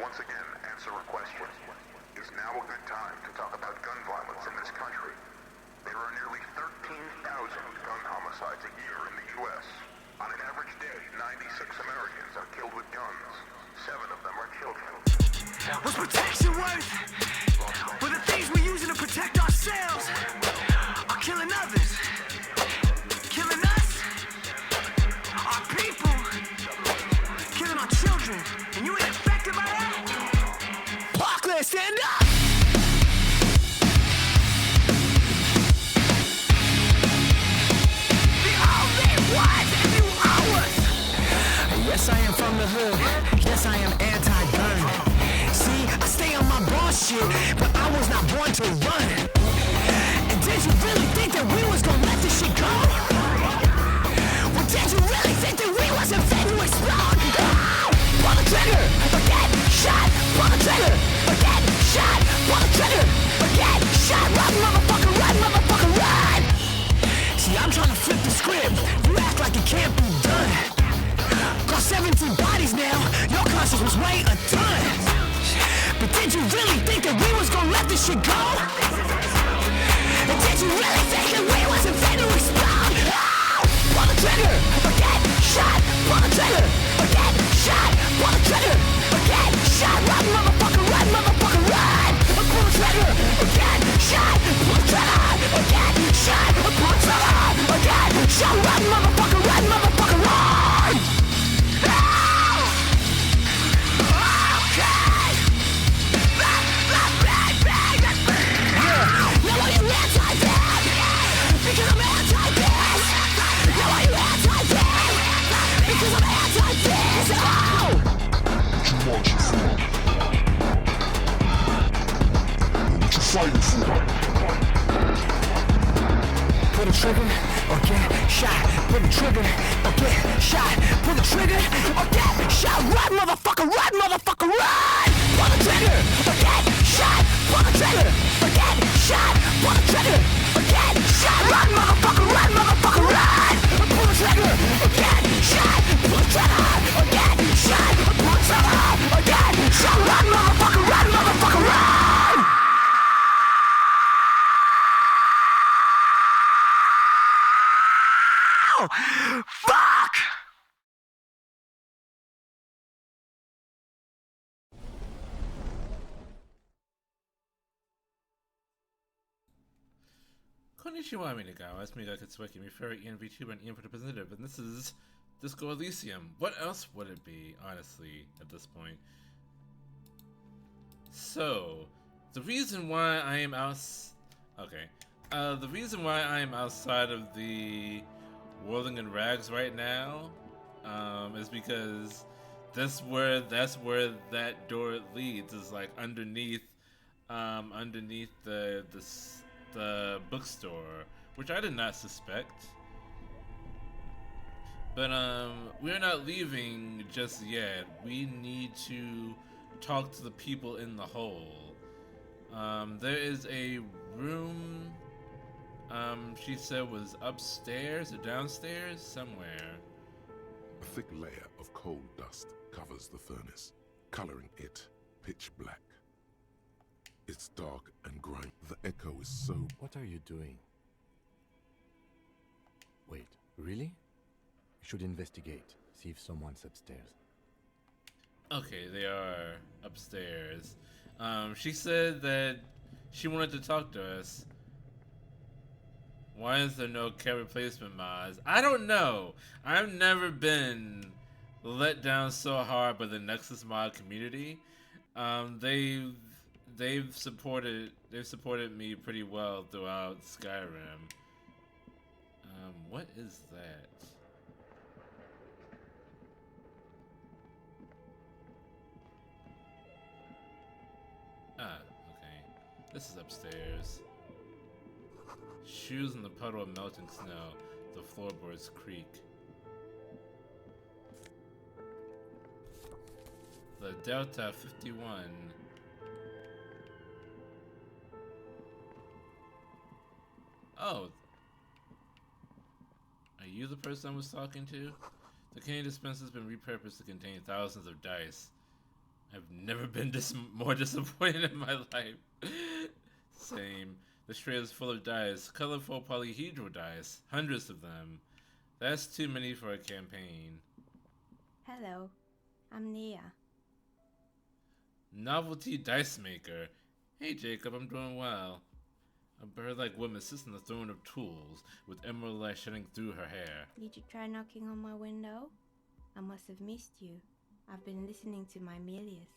once again answer a question. Is now a good time to talk about gun violence in this country? There are nearly 13,000 gun homicides a year in the U.S. On an average day, 96 Americans are killed with guns. 7 of them are children. What's protection worth? Well, the things we're using to protect ourselves are killing others. Killing us, our people, killing our children. And you ain't affected by that? Parkland, stand up! The only ones and you ours! Yes, I am from the hood. Yes, I am anti-gun. See, I stay on my boss shit, but I was not born to run. And did you really think that we was gonna let this shit go? Well, did you really think that we wasn't fit to explode? Oh! Pull the trigger, again, shot. Pull the trigger, again, shot. Pull the trigger, again, shot. Run, motherfucker, run. See, I'm trying to flip the script. You act like it can't be done. Got 17 bodies now, your conscience was way a ton. But did you really think that we was gonna let this shit go? And did you really think that we wasn't fit to explode? Oh! Pull the trigger, again, shot. Pull the trigger, again, shot. Pull the trigger, again, shot. Run, motherfucker, run. Pull the trigger, again, shot. Pull the trigger, again, shot. Pull the trigger, again, shot. Run, motherfucker, run. Pull the trigger, or get shot. Pull the trigger, or get shot. Pull the trigger, or get shot. Run, motherfucker, run. Pull the trigger, or get shot. Pull the trigger, or get shot. Pull the trigger, or get shot. Run, motherfucker, run. Pull the trigger, or get shot. Pull the trigger, or get shot. Pull the trigger, or get shot. Run, motherfucker, run. Fuck! Konnichiwa, minaga. It's me, Katsuaki, my favorite Vtuber and Ian representative, and this is Disco ELYSIUM. What else would it be, honestly, at this point? So, the reason why I am the reason why I am outside of the Whirling in Rags right now, is because that's where that door leads, is like underneath the bookstore, which I did not suspect. But we're not leaving just yet. We need to talk to the people in the hole. There is a room, she said was upstairs or downstairs, somewhere. A thick layer of coal dust covers the furnace, coloring it pitch black. It's dark and grimy. The echo is so... What are you doing? Wait, really? We should investigate, see if someone's upstairs. Okay, they are upstairs. She said that she wanted to talk to us. Why is there no cat replacement mods? I don't know. I've never been let down so hard by the Nexus mod community. They've supported me pretty well throughout Skyrim. What is that? Ah, okay. This is upstairs. Shoes in the puddle of melting snow. The floorboards creak. The Delta 51. Oh. Are you the person I was talking to? The candy dispenser has been repurposed to contain thousands of dice. I've never been more disappointed in my life. Same. The tray is full of dice, colorful polyhedral dice, hundreds of them. That's too many for a campaign. Hello, I'm Nia. Novelty dice maker. Hey Jacob, I'm doing well. A bird-like woman sits on the throne of tools, with emerald light shining through her hair. Did you try knocking on my window? I must have missed you. I've been listening to my Melius.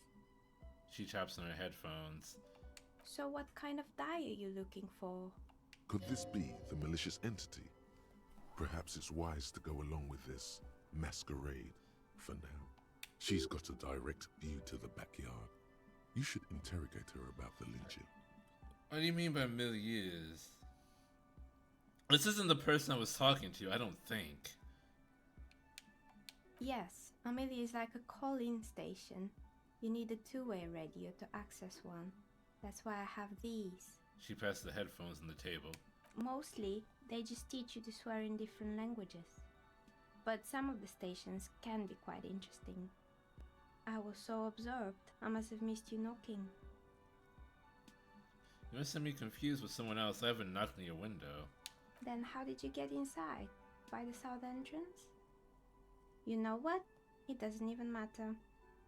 She taps on her headphones. So what kind of die are you looking for? Could this be the malicious entity? Perhaps it's wise to go along with this masquerade for now. She's got a direct view to the backyard. You should interrogate her about the Legion. What do you mean by milieux? This isn't the person I was talking to, I don't think. Yes, Amelia is like a call-in station. You need a two-way radio to access one. That's why I have these. She passed the headphones on the table. Mostly, they just teach you to swear in different languages. But some of the stations can be quite interesting. I was so absorbed, I must have missed you knocking. You must have me confused with someone else. I haven't knocked on your window. Then how did you get inside? By the south entrance? You know what? It doesn't even matter.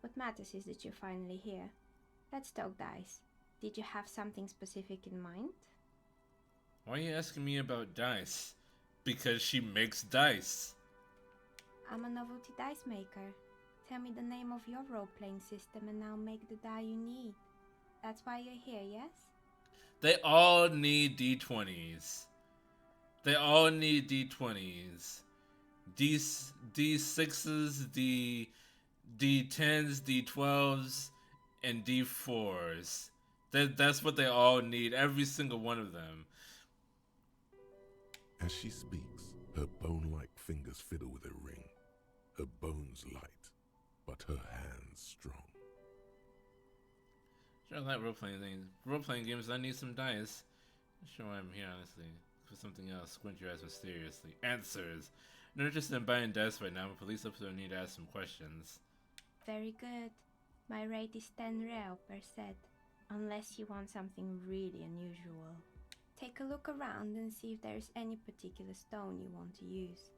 What matters is that you're finally here. Let's talk dice. Did you have something specific in mind? Why are you asking me about dice? Because she makes dice. I'm a novelty dice maker. Tell me the name of your role-playing system and I'll make the die you need. That's why you're here, yes? They all need D20s. They all need D20s. D6s, D10s, D12s, and D4s. That's what they all need. Every single one of them. As she speaks, her bone-like fingers fiddle with a ring. Her bones light, but her hands strong. Sure, I like role-playing games. I need some dice. Sure, I'm here, honestly. For something else, squint your eyes mysteriously. Answers! Not interested in buying dice right now, but police officer need to ask some questions. Very good. My rate is 10 real per set, unless you want something really unusual. Take a look around and see if there's any particular stone you want to use.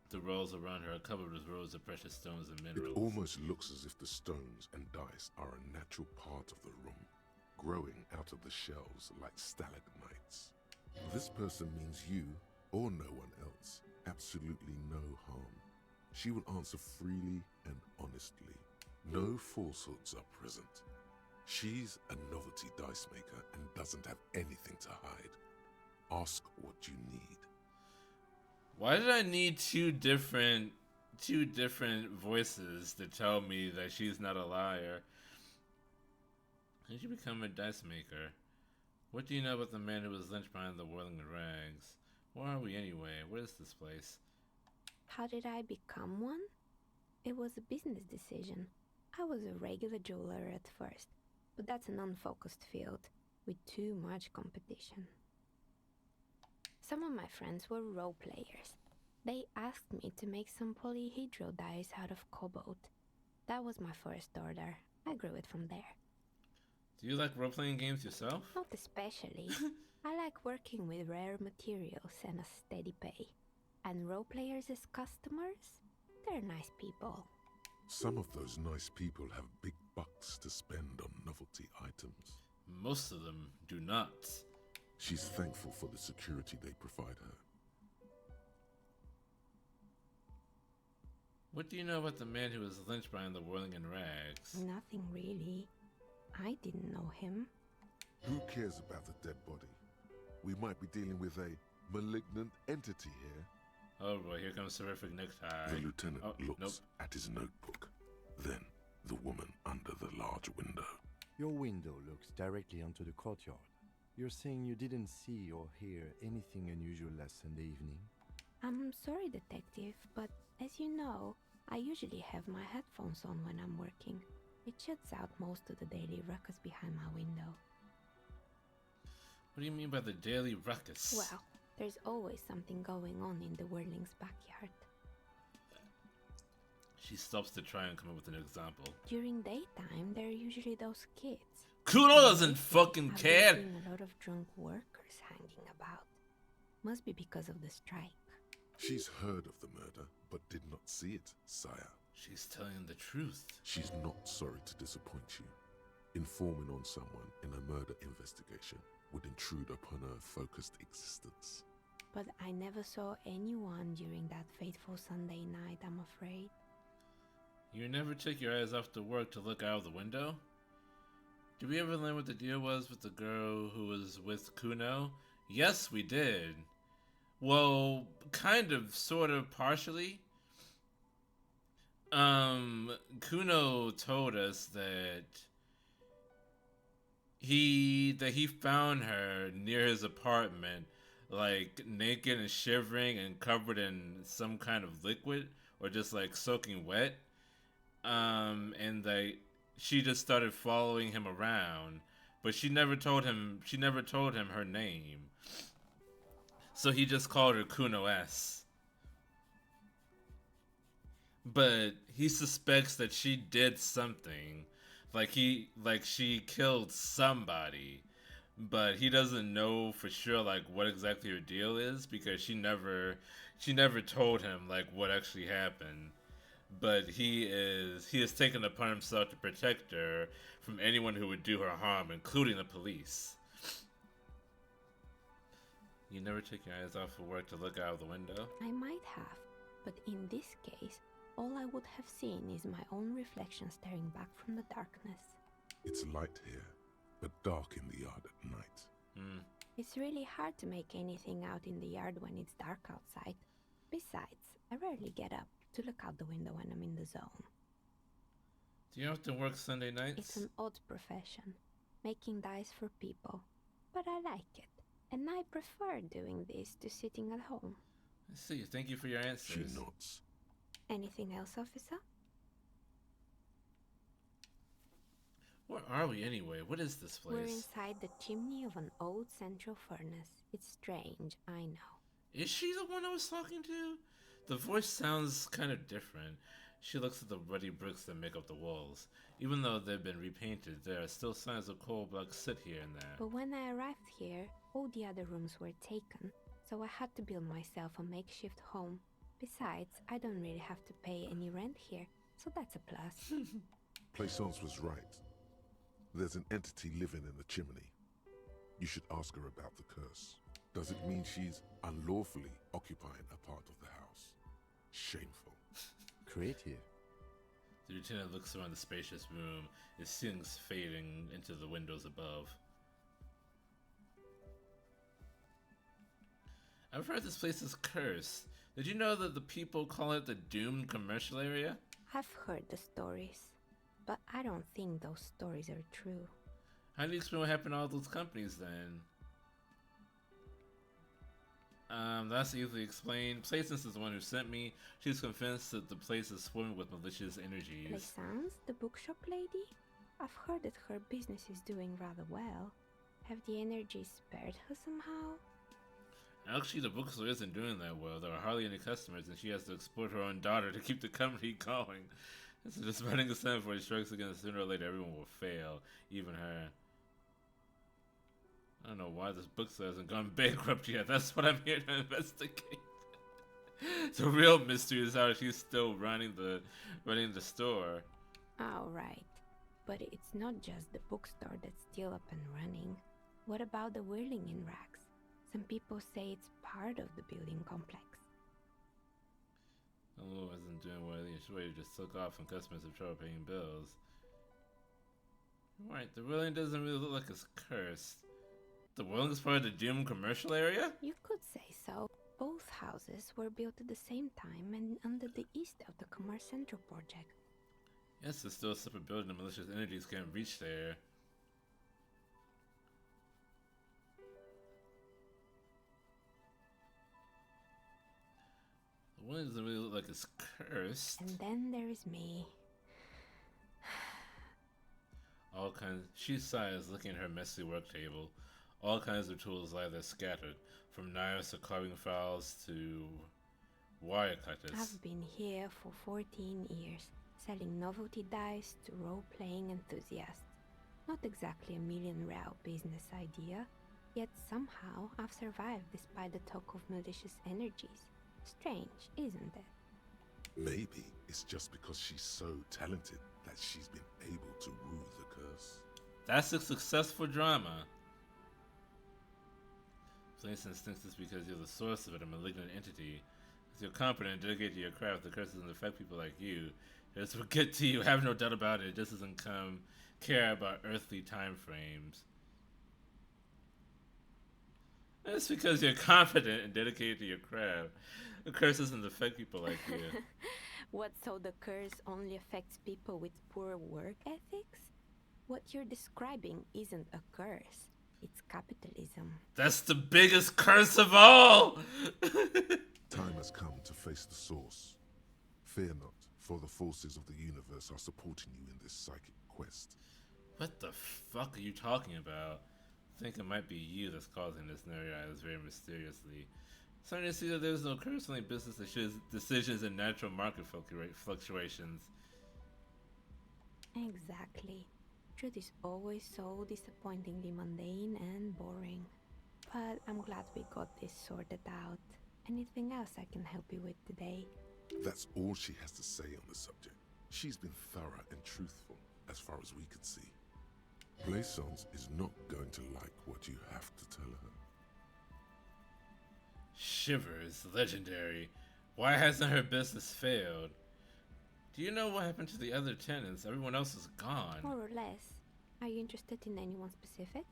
The rolls around her are covered with rows of precious stones and minerals. It almost looks as if the stones and dice are a natural part of the room, growing out of the shells like stalagmites. This person means you, or no one else, absolutely no harm. She will answer freely and honestly. No falsehoods are present. She's a novelty dice maker and doesn't have anything to hide. Ask what you need. Why did I need two different voices to tell me that she's not a liar? How did you become a dice maker? What do you know about the man who was lynched behind the whirling rags? Where are we anyway? What is this place? How did I become one? It was a business decision. I was a regular jeweler at first, but that's an unfocused field with too much competition. Some of my friends were role players. They asked me to make some polyhedral dice out of cobalt. That was my first order. I grew it from there. Do you like role-playing games yourself? Not especially. I like working with rare materials and a steady pay. And role players as customers? They're nice people. Some of those nice people have big bucks to spend on novelty items. Most of them do not. She's thankful for the security they provide her. What do you know about the man who was lynched behind the whirling rags? Nothing really. I didn't know him. Who cares about the dead body? We might be dealing with a malignant entity here. Oh boy, here comes terrific necktie. The lieutenant looks nope. at his notebook. Then, the woman under the large window. Your window looks directly onto the courtyard. You're saying you didn't see or hear anything unusual last Sunday evening? I'm sorry, detective, but as you know, I usually have my headphones on when I'm working. It shuts out most of the daily ruckus behind my window. What do you mean by the daily ruckus? Well, there's always something going on in the Whirling's backyard. She stops to try and come up with an example. During daytime, there are usually those kids. Kuno doesn't fucking I've care. been seeing a lot of drunk workers hanging about. Must be because of the strike. She's heard of the murder, but did not see it, sire. She's telling the truth. She's not sorry to disappoint you. Informing on someone in a murder investigation would intrude upon her focused existence. But I never saw anyone during that fateful Sunday night, I'm afraid. You never took your eyes off the work to look out of the window? Did we ever learn what the deal was with the girl who was with Kuno? Yes, we did. Well, kind of, sort of, partially. Kuno told us that he found her near his apartment, like naked and shivering and covered in some kind of liquid, or just like soaking wet. And like she just started following him around, but she never told him her name. So he just called her Kuno S. But he suspects that she did something. Like she killed somebody. But he doesn't know for sure like what exactly her deal is, because she never told him like what actually happened. But he has taken it upon himself to protect her from anyone who would do her harm, including the police. You never take your eyes off of work to look out of the window? I might have, but in this case, all I would have seen is my own reflection staring back from the darkness. It's light here, but dark in the yard at night. It's really hard to make anything out in the yard when it's dark outside. Besides, I rarely get up to look out the window when I'm in the zone. Do you often work Sunday nights? It's an odd profession, making dice for people, but I like it. And I prefer doing this to sitting at home. I see. Thank you for your answers. She nods. Anything else, officer? Where are we anyway? What is this place? We're inside the chimney of an old central furnace. It's strange, I know. Is she the one I was talking to? The voice sounds kind of different. She looks at the ruddy bricks that make up the walls. Even though they've been repainted, there are still signs of coal blocks sit here and there. But when I arrived here, all the other rooms were taken, so I had to build myself a makeshift home. Besides, I don't really have to pay any rent here, so that's a plus. Plaisance was right. There's an entity living in the chimney. You should ask her about the curse. Does it mean she's unlawfully occupying a part of the house? Shameful. Creative. The lieutenant looks around the spacious room, his ceilings fading into the windows above. I've heard this place is cursed. Did you know that the people call it the doomed commercial area? I've heard the stories, but I don't think those stories are true. How do you explain what happened to all those companies then? That's easily explained. Plaisance is the one who sent me. She's convinced that the place is swimming with malicious energies. Plaisance, the bookshop lady? I've heard that her business is doing rather well. Have the energies spared her somehow? Actually, the bookstore isn't doing that well. There are hardly any customers, and she has to exploit her own daughter to keep the company going. So just spreading a sign before he strikes again, sooner or later everyone will fail, even her. I don't know why this bookstore hasn't gone bankrupt yet. That's what I'm here to investigate. The real mystery is how she's still running the store. Oh, right. But it's not just the bookstore that's still up and running. What about the whirling in racks? Some people say it's part of the building complex. Oh, isn't doing well. The insurer just took off and customers have trouble paying bills. Right, the whirling doesn't really look like it's cursed. The whirling is part of the gym commercial area? You could say so. Both houses were built at the same time and under the east of the Commerce Central project. Yes, it's still a separate building and malicious energies can't reach there. The whirling doesn't really look like it's cursed. And then there is me. All kinds. She sighs, looking at her messy work table. All kinds of tools lie there scattered, from knives to carving files to Wirecutter's. I've been here for 14 years, selling novelty dice to role-playing enthusiasts. Not exactly a million-real business idea, yet somehow I've survived despite the talk of malicious energies. Strange, isn't it? Maybe it's just because she's so talented that she's been able to woo the curse. That's a successful drama. For instance, thinks it's because you're the source of it, a malignant entity. If you're competent and dedicated to your craft, the curse doesn't affect people like you. This will get to you, have no doubt about it. It just doesn't care about earthly time frames. It's because you're confident and dedicated to your craft. The curse doesn't affect people like you. What, so the curse only affects people with poor work ethics? What you're describing isn't a curse. It's capitalism. That's the biggest curse of all! Time has come to face the source. Fear not, for the forces of the universe are supporting you in this psychic quest. What the fuck are you talking about? I think it might be you that's causing this scenario very mysteriously. Starting to see that there's no curse, only business decisions and natural market fluctuations. Exactly. Truth is always so disappointingly mundane and boring. But I'm glad we got this sorted out. Anything else I can help you with today? That's all she has to say on the subject. She's been thorough and truthful, as far as we could see. Blaisance is not going to like what you have to tell her. Shivers, legendary. Why hasn't her business failed? Do you know what happened to the other tenants? Everyone else is gone. More or less. Are you interested in anyone specific?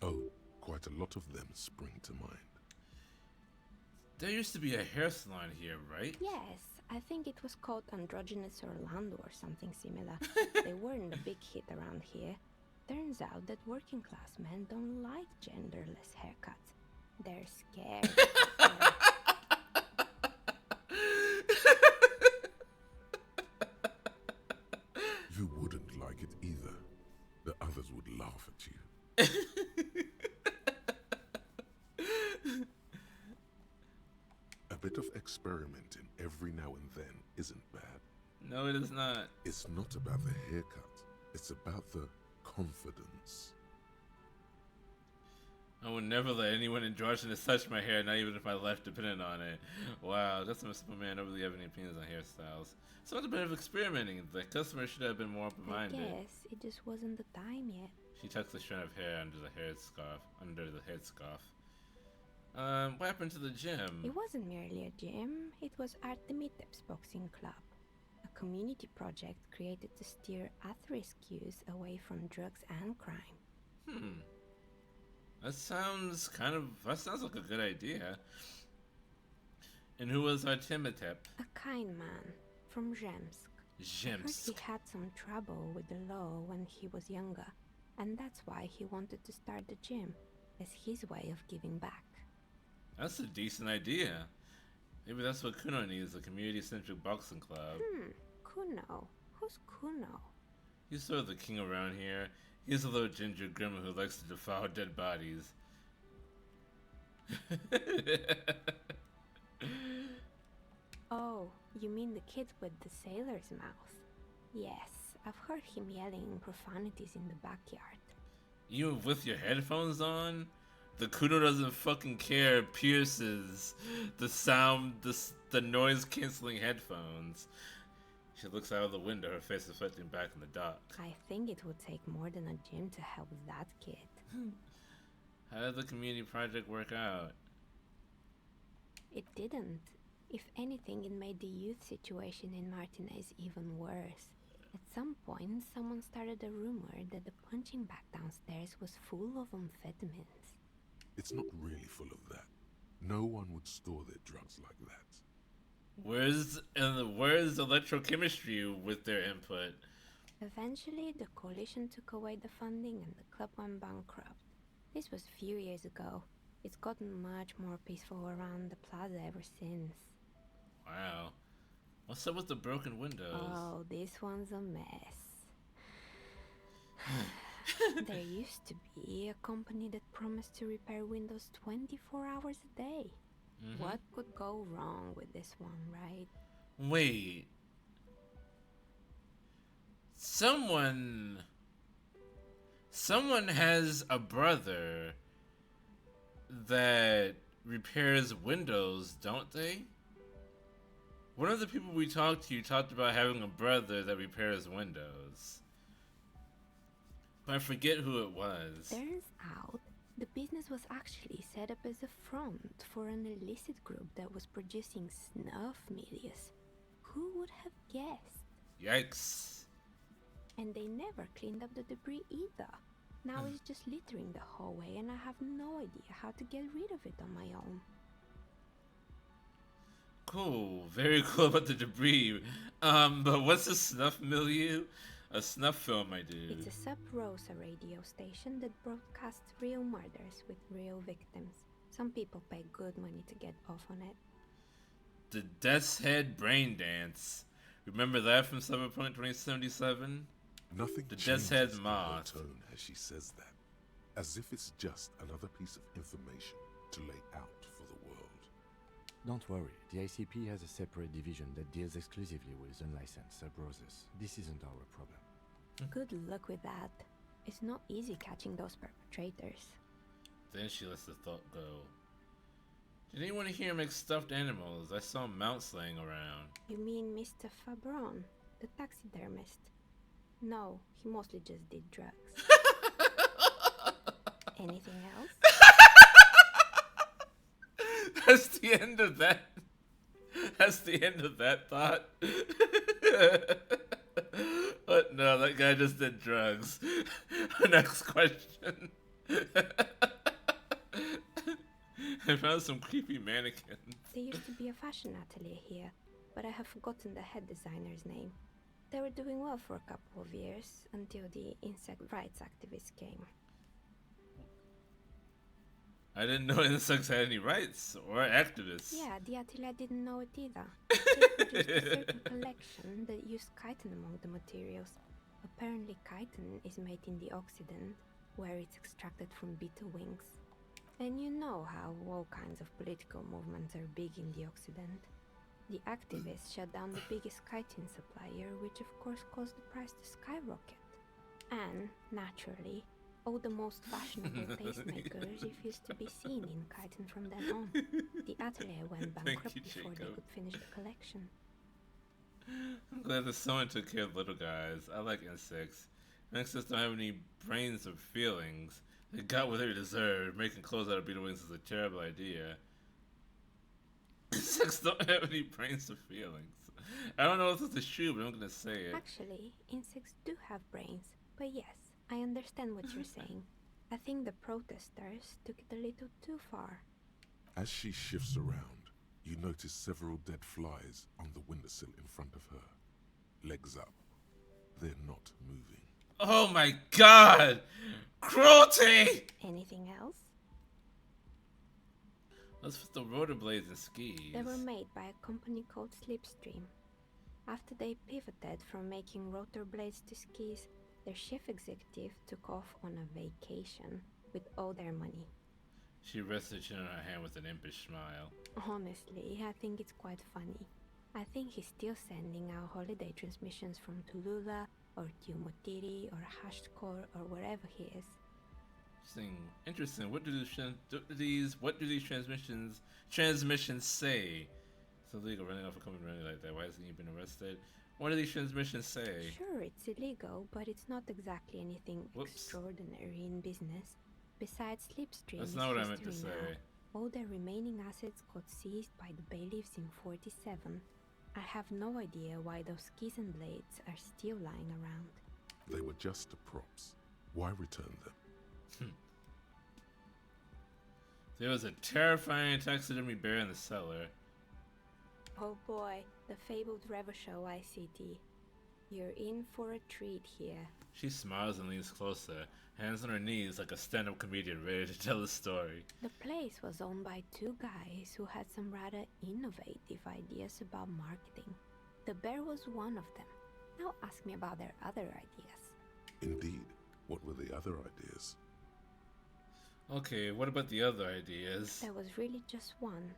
Oh, quite a lot of them spring to mind. There used to be a hair salon here, right? Yes, I think it was called Androgynous Orlando or something similar. They weren't a big hit around here. Turns out that working class men don't like genderless haircuts. They're scared. You wouldn't like it either. The others would laugh at you. A bit of experimenting every now and then isn't bad. No, it is not. It's not about the haircut. It's about the confidence. I would never let anyone androgynous touch my hair, not even if my life depended on it. Wow, that's a simple man. I don't really have any opinions on hairstyles. So it's a bit of experimenting. The customer should have been more I open-minded. guess it just wasn't the time yet. She tucks a strand of hair under the headscarf. What happened to the gym? It wasn't merely a gym, it was Artemitep's boxing club. A community project created to steer at-risk youth away from drugs and crime. That sounds like a good idea. And who was Artemitep? A kind man from Zemsk. I heard he had some trouble with the law when he was younger, and that's why he wanted to start the gym, as his way of giving back. That's a decent idea. Maybe that's what Kuno needs, a community-centric boxing club. Kuno? Who's Kuno? He's sort of the king around here. He's a little ginger gremlin who likes to devour dead bodies. Oh, you mean the kid with the sailor's mouth? Yes, I've heard him yelling profanities in the backyard. Even with your headphones on? The Kuno doesn't fucking care, pierces the noise-canceling headphones. She looks out of the window, her face reflecting back in the dock. I think it would take more than a gym to help that kid. How did the community project work out? It didn't. If anything, it made the youth situation in Martinez even worse. At some point, someone started a rumor that the punching bag downstairs was full of amphetamines. It's not really full of that. No one would store their drugs like that. Where's electrochemistry with their input? Eventually, the coalition took away the funding and the club went bankrupt. This was a few years ago. It's gotten much more peaceful around the plaza ever since. Wow. What's up with the broken windows? Oh, this one's a mess. There used to be a company that promised to repair windows 24 hours a day. What could go wrong with this one, right? Wait. Someone has a brother that repairs windows, don't they? One of the people we talked to talked about having a brother that repairs windows. But I forget who it was. Turns out, the business was actually set up as a front for an illicit group that was producing snuff milius. Who would have guessed? Yikes. And they never cleaned up the debris either. Now it's just littering the hallway and I have no idea how to get rid of it on my own. Cool. Very cool about the debris. But what's a snuff milieu? A snuff film, my dude. It's a sub-rosa radio station that broadcasts real murders with real victims. Some people pay good money to get off on it. The Death's Head Brain Dance. Remember that from Cyberpunk 2077? Nothing The changes Death's Head in her Moth. tone as she says that, as if it's just another piece of information to lay out for the world. Don't worry, the ICP has a separate division that deals exclusively with unlicensed sub-roses. This isn't our problem. Good luck with that. It's not easy catching those perpetrators. Then she lets the thought go. Did anyone here make stuffed animals? I saw mounts laying around. You mean Mr. Fabron, the taxidermist? No, he mostly just did drugs. Anything else? That's the end of that. That's the end of that thought. But no, that guy just did drugs. Next question. I found some creepy mannequins. There used to be a fashion atelier here, but I have forgotten the head designer's name. They were doing well for a couple of years until the insect rights activists came. I didn't know insects had any rights or activists. Yeah, the atelier didn't know it either. They produced a certain collection that used chitin among the materials. Apparently chitin is made in the Occident, where it's extracted from beetle wings. And you know how all kinds of political movements are big in the Occident. The activists shut down the biggest chitin supplier, which of course caused the price to skyrocket. And, naturally, all the most fashionable pacemakers refused to be seen in chitin from then on. The atelier went bankrupt before they could finish the collection. I'm glad that someone took care of little guys. I like insects. Insects don't have any brains or feelings. They got what they deserved. Making clothes out of beetle wings is a terrible idea. Insects don't have any brains or feelings. I don't know if this is true, but I'm gonna say it. Actually, insects do have brains. But yes, I understand what you're saying. I think the protesters took it a little too far. As she shifts around, you notice several dead flies on the windowsill in front of her. Legs up. They're not moving. Oh my god! Cruelty! Anything else? Let's put the rollerblades and skis. They were made by a company called Slipstream. After they pivoted from making rotor blades to skis, their chief executive took off on a vacation with all their money. She rests her chin on her hand with an impish smile. Honestly, I think it's quite funny. I think he's still sending out holiday transmissions from Tulula or Tiumotiri or Hashtkor or wherever he is. Interesting. What do these transmissions say? It's illegal running off a company running like that. Why hasn't he been arrested? What do these transmissions say? Sure, it's illegal, but it's not exactly anything extraordinary in business. Besides, Slipstream That's is not what I meant to history say. now. All their remaining assets got seized by the bailiffs in 47. I have no idea why those skis and blades are still lying around. They were just props. Why return them? There was a terrifying taxidermy bear in the cellar. Oh boy, the fabled Revershow ICT. You're in for a treat here. She smiles and leans closer, hands on her knees like a stand-up comedian ready to tell a story. The place was owned by two guys who had some rather innovative ideas about marketing. The bear was one of them. Now ask me about their other ideas. Indeed. What were the other ideas? Okay, what about the other ideas? There was really just one.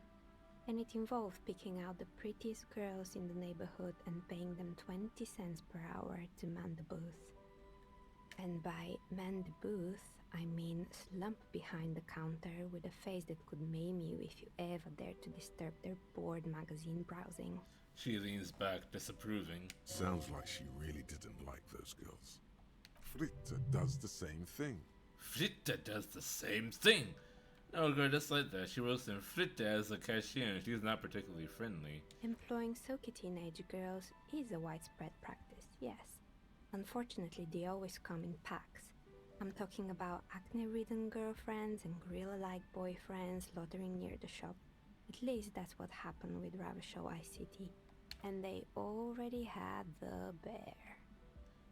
and it involved picking out the prettiest girls in the neighborhood and paying them 20 cents per hour to man the booth. And by man the booth, I mean slump behind the counter with a face that could maim you if you ever dared to disturb their bored magazine browsing. She leans back, disapproving. Sounds like she really didn't like those girls. Fritta does the same thing. Fritta does the same thing. No girl just like that. She works in Fritta as a cashier and she's not particularly friendly. Employing silky teenage girls is a widespread practice, yes. Unfortunately, they always come in packs. I'm talking about acne-ridden girlfriends and gorilla-like boyfriends loitering near the shop. At least that's what happened with Ravashow ICT. And they already had the bear.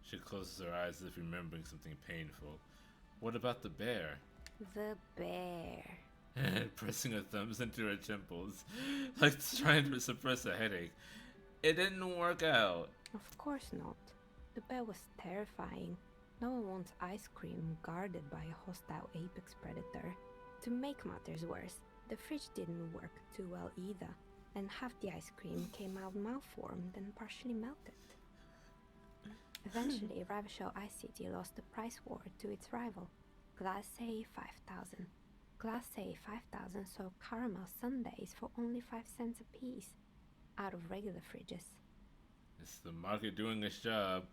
She closes her eyes as if remembering something painful. What about the bear? The bear. Pressing her thumbs into her temples, like trying to suppress a headache. It didn't work out. Of course not. The bear was terrifying. No one wants ice cream guarded by a hostile apex predator. To make matters worse, the fridge didn't work too well either, and half the ice cream came out malformed and partially melted. Eventually, Ravashow ICT lost the price war to its rival, Class A 5000. Class A 5000 sold caramel sundaes for only 5 cents a piece, out of regular fridges. It's the market doing its job.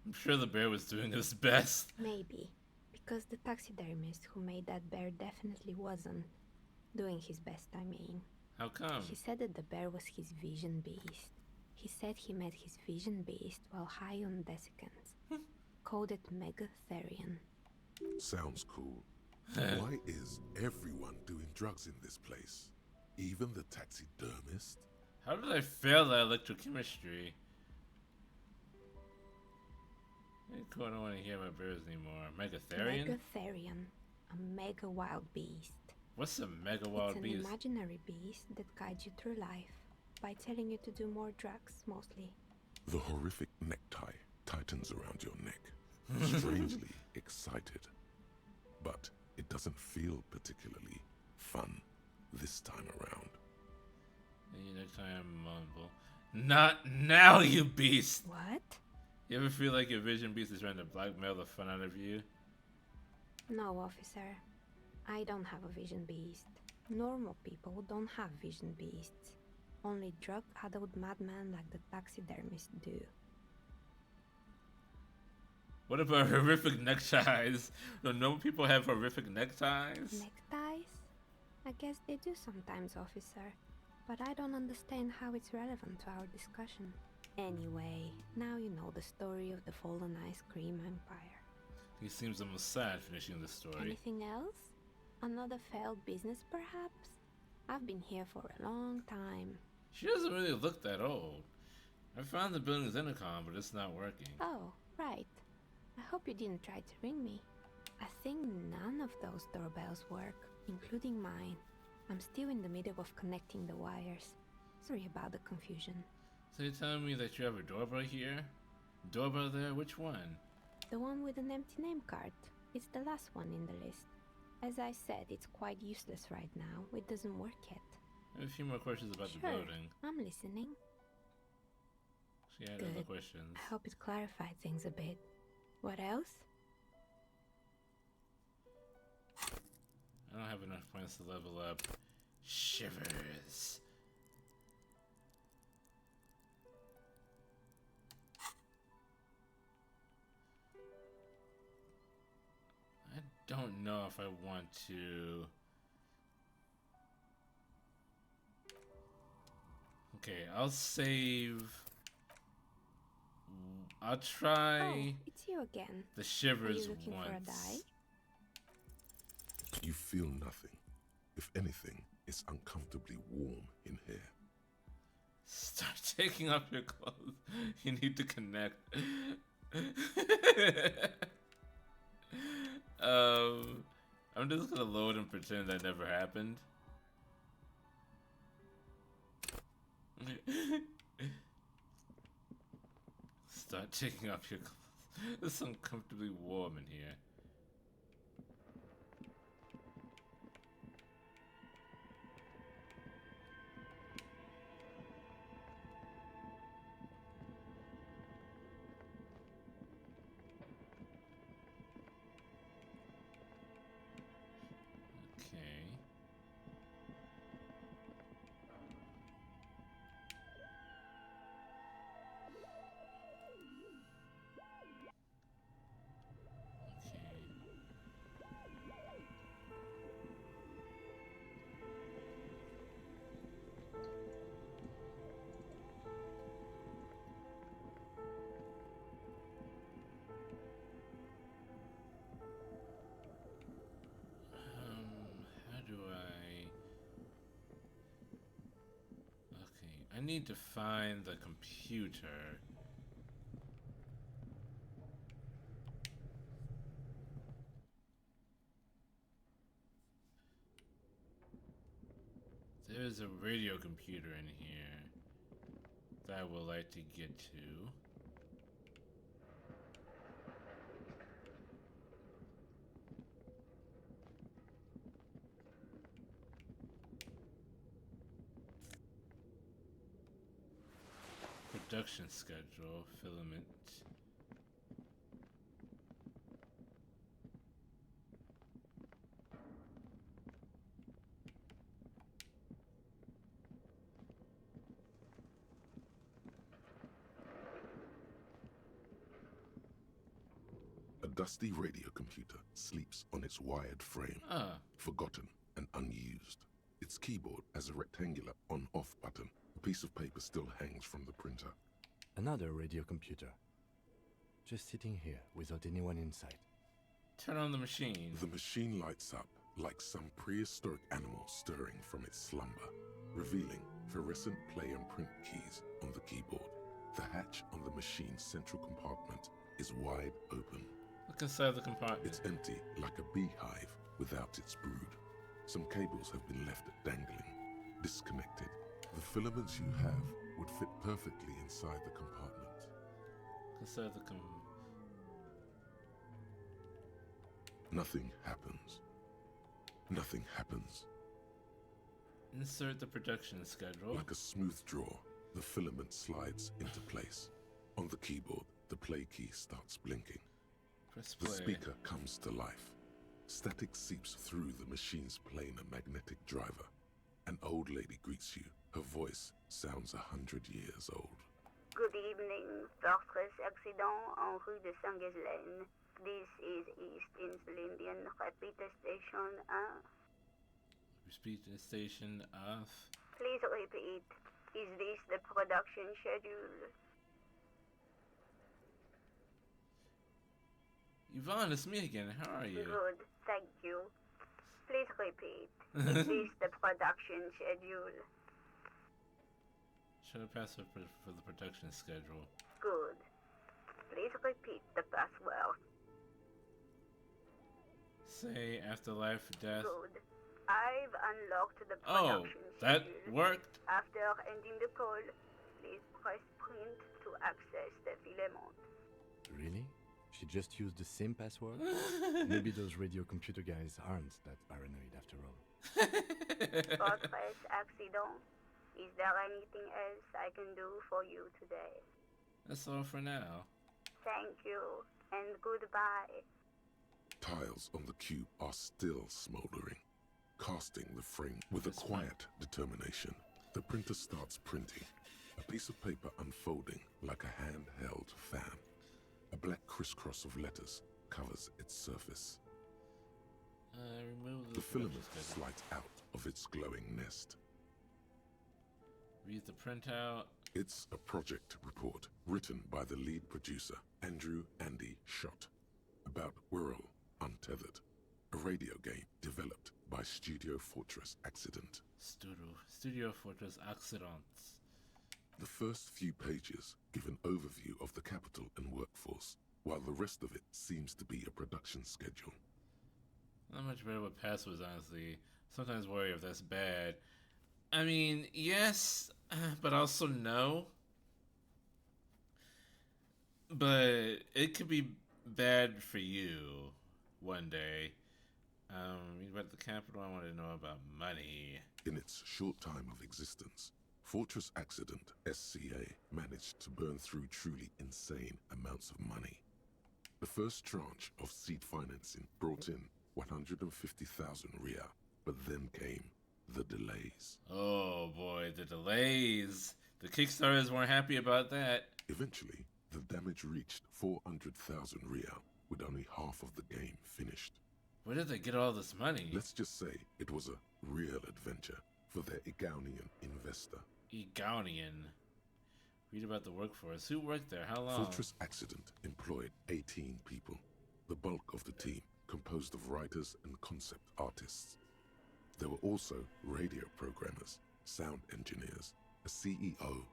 I'm sure the bear was doing his best. Maybe, because the taxidermist who made that bear definitely wasn't doing his best, I mean. How come? He said that the bear was his vision beast. He said he met his vision beast while high on desiccants. Called it Megatherian. Sounds cool. Why is everyone doing drugs in this place? Even the taxidermist? How did I fail that electrochemistry? I don't want to hear about bears anymore. Megatherian? Megatherian, a mega wild beast. What's a mega wild beast? It's an imaginary beast that guides you through life by telling you to do more drugs, mostly. The horrific necktie tightens around your neck. Strangely excited. But it doesn't feel particularly fun this time around. Next time, mumble. Not now, you beast! What? You ever feel like your vision beast is trying to blackmail the fun out of you? No, officer. I don't have a vision beast. Normal people don't have vision beasts. Only drug-addled madmen like the taxidermist do. What about horrific neckties? Don't normal people have horrific neckties? Neckties? I guess they do sometimes, officer. But I don't understand how it's relevant to our discussion. Anyway, now you know the story of the fallen ice cream empire. He seems almost sad finishing the story. Anything else? Another failed business, perhaps? I've been here for a long time. She doesn't really look that old. I found the building's intercom, but it's not working. Oh, right. I hope you didn't try to ring me. I think none of those doorbells work, including mine. I'm still in the middle of connecting the wires. Sorry about the confusion. So you're telling me that you have a doorbell here? Doorbell there? Which one? The one with an empty name card. It's the last one in the list. As I said, it's quite useless right now. It doesn't work yet. I have a few more questions about the building. I'm listening. She had Good. other questions. I hope it clarified things a bit. What else? I don't have enough points to level up. Shivers. I don't know if I want to. Okay, I'll save. I'll try Oh, it's you again. the Are shivers you looking once. for a die? You feel nothing. If anything, it's uncomfortably warm in here. Start taking off your clothes. You need to connect. I'm just gonna load and pretend that never happened. Start taking off your clothes. It's uncomfortably warm in here. need to find the computer. There's a radio computer in here that I would like to get to. Production schedule, filament. A dusty radio computer sleeps on its wired frame, forgotten and unused. Its keyboard has a rectangular on-off button. A piece of paper still hangs from the printer. Another radio computer. Just sitting here without anyone inside. Turn on the machine. The machine lights up like some prehistoric animal stirring from its slumber, revealing fluorescent play and print keys on the keyboard. The hatch on the machine's central compartment is wide open. Look inside the compartment. It's empty like a beehive without its brood. Some cables have been left dangling, disconnected. The filaments you have would fit perfectly inside the compartment. Inside the Nothing happens. Nothing happens. Insert the production schedule. Like a smooth draw, the filament slides into place. On the keyboard, the play key starts blinking. Press The play. speaker comes to life. Static seeps through the machine's planar magnetic driver. An old lady greets you. Her voice sounds 100 years old. Good evening, Fortress Accident en rue de Saint-Ghislaine. This is East Insulindian Repeater Station 1. Repeat the station of. Please repeat. Is this the production schedule? Yvonne, it's me again. How are you? Good, thank you. Please repeat. Is this the production schedule? Show the password for the production schedule. Good. Please repeat the password. Say afterlife, death. Good. I've unlocked the Oh, production that schedule. worked. After ending the call, please press print to access the filament. Really? She just used the same password? Maybe those radio computer guys aren't that paranoid after all. Fortress Accident. Is there anything else I can do for you today? That's all for now. Thank you, and goodbye. Tiles on the cube are still smoldering, casting the frame with a quiet determination. The printer starts printing, a piece of paper unfolding like a handheld fan. A black crisscross of letters covers its surface. Remove The filament production schedule. slides out of its glowing nest. Read the printout. It's a project report written by the lead producer, Andrew Andy Schott, about Whirl Untethered, a radio game developed by Studio Fortress Accident. Studio Fortress Accidents. The first few pages give an overview of the capital and workforce, while the rest of it seems to be a production schedule. Not much better with passwords, honestly. Sometimes worry if that's bad. I mean, yes, but also no. But it could be bad for you one day. Read about the capital. I want to know about money. In its short time of existence, Fortress Accident SCA managed to burn through truly insane amounts of money. The first tranche of seed financing brought in 150,000 Riyal, but then came the delays. Oh boy, the delays. The Kickstarters weren't happy about that. Eventually, the damage reached 400,000 Riyal, with only half of the game finished. Where did they get all this money? Let's just say it was a real adventure for their Igaunian investor. Igaunian. Read about the workforce. Who worked there? How long? Fortress Accident employed 18 people, the bulk of the team composed of writers and concept artists. There were also radio programmers, sound engineers, a CEO,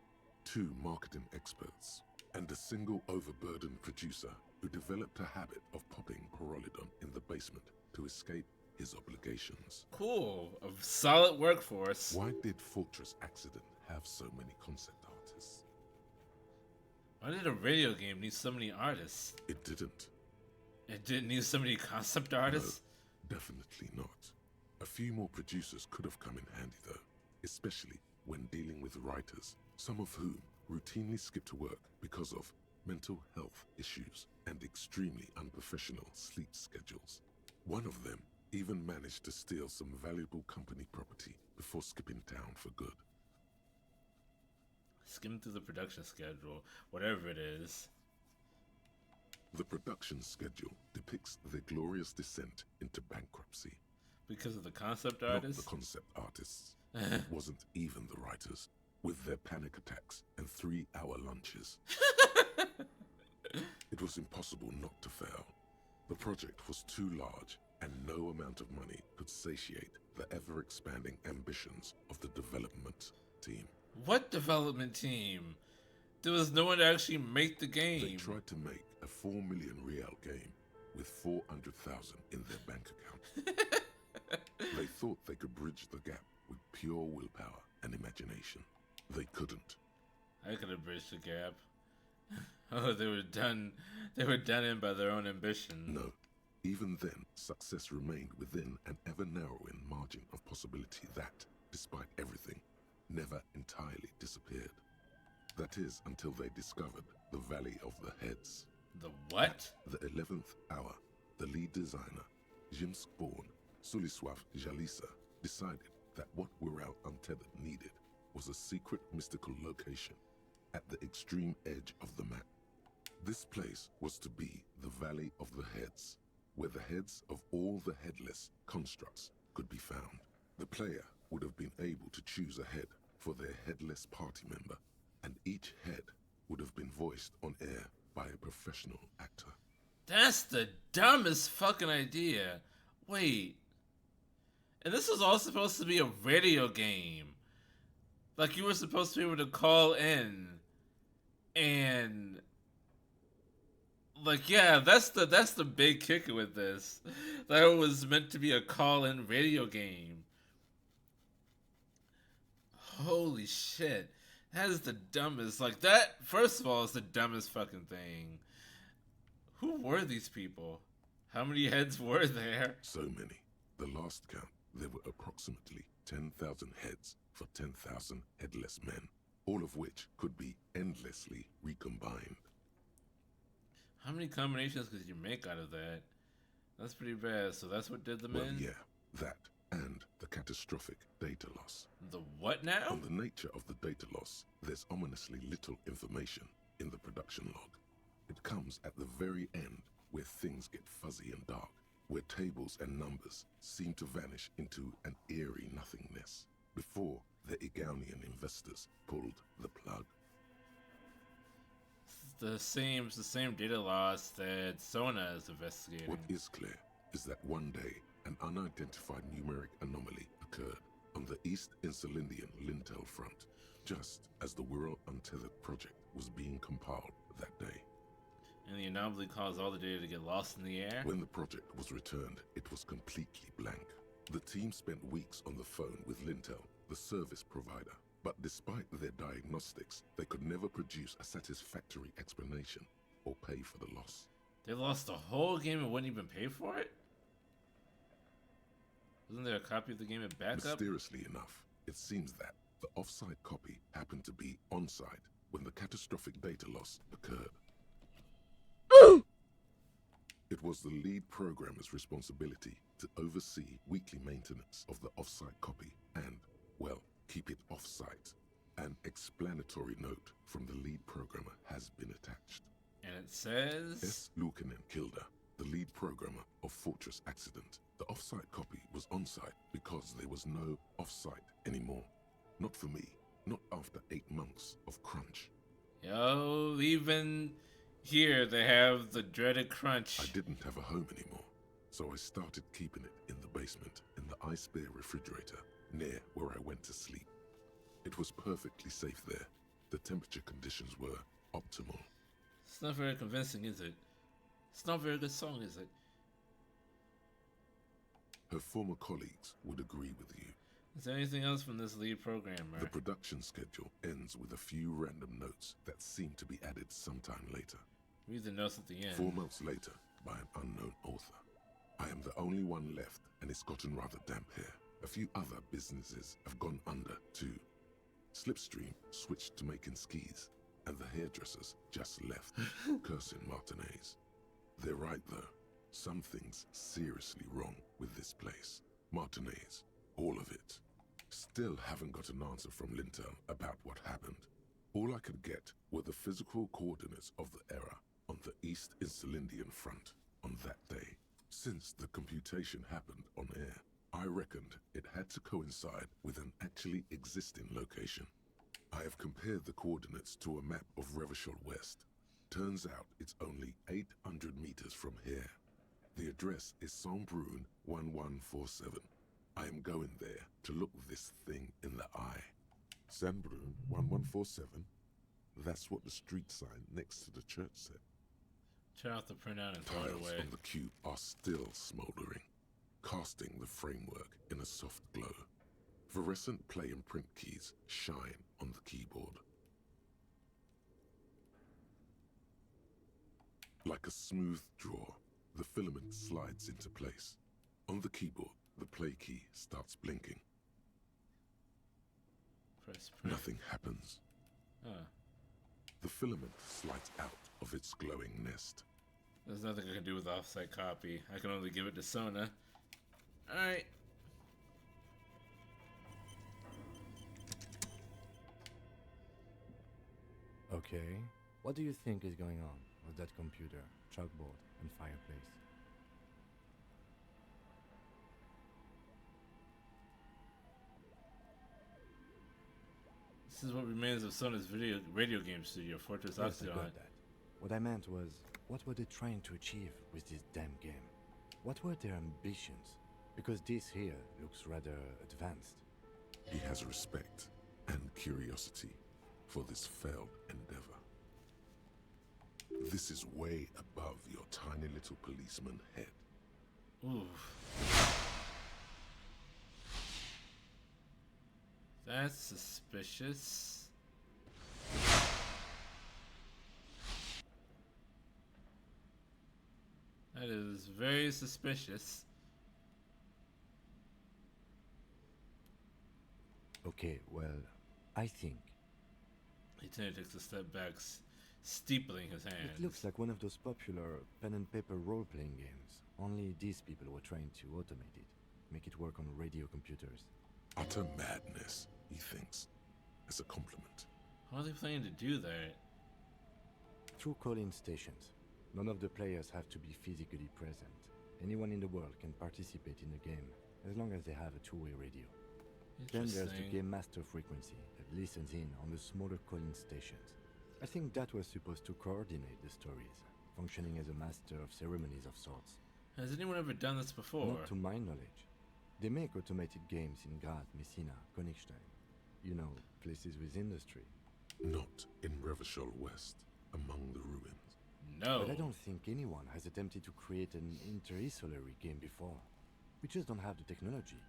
2 marketing experts, and a single overburdened producer who developed a habit of popping Pyrrolidon in the basement to escape his obligations. Cool. A solid workforce. Why did Fortress Accident have so many concept artists? Why did a radio game need so many artists? It didn't. It didn't need so many concept artists? No, definitely not. A few more producers could have come in handy though, especially when dealing with writers, some of whom routinely skip to work because of mental health issues and extremely unprofessional sleep schedules. One of them even managed to steal some valuable company property before skipping town for good. Skim through the production schedule, whatever it is. The production schedule depicts their glorious descent into bankruptcy. Because of the concept Not artists? the concept artists. It wasn't even the writers, with their panic attacks and 3-hour lunches. It was impossible not to fail. The project was too large, and no amount of money could satiate the ever-expanding ambitions of the development team. What development team? There was no one to actually make the game. They tried to make a 4 million real game with 400,000 in their bank account. They thought they could bridge the gap with pure willpower and imagination. They couldn't. I could have bridged the gap. Oh, they were done. They were done in by their own ambition. No. Even then, success remained within an ever-narrowing margin of possibility that, despite everything, never entirely disappeared. That is until they discovered the Valley of the Heads. The what? The 11th hour, the lead designer, Jim Spawn, Suliswav Jalisa, decided that what We're Out Untethered needed was a secret mystical location at the extreme edge of the map. This place was to be the Valley of the Heads, where the heads of all the headless constructs could be found. The player would have been able to choose a head for their headless party member, and each head would have been voiced on air by a professional actor. That's the dumbest fucking idea. Wait. And this was all supposed to be a radio game. Like, you were supposed to be able to call in and... Like, yeah, that's the big kicker with this. That it was meant to be a call-in radio game. Holy shit. That is the dumbest. Like, that, first of all, is the dumbest fucking thing. Who were these people? How many heads were there? So many. The last count, there were approximately 10,000 heads for 10,000 headless men, all of which could be endlessly recombined. How many combinations could you make out of that? That's pretty bad. So that's what did them Well, in? yeah, that and the catastrophic data loss. The what now? On the nature of the data loss, there's ominously little information in the production log. It comes at the very end, where things get fuzzy and dark, where tables and numbers seem to vanish into an eerie nothingness, before the Igaunian investors pulled the plug. It's the same data loss that Sona is investigating. What is clear is that one day, an unidentified numeric anomaly occurred on the East Insulindian Lintel front, just as the We're Out Untethered project was being compiled that day. And the anomaly caused all the data to get lost in the air? When the project was returned, it was completely blank. The team spent weeks on the phone with Lintel, the service provider, but despite their diagnostics, they could never produce a satisfactory explanation or pay for the loss. They lost the whole game and wouldn't even pay for it? Wasn't there a copy of the game at backup? Mysteriously enough, it seems that the off-site copy happened to be on-site when the catastrophic data loss occurred. It was the lead programmer's responsibility to oversee weekly maintenance of the off-site copy and, well, keep it off-site. An explanatory note from the lead programmer has been attached. And it says... S. Lukanen Kilda, the lead programmer of Fortress Accident. The off-site copy was on-site because there was no off-site anymore. Not for me, not after 8 months of crunch. Yo, even here they have the dreaded crunch. I didn't have a home anymore, so I started keeping it in the basement in the ice bear refrigerator near where I went to sleep. It was perfectly safe there. The temperature conditions were optimal. It's not very convincing, is it? It's not a very good song, is it? Her former colleagues would agree with you. Is there anything else from this lead programmer? The production schedule ends with a few random notes that seem to be added sometime later. Read the notes at the end. 4 months later, by an unknown author. I am the only one left, and it's gotten rather damp here. A few other businesses have gone under, too. Slipstream switched to making skis, and the hairdressers just left, cursing Martinez. They're right, though. Something's seriously wrong with this place. Martinez, all of it. Still haven't got an answer from Lintel about what happened. All I could get were the physical coordinates of the error on the East Insulindian front on that day. Since the computation happened on air, I reckoned it had to coincide with an actually existing location. I have compared the coordinates to a map of Revachol West. Turns out it's only 800 meters from here. The address is Saint-Brun 1147. I am going there to look this thing in the eye. Saint-Brun 1147? That's what the street sign next to the church said. Turn off the printout and throw it Tiles away. on the cube are still smoldering, casting the framework in a soft glow. Fluorescent play and print keys shine on the keyboard. Like a smooth draw, the filament slides into place. On the keyboard, the play key starts blinking. Press print. Nothing happens. Huh. The filament slides out of its glowing nest. There's nothing I can do with the offsite copy. I can only give it to Sona. Alright. Okay. What do you think is going on with that computer, chalkboard, and fireplace? This is what remains of Sona's radio game studio, Fortress Yes, I Oxidon. got that. What I meant was, what were they trying to achieve with this damn game? What were their ambitions? Because this here looks rather advanced. He has respect and curiosity for this failed endeavor. This is way above your tiny little policeman head. Oof. That's suspicious. That is very suspicious. Okay, well, I think Lieutenant takes a step back, steepling his hands. it looks like one of those popular pen and paper role-playing games. Only these people were trying to automate it, make it work on radio computers. Utter madness, he thinks, as a compliment. How are they planning to do that? Through call-in stations. None of the players have to be physically present. Anyone in the world can participate in the game, as long as they have a two-way radio. Then there's the Interesting. game master frequency that listens in on the smaller call-in stations. I think that was supposed to coordinate the stories, functioning as a master of ceremonies of sorts. Has anyone ever done this before? Not to my knowledge. They make automated games in Graz, Messina, Königstein. You know, places with industry. Not in Revachol West, among the ruins. No. But I don't think anyone has attempted to create an inter-isolary game before. We just don't have the technology.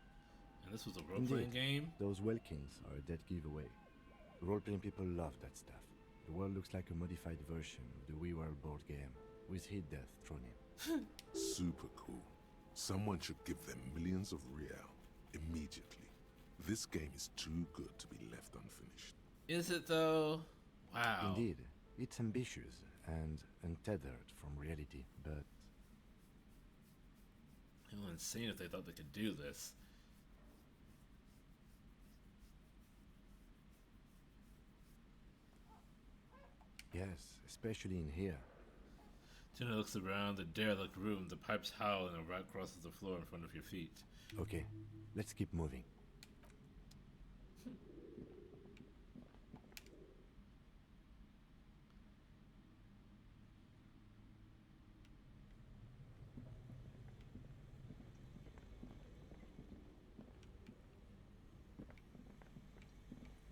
And this was a role-playing game? Those Welkins are a dead giveaway. Role-playing people love that stuff. The world looks like a modified version of the WeWorld board game, with hit death thrown in. Super cool. Someone should give them millions of real immediately. This game is too good to be left unfinished. Is it though? Wow. Indeed, it's ambitious and untethered from reality, but It would be insane if they thought they could do this. yes, especially in here. Jenna looks around the derelict room. The pipes howl and a rat crosses the floor in front of your feet. Okay, let's keep moving.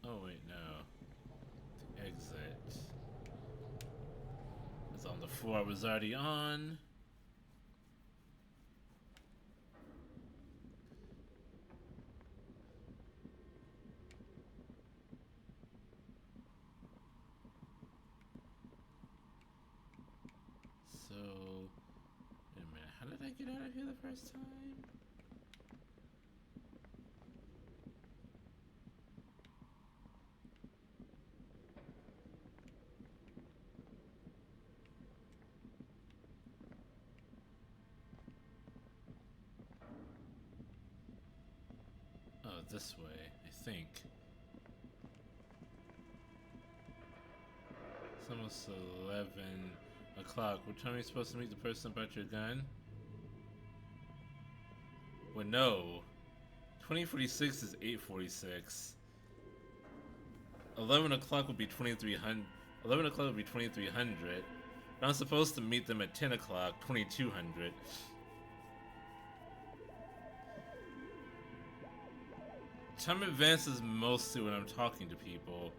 Oh, before I was already on. So, wait a minute, how did I get out of here the first time? Oh, this way, I think. It's almost 11 o'clock. What time are you supposed to meet the person about your gun? Well, no. 2046 is 846. 11 o'clock would be 2300. 11 o'clock would be 2300. I'm supposed to meet them at 10 o'clock, 2200. Time advances mostly when I'm talking to people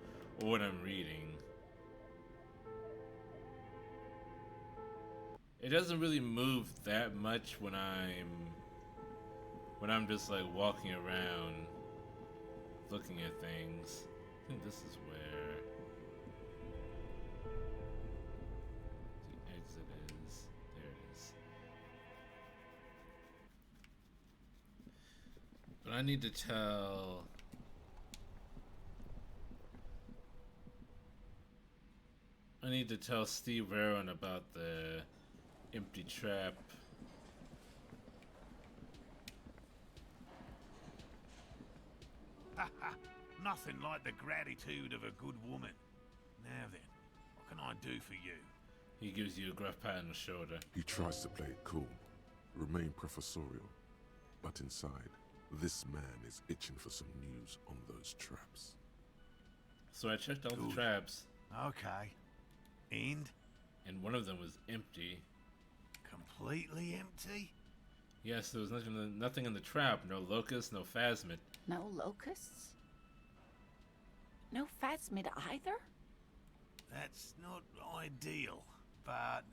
or when I'm reading. It doesn't really move that much when I'm just like walking around looking at things. I think this is where the exit is. There it is. But I need to tell Steve Warren about the empty trap. Nothing like the gratitude of a good woman. Now then, what can I do for you? He gives you a gruff pat on the shoulder. He tries to play it cool, remain professorial, but inside, this man is itching for some news on those traps. So I checked all the traps, Okay. And? and one of them was empty. Completely empty? Yes, there was nothing in the trap. No locust, no phasmid. No locusts? No phasmid either? That's not ideal, but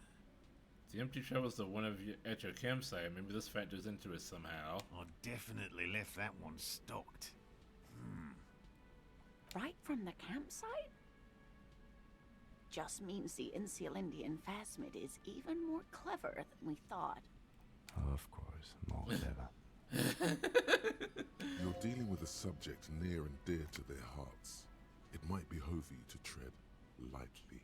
The empty trap was the one of you at your campsite. Maybe this factors into it somehow. I definitely left that one stocked. Right from the campsite? Just means the Insulindian phasmid is even more clever than we thought. Of course, more clever. You're dealing with a subject near and dear to their hearts. It might behove you to tread lightly.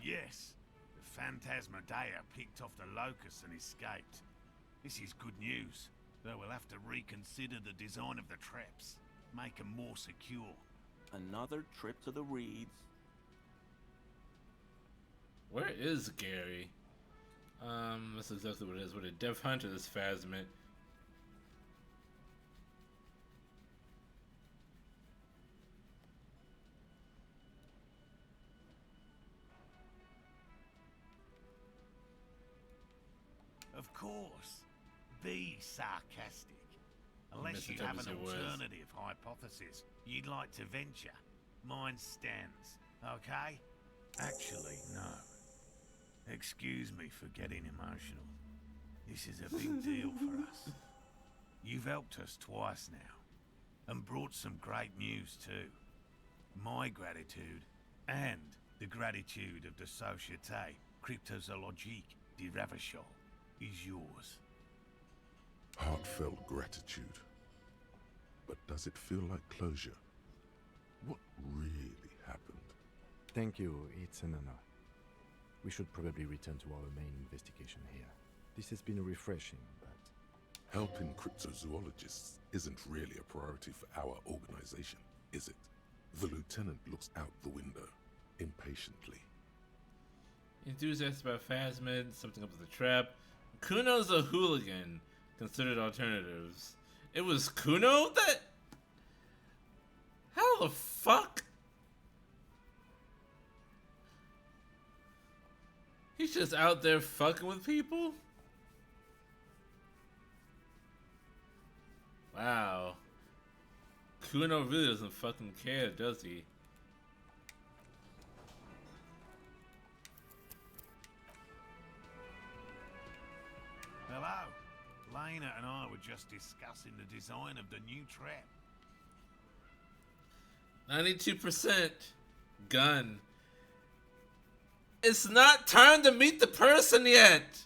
Yes, the Phantasmadeia picked off the locust and escaped. This is good news, though we'll have to reconsider the design of the traps. Make them more secure. Another trip to the reeds. Where is Gary? That's exactly what it is. With a Death Hunter, this phasmid. Of course. Be sarcastic. Unless Mr. you have an Tubbs, your words. alternative hypothesis you'd like to venture. Mine stands, okay? Actually, no. Excuse me for getting emotional. This is a big deal for us. You've helped us twice now, and brought some great news too. My gratitude, and the gratitude of the Société Cryptozoologique de Ravachol, is yours. Heartfelt gratitude. But does it feel like closure? What really happened? Thank you, it's an honor. We should probably return to our main investigation here. This has been refreshing, but... Helping cryptozoologists isn't really a priority for our organization, is it? The lieutenant looks out the window, impatiently. Enthusiastic about phasmid, something up with the trap. Kuno's a hooligan. Considered alternatives. It was Kuno that... How the fuck? He's just out there fucking with people? Wow. Kuno really doesn't fucking care, does he? Lena and I were just discussing the design of the new trap. 92% gun. It's not time to meet the person yet.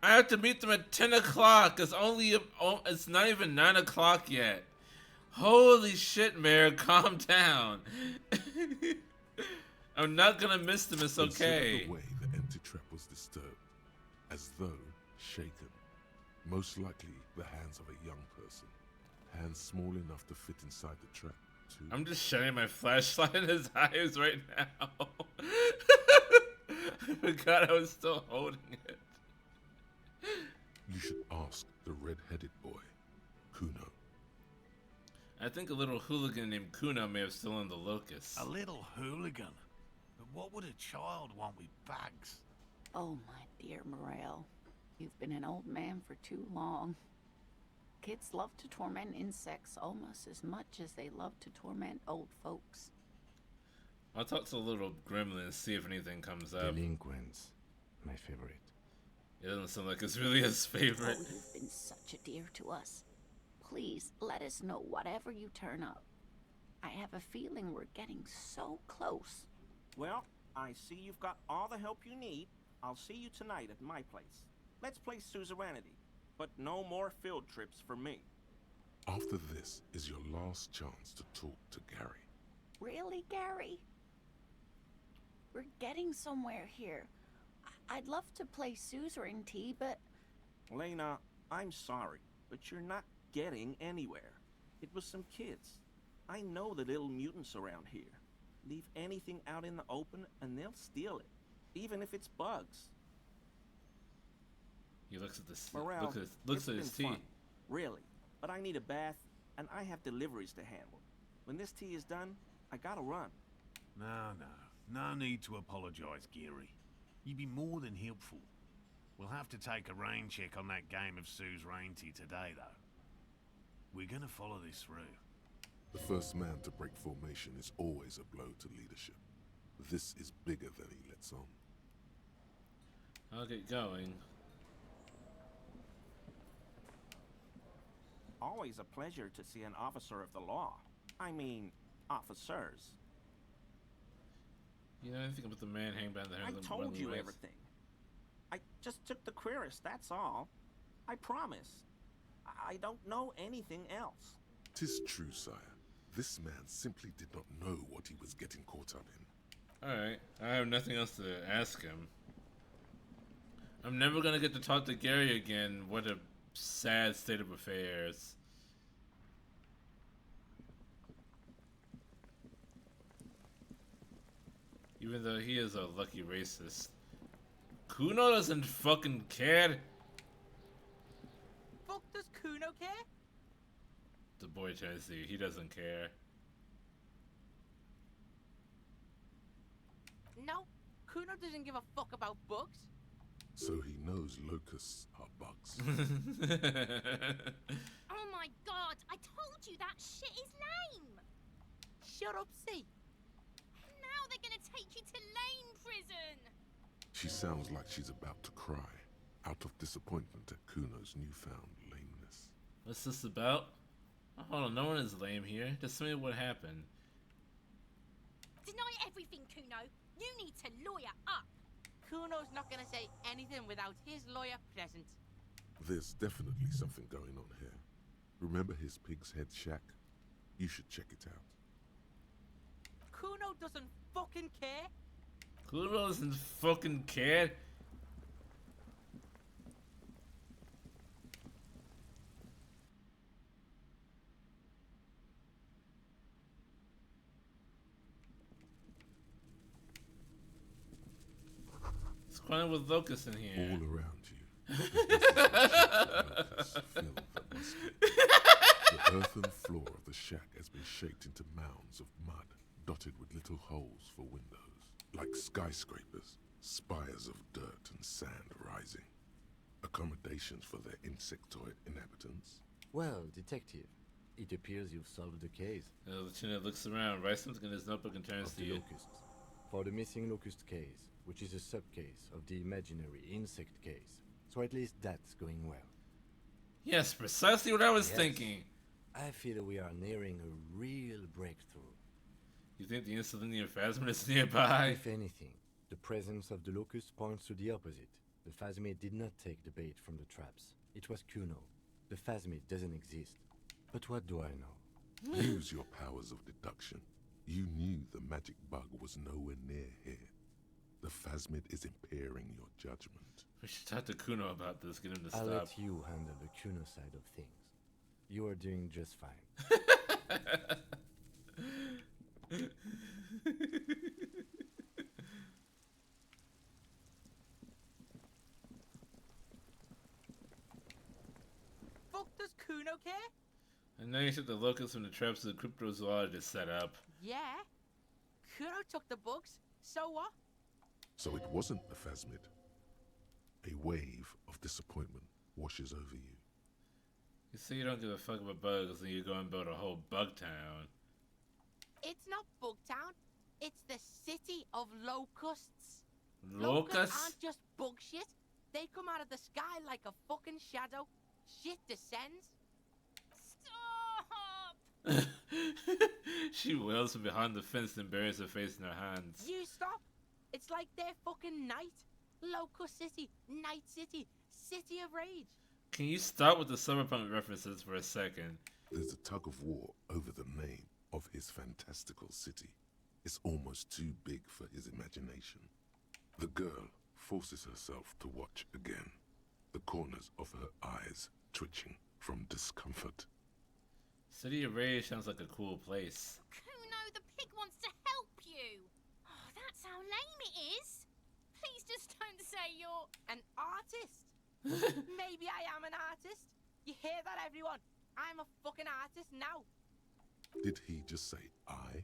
I have to meet them at 10 o'clock. It's not even 9 o'clock yet. Holy shit, Mayor, calm down. I'm not gonna miss them, it's okay. Consider the way the empty trap was disturbed, as though shaken. Most likely the hands of a young person. Hands small enough to fit inside the trap, too. I'm just shining my flashlight in his eyes right now. I forgot I was still holding it. You should ask the red-headed boy, Kuno. I think a little hooligan named Kuno may have stolen the locust. A little hooligan? But what would a child want with bugs? Oh, my dear Morel. You've been an old man for too long. Kids love to torment insects almost as much as they love to torment old folks. I'll talk to the little gremlin and see if anything comes up. Delinquents. My favorite. It doesn't sound like it's really his favorite. Oh, you've been such a dear to us. Please, let us know whatever you turn up. I have a feeling we're getting so close. Well, I see you've got all the help you need. I'll see you tonight at my place. Let's play suzerainty, but no more field trips for me. After this is your last chance to talk to Gary. Really, Gary? We're getting somewhere here. I'd love to play suzerainty, but... Lena, I'm sorry, but you're not getting anywhere. It was some kids. I know the little mutants around here. Leave anything out in the open and they'll steal it, even if it's bugs. He looks at this. Morale, Looks at his it's tea. been fun, really. But I need a bath, and I have deliveries to handle. When this tea is done, I gotta run. No need to apologize, Geary. You'd be more than helpful. We'll have to take a rain check on that game of suzerainty today, though. We're gonna follow this through. The first man to break formation is always a blow to leadership. This is bigger than he lets on. I'll get going. Always a pleasure to see an officer of the law. I mean, officers. You know anything about the man hanging behind the I hand? told you everything. I just took the querist, that's all. I promise. I don't know anything else. 'Tis true, sire. This man simply did not know what he was getting caught up in. Alright, I have nothing else to ask him. I'm never gonna get to talk to Gary again. What a sad state of affairs. Even though he is a lucky racist. Kuno doesn't fucking care. Fuck does Kuno care? The boy trying to see, he doesn't care. No, Kuno doesn't give a fuck about bugs. So he knows locusts are bugs. Oh my god, I told you that shit is lame! Shut up, see. Now they're gonna take you to lame prison! She sounds like she's about to cry, out of disappointment at Kuno's newfound lameness. What's this about? Oh, hold on, no one is lame here. Just tell me what happened. Deny everything, Kuno. You need to lawyer up. Kuno's not gonna say anything without his lawyer present. There's definitely something going on here. Remember his pig's head shack? You should check it out. Kuno doesn't fucking care. Kuno doesn't fucking care. It's crying with locusts in here. All around you. The earthen floor of the shack has been shaped into mounds of mud, dotted with little holes for windows, like skyscrapers, spires of dirt and sand rising. Accommodations for their insectoid inhabitants. Well, detective, it appears you've solved the case. The lieutenant looks around, writes something in his notebook and turns Of to the you. locusts. For the missing locust case, which is a sub-case of the imaginary insect case, So at least that's going well. Yes, precisely what I was Yes. thinking. I feel we are nearing a real breakthrough. You think the interlinear phasmid is nearby? If anything, the presence of the locust points to the opposite. The phasmid did not take the bait from the traps. It was Kuno. The phasmid doesn't exist. But what do I know? Use your powers of deduction. You knew the magic bug was nowhere near here. The phasmid is impairing your judgment. We should talk to Kuno about this, get him to I'll stop. let you handle the Kuno side of things. You are doing just fine. Fuck does Kuno care? I know you took the locusts from the traps the cryptozoologist set up. Yeah. Kuno took the bugs. So what? So it wasn't the phasmid. A wave of disappointment washes over you. You say you don't give a fuck about bugs, and you go and build a whole bug town. It's not Bugtown. It's the city of locusts. Locusts? aren't just bug shit. They come out of the sky like a fucking shadow. Shit descends. Stop! She wails from behind the fence and buries her face in her hands. You stop. It's like they're fucking night. Locust City, Night City, City of Rage. Can you stop with the cyberpunk references for a second? There's a tug of war over the name of his fantastical city. It's almost too big for his imagination. The girl forces herself to watch again, the corners of her eyes twitching from discomfort. City of Rage sounds like a cool place. Kuno, the pig wants to help you. Oh, that's how lame it is. Please just don't say you're... An artist. Maybe I am an artist. You hear that, everyone? I'm a fucking artist now. Did he just say I?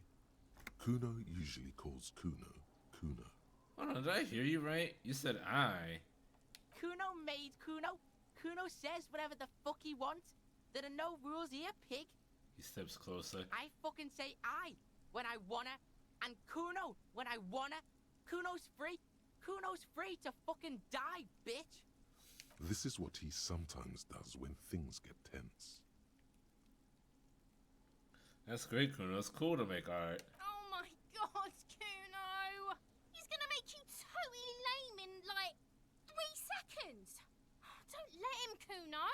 Kuno usually calls Kuno, Kuno. Hold on, did I hear you right? You said I. Kuno made Kuno. Kuno says whatever the fuck he wants. There are no rules here, pig. He steps closer. I fucking say I when I wanna, and Kuno when I wanna. Kuno's free. Kuno's free to fucking die, bitch. This is what he sometimes does when things get tense. That's great, Kuno. It's cool to make art. Oh my god, Kuno! He's gonna make you totally lame in, like, 3 seconds. Don't let him, Kuno.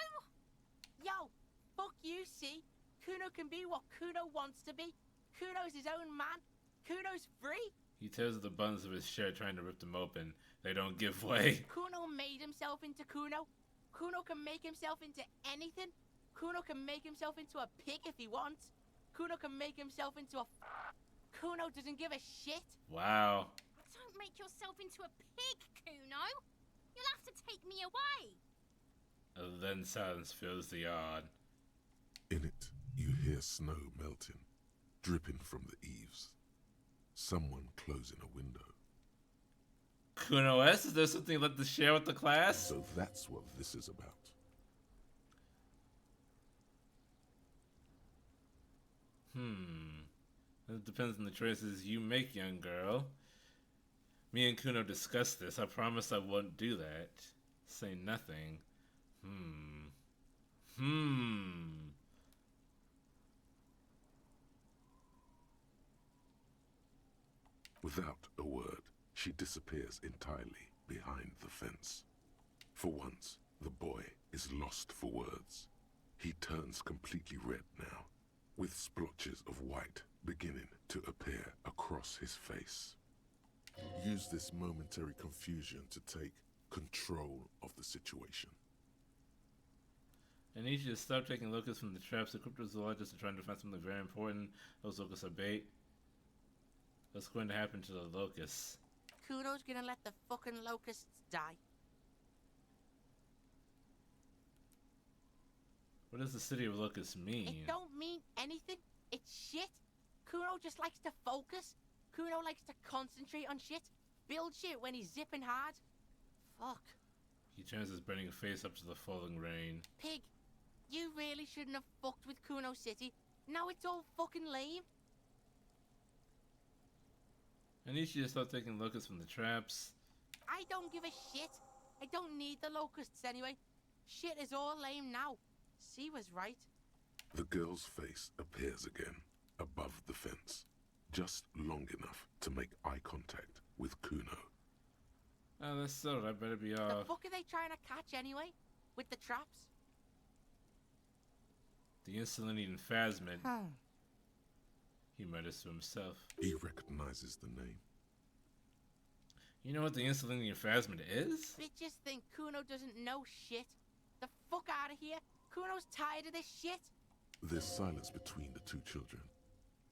Yo, fuck you, see? Kuno can be what Kuno wants to be. Kuno's his own man. Kuno's free. He tears the buttons of his shirt trying to rip them open. They don't give way. Kuno made himself into Kuno. Kuno can make himself into anything. Kuno can make himself into a pig if he wants. Kuno can make himself into a... Kuno doesn't give a shit. Wow. Don't make yourself into a pig, Kuno. You'll have to take me away. And then silence fills the yard. In it, you hear snow melting, dripping from the eaves. Someone closing a window. Kuno S, is there something you'd like to share with the class? So that's what this is about. It depends on the choices you make, young girl. Me and Kuno discussed this. I promise I won't do that. Say nothing. Without a word, she disappears entirely behind the fence. For once, the boy is lost for words. He turns completely red now, with splotches of white beginning to appear across his face. Use this momentary confusion to take control of the situation. I need you to stop taking locusts from the traps. The cryptozoologists are trying to find something very important. Those locusts are bait. What's going to happen to the locusts? Kuno's gonna let the fucking locusts die. What does the city of locusts mean? It don't mean anything. It's shit. Kuno just likes to focus. Kuno likes to concentrate on shit. Build shit when he's zipping hard. Fuck. He turns his burning face up to the falling rain. Pig, you really shouldn't have fucked with Kuno City. Now it's all fucking lame. I need you to stop taking locusts from the traps. I don't give a shit. I don't need the locusts anyway. Shit is all lame now. C was right. The girl's face appears again, above the fence, just long enough to make eye contact with Kuno. Oh, that's so. I better be The off. fuck are they trying to catch anyway? With the traps? The insulin phasmid. He mutters to himself. He recognizes the name. You know what the insulin phasmid is? Bitches think Kuno doesn't know shit. The fuck out of here. Kuno's tired of this shit. There's silence between the two children.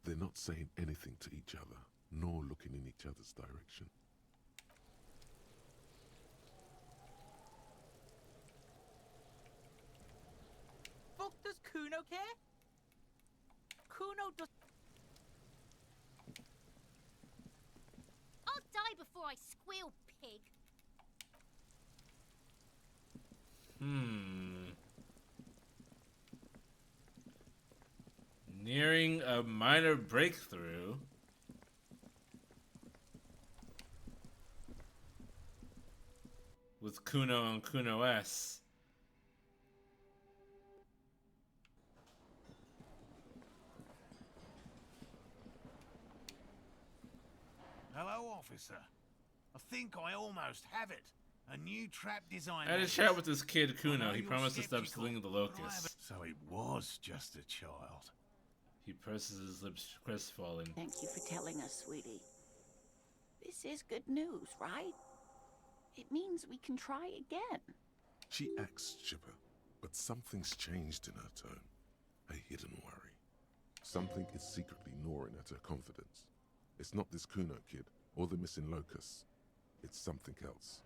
They're not saying anything to each other, nor looking in each other's direction. Fuck does Kuno care? Kuno does. I'll die before I squeal, pig. Nearing a minor breakthrough. With Kuno and Kuno S. Hello, officer. I think I almost have it. A new trap design. I had a chat with this kid Kuno. He promised to stop slinging the locusts. So he was just a child. He purses his lips crestfallen. Thank you for telling us, sweetie. This is good news, right? It means we can try again. She acts chipper, but something's changed in her tone. A hidden worry. Something is secretly gnawing at her confidence. It's not this Kuno kid, or the missing locusts. It's something else.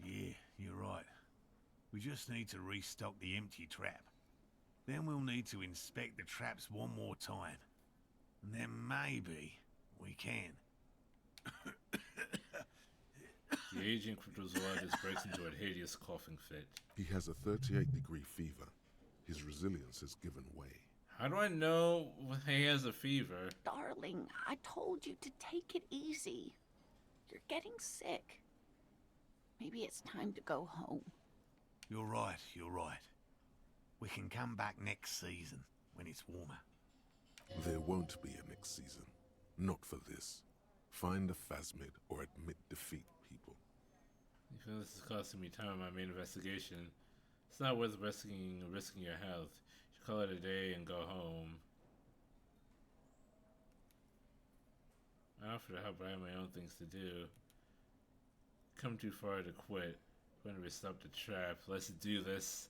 Yeah, you're right. We just need to restock the empty trap. Then we'll need to inspect the traps one more time. And then maybe we can. The aging cryptozoologist breaks into a hideous coughing fit. He has a 38-degree fever. His resilience has given way. How do I know when he has a fever? Darling, I told you to take it easy. You're getting sick. Maybe it's time to go home. You're right, you're right. We can come back next season, when it's warmer. There won't be a next season. Not for this. Find a phasmid or admit defeat, people. You feel this is costing me time on my main investigation. It's not worth risking your health. You should call it a day and go home. I offer to help, but I have my own things to do. Come too far to quit. When we stop the trap, let's do this.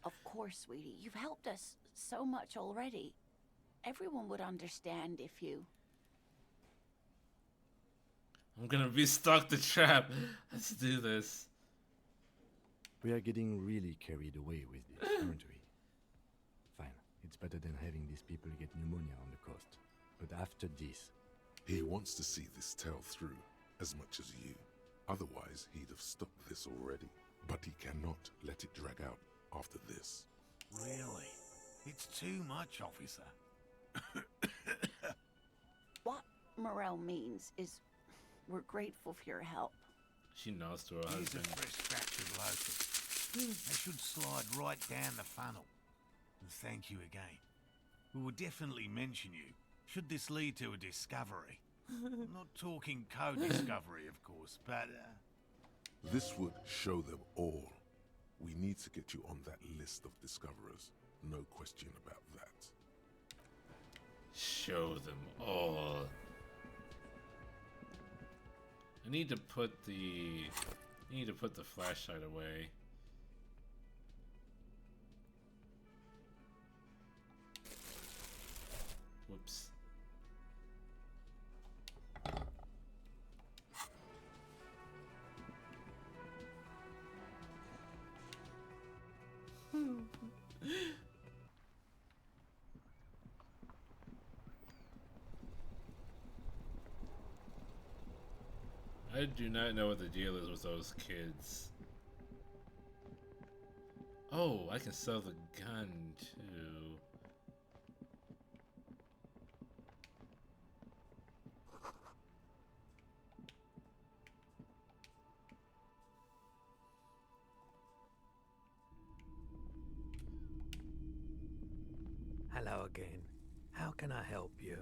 Of course, sweetie. You've helped us so much already. Everyone would understand if you... I'm gonna restock the trap. Let's do this. We are getting really carried away with this, aren't we? Fine. It's better than having these people get pneumonia on the coast. But after this... He wants to see this tale through, as much as you. Otherwise, he'd have stopped this already. But he cannot let it drag out after this. Really? It's too much, officer. What Morel means is we're grateful for your help. She nods to her Here's a husband. fresh batch of locusts. They should slide right down the funnel. And thank you again. We will definitely mention you, should this lead to a discovery. I'm not talking co-discovery, of course, but... This would show them all. We need to get you on that list of discoverers. No question about that. Show them all. I need to put the flashlight away. Whoops. I do not know what the deal is with those kids. Oh, I can sell the gun too. Hello again. How can I help you?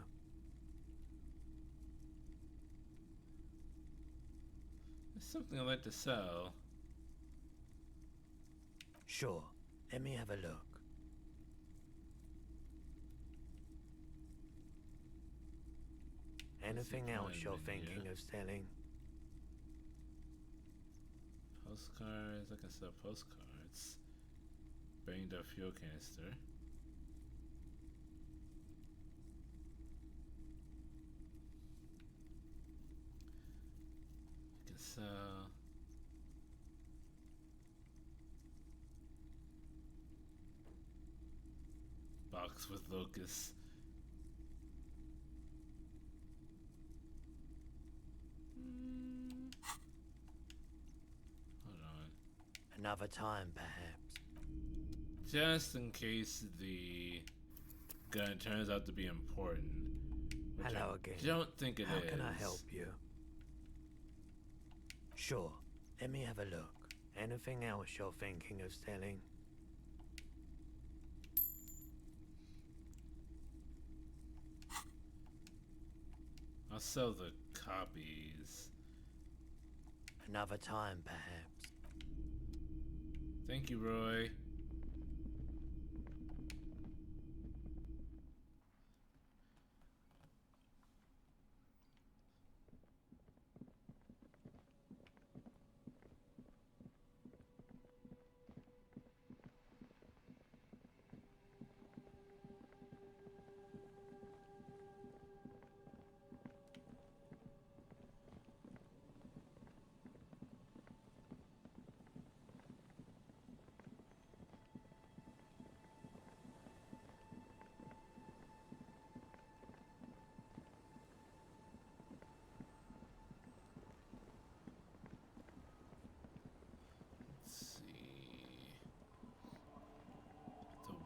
There's something I'd like to sell. Sure. Let me have a look. Anything else you're thinking of selling? Postcards. I can sell postcards. Banged up fuel canister. I can sell. Box with locusts. Hold on. Another time, perhaps. Just in case the gun turns out to be important. Which Hello I again. don't think it is. How can I help you? Sure. Let me have a look. Anything else you're thinking of selling? I'll sell the copies. Another time, perhaps. Thank you, Roy.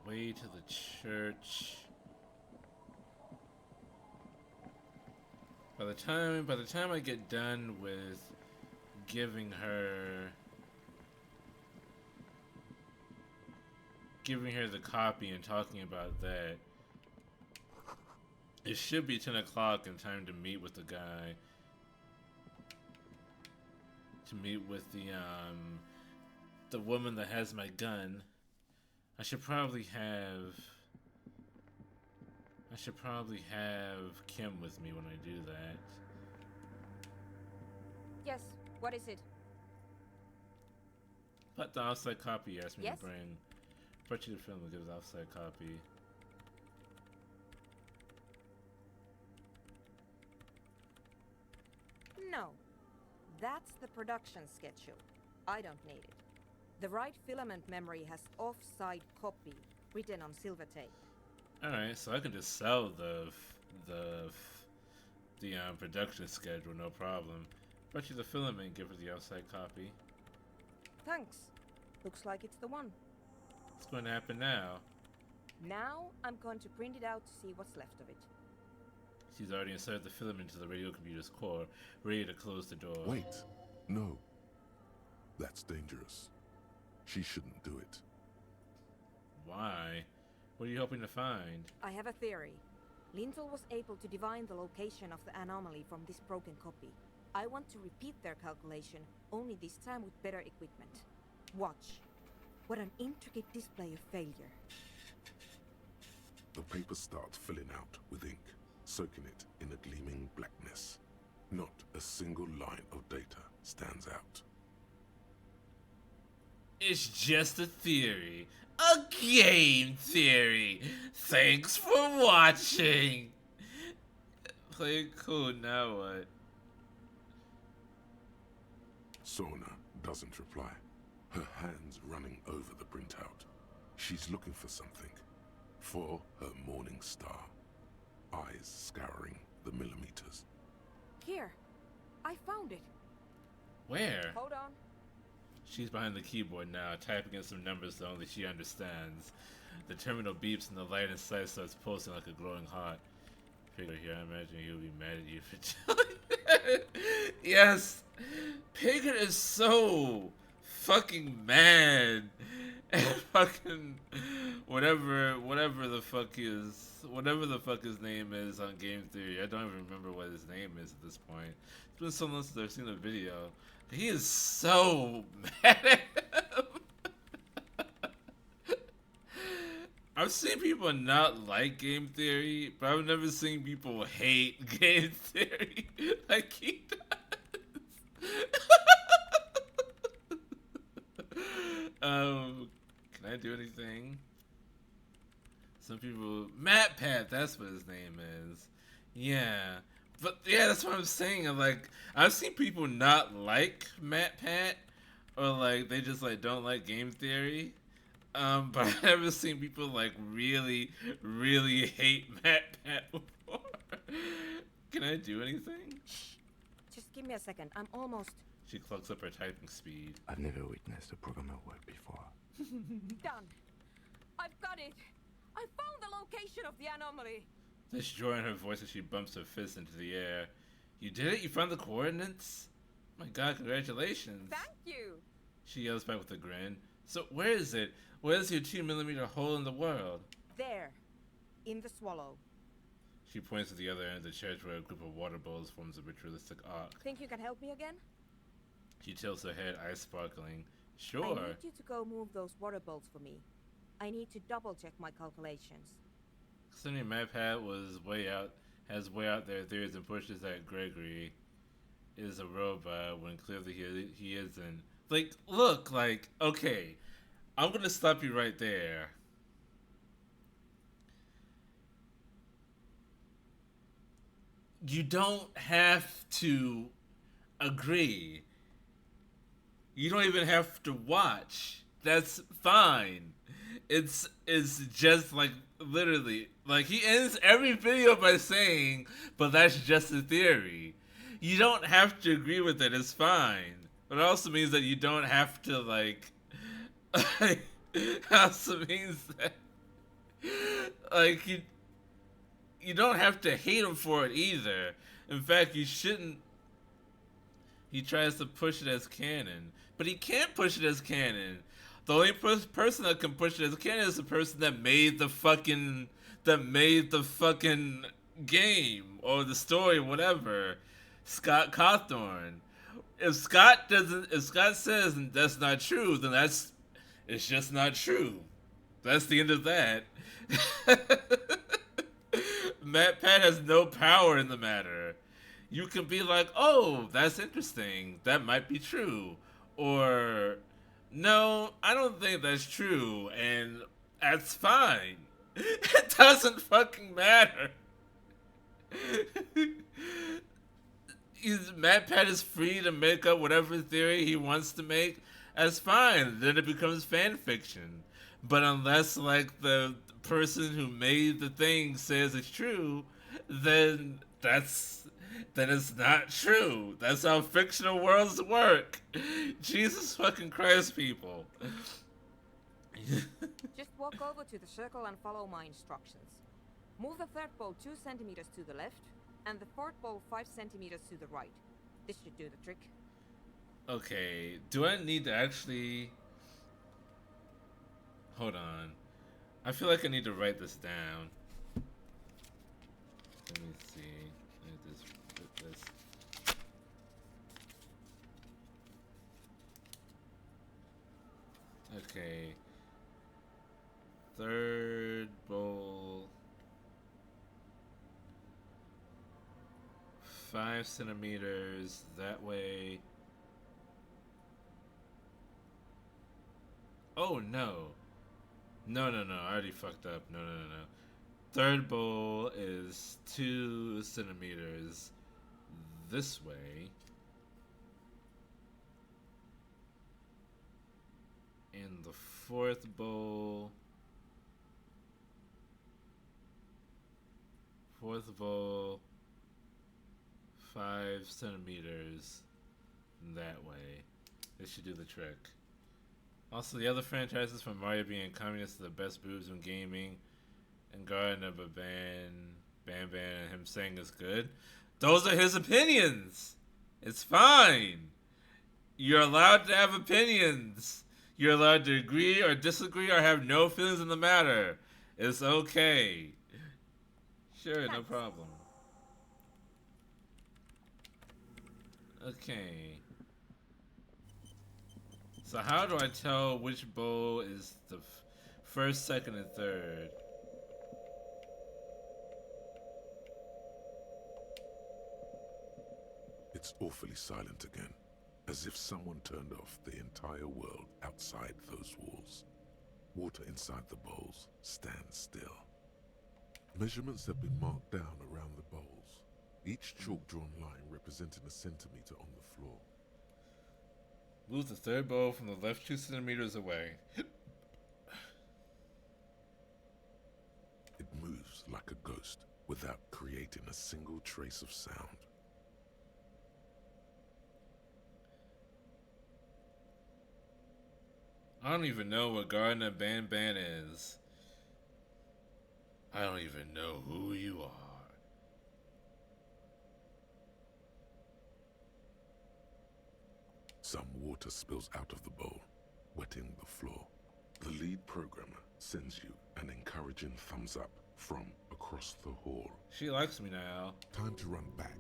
Way to the church. By the time I get done with giving her the copy and talking about that, it should be 10 o'clock in time to meet with the guy. To meet with the woman that has my gun. I should probably have Kim with me when I do that. Yes, what is it? But the outside copy you asked me Yes? to bring. Brought you the film that gives the outside copy. No. That's the production schedule. I don't need it. The right filament memory has offside copy written on silver tape. Alright, so I can just sell the production schedule, no problem. Brought you the filament, give her the outside copy. Thanks. Looks like it's the one. What's going to happen now? Now I'm going to print it out to see what's left of it. She's already inserted the filament into the radio computer's core, ready to close the door. Wait. No. That's dangerous. She shouldn't do it. Why? What are you hoping to find? I have a theory. Lintel was able to divine the location of the anomaly from this broken copy. I want to repeat their calculation, only this time with better equipment. Watch. What an intricate display of failure. The paper starts filling out with ink, soaking it in a gleaming blackness. Not a single line of data stands out. It's just a theory. A game theory. Thanks for watching. Play cool, now what? Sona doesn't reply, her hands running over the printout. She's looking for something. For her morning star. Eyes scouring the millimeters. Here. I found it. Where? Hold on. She's behind the keyboard now, typing in some numbers that only she understands. The terminal beeps and the light inside starts pulsing like a glowing heart. Figure here, I imagine he'll be mad at you for doing that. Yes! Piggott is so fucking mad at fucking whatever the fuck his name is on Game Theory. I don't even remember what his name is at this point. It's been so long since I've seen the video. He is so mad at him. I've seen people not like Game Theory, but I've never seen people hate Game Theory like he does. Can I do anything? Some people, Matt Pat, that's what his name is. Yeah, but yeah, that's what I'm saying. I've seen people not like Matt Pat, or like they just like don't like Game Theory. But I've never seen people like really, really hate Matt Pat before. Can I do anything? Just give me a second. I'm almost... She clocks up her typing speed. I've never witnessed a programmer work before. Done. I've got it. I found the location of the anomaly. There's joy in her voice as she bumps her fist into the air. You did it? You found the coordinates? My god, congratulations. Thank you. She yells back with a grin. So where is it? Where's your 2mm hole in the world? There. In the swallow. She points to the other end of the church where a group of water bowls forms a ritualistic arc. Think you can help me again? She tilts her head, eyes sparkling. Sure. I need you to go move those water bowls for me. I need to double check my calculations. Considering MadPat has way out there theories and pushes that Gregory is a robot when clearly he isn't. Like, look, like, okay, I'm gonna stop you right there. You don't have to agree. You don't even have to watch. That's fine. It's just like literally like he ends every video by saying, but that's just a theory. You don't have to agree with it, it's fine. But it also means that you don't have to like it also means that like you don't have to hate him for it either. In fact, you shouldn't. He tries to push it as canon, but he can't push it as canon. The only person that can push it as canon is the person that made the fucking game or the story, whatever. Scott Cawthorn. If Scott says that's not true, then it's just not true. That's the end of that. Matt Pat has no power in the matter. You can be like, oh, that's interesting. That might be true. Or, no, I don't think that's true. And that's fine. It doesn't fucking matter. Matt Pat is free to make up whatever theory he wants to make. That's fine. Then it becomes fan fiction. But unless, like, the person who made the thing says it's true, then it's not true. That's how fictional worlds work. Jesus fucking Christ, people. Just walk over to the circle and follow my instructions. Move the third ball 2 centimeters to the left, and the fourth ball 5 centimeters to the right. This should do the trick. Okay, do I need to actually... Hold on. I feel like I need to write this down. Let me see. Let me just put this. Okay. Third bowl. 5 centimeters that way. Oh no. No, I already fucked up. No. Third bowl is 2 centimeters this way. And the fourth bowl... 5 centimeters that way. This should do the trick. Also, the other franchises from Mario being communist are the best boobs in gaming, and Garden of a Bam and him saying it's good. Those are his opinions. It's fine. You're allowed to have opinions. You're allowed to agree or disagree or have no feelings in the matter. It's okay. Sure, no problem. Okay. So how do I tell which bowl is the first, second, and third? It's awfully silent again, as if someone turned off the entire world outside those walls. Water inside the bowls stands still. Measurements have been marked down around the bowls, each chalk-drawn line representing a centimeter on the floor. Move the third bowl from the left 2 centimeters away. It moves like a ghost without creating a single trace of sound. I don't even know what Garden of Ban is. I don't even know who you are. Some water spills out of the bowl, wetting the floor. The lead programmer sends you an encouraging thumbs up from across the hall. She likes me now. Time to run back,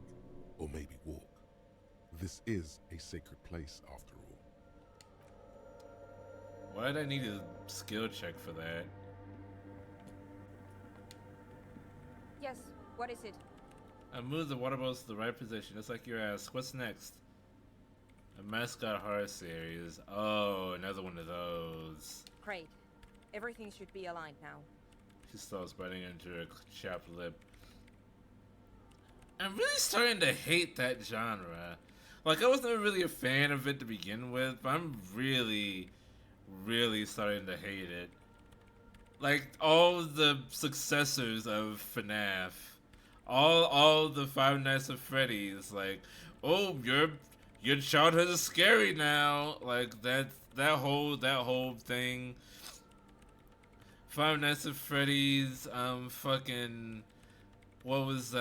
or maybe walk. This is a sacred place after all. Why did I need a skill check for that? Yes, what is it? I moved the water bottles to the right position, just like your ass. What's next? A mascot horror series. Oh, another one of those. Great. Everything should be aligned now. She starts biting into her chapped lip. I'm really starting to hate that genre. Like, I wasn't really a fan of it to begin with, but I'm really starting to hate it. Like, all the successors of FNAF, all the Five Nights at Freddy's, like, oh, your childhood is scary now. Like, that whole thing. Five Nights at Freddy's, fucking, what was,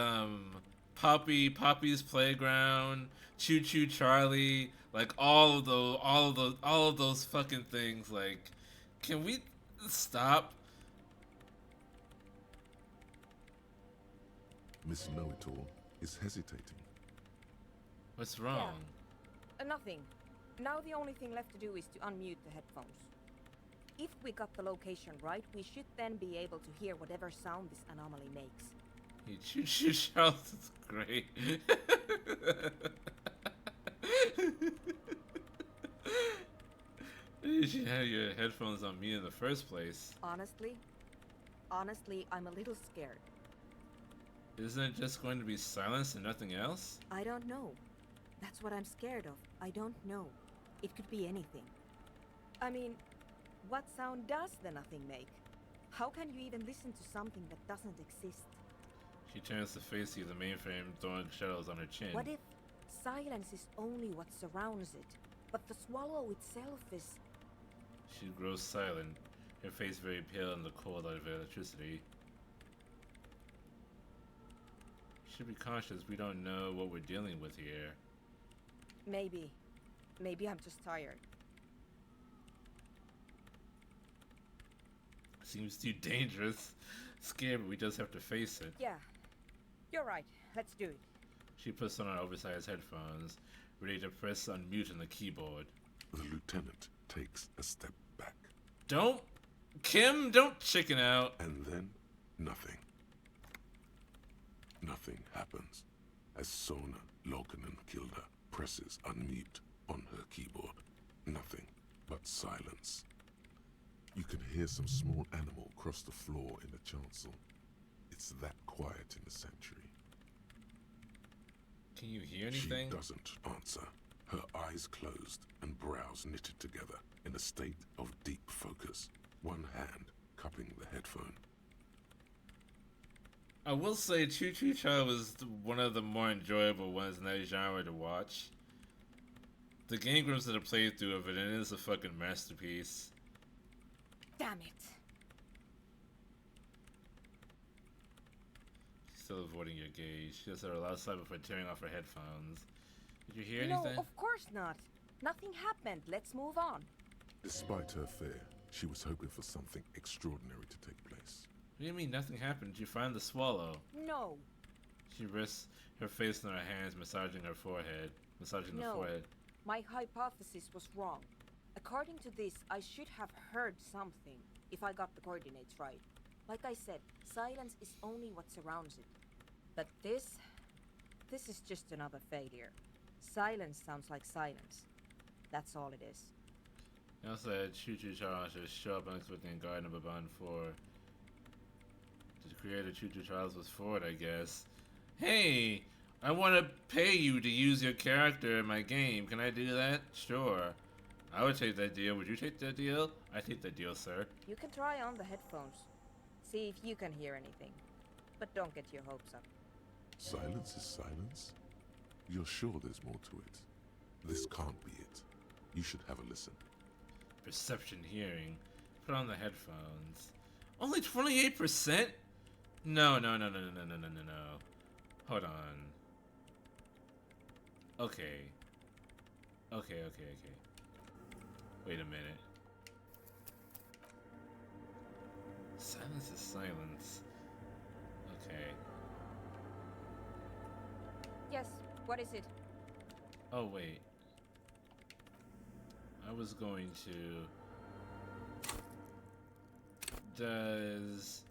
Poppy's Playground, Choo Choo Charlie, like, all of those fucking things. Like, can we stop? Miss Know-It-All is hesitating. What's wrong? Yeah. Nothing. Now the only thing left to do is to unmute the headphones. If we got the location right, we should then be able to hear whatever sound this anomaly makes. Hey, Choo Choo Charlie is great. You should have your headphones on me in the first place. Honestly, I'm a little scared. Isn't it just going to be silence and nothing else? I don't know. That's what I'm scared of. I don't know. It could be anything. I mean, what sound does the nothing make? How can you even listen to something that doesn't exist? She turns to face you, the mainframe throwing shadows on her chin. What if silence is only what surrounds it, but the swallow itself is... She grows silent, her face very pale in the cold light of electricity. Should be cautious, we don't know what we're dealing with here. Maybe. Maybe I'm just tired. Seems too dangerous. Scary, but we just have to face it. Yeah. You're right. Let's do it. She puts on her oversized headphones, ready to press unmute on the keyboard. The lieutenant takes a step back. Kim, don't chicken out. And then, nothing. Nothing happens as Sona Lokanen-Kilda presses unmute on her keyboard. Nothing but silence. You can hear some small animal cross the floor in the chancel. It's that quiet in the sanctuary. Can you hear anything? She doesn't answer. Her eyes closed and brows knitted together in a state of deep focus, one hand cupping the headphone. I will say Choo Choo Charlie was one of the more enjoyable ones in that genre to watch. The Game Grumps did a playthrough of it, and it is a fucking masterpiece. Damn it. She's still avoiding your gaze. She does her last time before tearing off her headphones. Did you hear No, anything? of course not. Nothing happened. Let's move on. Despite her fear, she was hoping for something extraordinary to take place. What do you mean nothing happened? Did you find the swallow? No. She rests her face in her hands, massaging her forehead. Massaging the forehead. My hypothesis was wrong. According to this, I should have heard something, if I got the coordinates right. Like I said, silence is only what surrounds it. But this is just another failure. Silence sounds like silence. That's all it is. He also said Choo-Choo Charles should show up unexpectedly in Garden of Babon 4. The creator of Choo-Choo Charles was Ford, I guess. Hey! I want to pay you to use your character in my game. Can I do that? Sure. I would take that deal. Would you take that deal? I take that deal, sir. You can try on the headphones. See if you can hear anything. But don't get your hopes up. Silence is silence? You're sure there's more to it? This can't be it. You should have a listen. Perception hearing. Put on the headphones. Only 28%? No. Hold on. Okay. Wait a minute. Silence is silence. Okay. Yes, what is it? Oh, wait. I was going to... Does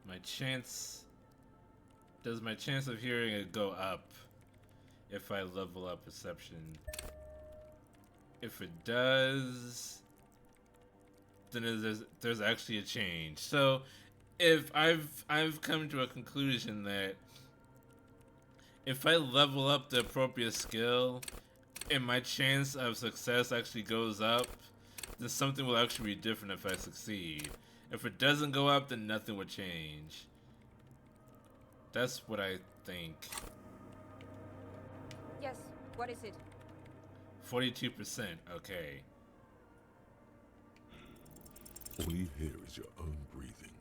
my chance of hearing it go up if I level up perception? If it does, then there's actually a change. So if I've come to a conclusion that if I level up the appropriate skill and my chance of success actually goes up, then something will actually be different if I succeed. If it doesn't go up, then nothing will change. That's what I think. Yes, what is it? 42%, okay. All you hear is your own breathing,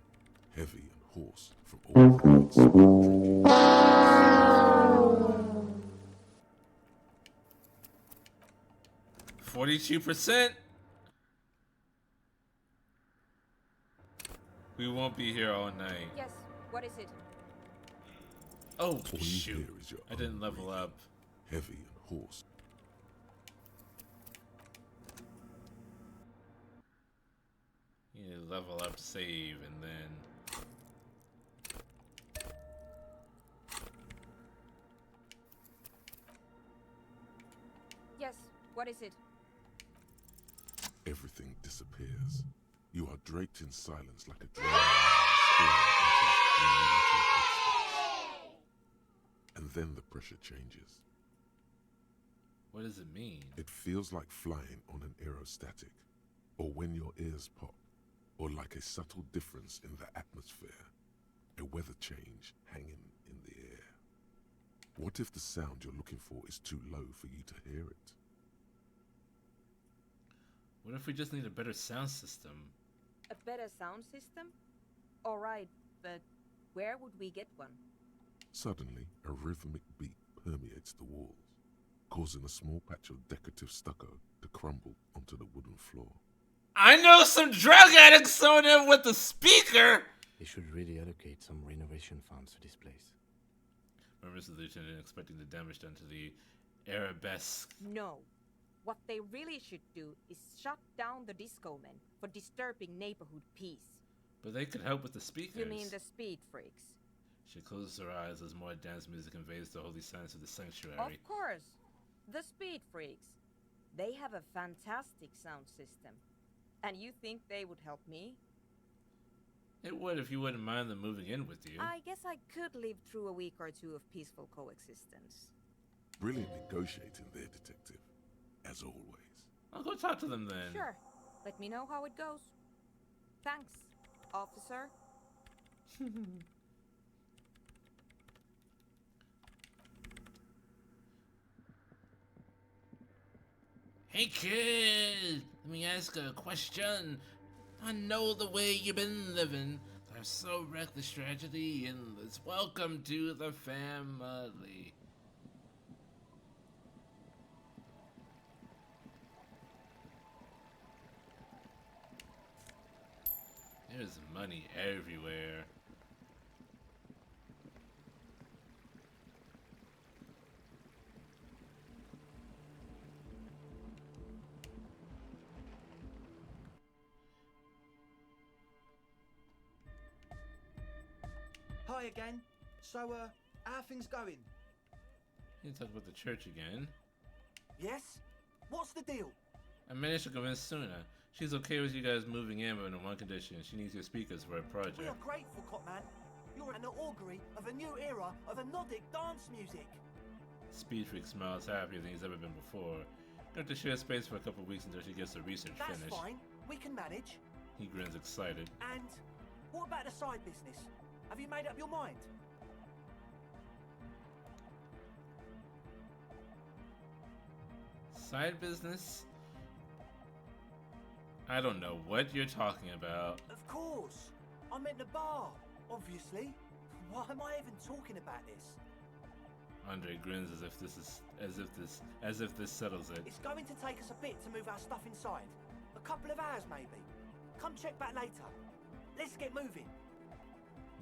heavy and hoarse from all sides. 42%? We won't be here all night. Yes, what is it? Oh, shoot. I didn't level up. Heavy and hoarse. You need to level up, save, and then... Yes, what is it? Everything disappears. You are draped in silence like a dream. And then the pressure changes. What does it mean? It feels like flying on an aerostatic, or when your ears pop, or like a subtle difference in the atmosphere, a weather change hanging in the air. What if the sound you're looking for is too low for you to hear it? What if we just need a better sound system? A better sound system? Alright, but where would we get one? Suddenly, a rhythmic beat permeates the walls, causing a small patch of decorative stucco to crumble onto the wooden floor. I know some drug addicts on there with the speaker! They should really allocate some renovation funds to this place. Members of the Lieutenant expecting the damage done to the arabesque. No. What they really should do is shut down the disco men for disturbing neighborhood peace. But they could help with the speakers. You mean the speed freaks? She closes her eyes as more dance music conveys the holy silence of the sanctuary. Of course. The speed freaks. They have a fantastic sound system. And you think they would help me? It would if you wouldn't mind them moving in with you. I guess I could live through a week or two of peaceful coexistence. Brilliant negotiating there, detective. As always. I'll go talk to them then. Sure. Let me know how it goes. Thanks, officer. Hey kid, let me ask a question. I know the way you've been living. There's so reckless tragedy endless. Welcome to the family. There's money everywhere. Hi again. So, how are things going? You talk about the church again. Yes? What's the deal? I managed to convince Suna. She's okay with you guys moving in, but on one condition. She needs your speakers for a project. We are grateful, Copman. You're an augury of a new era of Nordic dance music. Speed Freak smiles happier than he's ever been before. You have to share space for a couple weeks until she gets the research That's finished. fine. We can manage. He grins excited. And what about the side business? Have you made up your mind? Side business? I don't know what you're talking about. Of course. I meant the bar, obviously. Why am I even talking about this? Andre grins as if this settles it. It's going to take us a bit to move our stuff inside. A couple of hours, maybe. Come check back later. Let's get moving.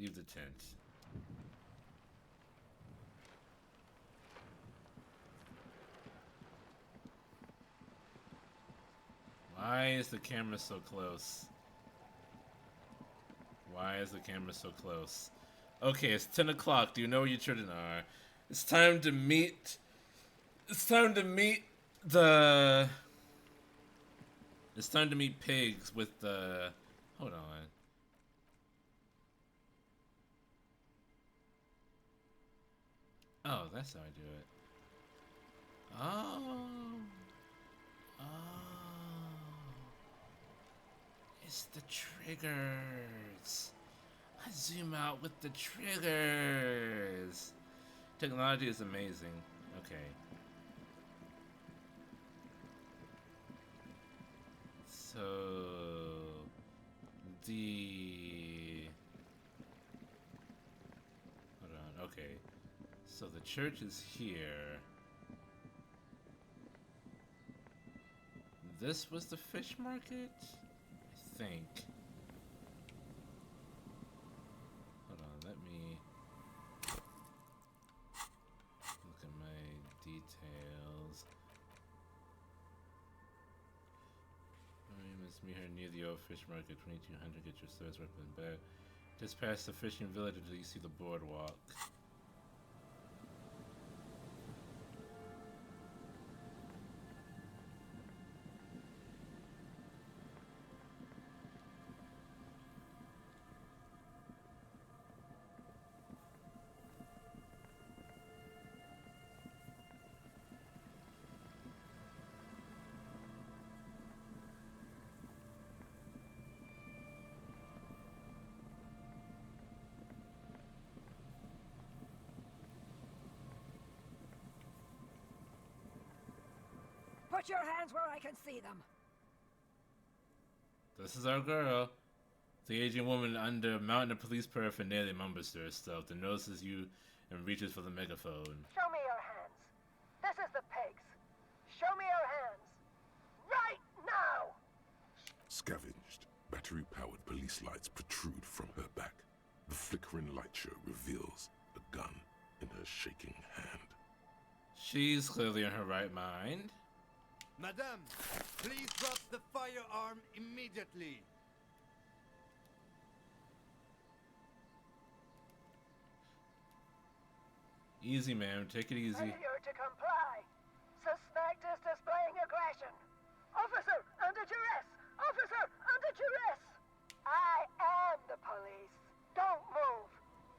Leave the tent. Why is the camera so close? Why is the camera so close? Okay, it's 10 o'clock. Do you know where your children are? It's time to meet... It's time to meet the... It's time to meet pigs with the... Hold on. Oh, that's how I do it. Oh. Oh. It's the triggers. I zoom out with the triggers. Technology is amazing. Okay. So hold on. Okay. So the church is here. This was the fish market? I think. Hold on, let me look at my details. You must meet her near the old fish market, 2200, get your service weapon back. Just past the fishing village until you see the boardwalk. Put your hands where I can see them. This is our girl. The aging woman under mountain of police paraphernalia mumbles to herself, then notices you and reaches for the megaphone. Show me your hands. This is the pigs. Show me your hands. Right now! Scavenged, battery-powered police lights protrude from her back. The flickering light show reveals a gun in her shaking hand. She's clearly in her right mind. Madame, please drop the firearm immediately. Easy, ma'am. Take it easy. Failure to comply. Suspect is displaying aggression. Officer, under duress! Officer, under duress! I am the police. Don't move.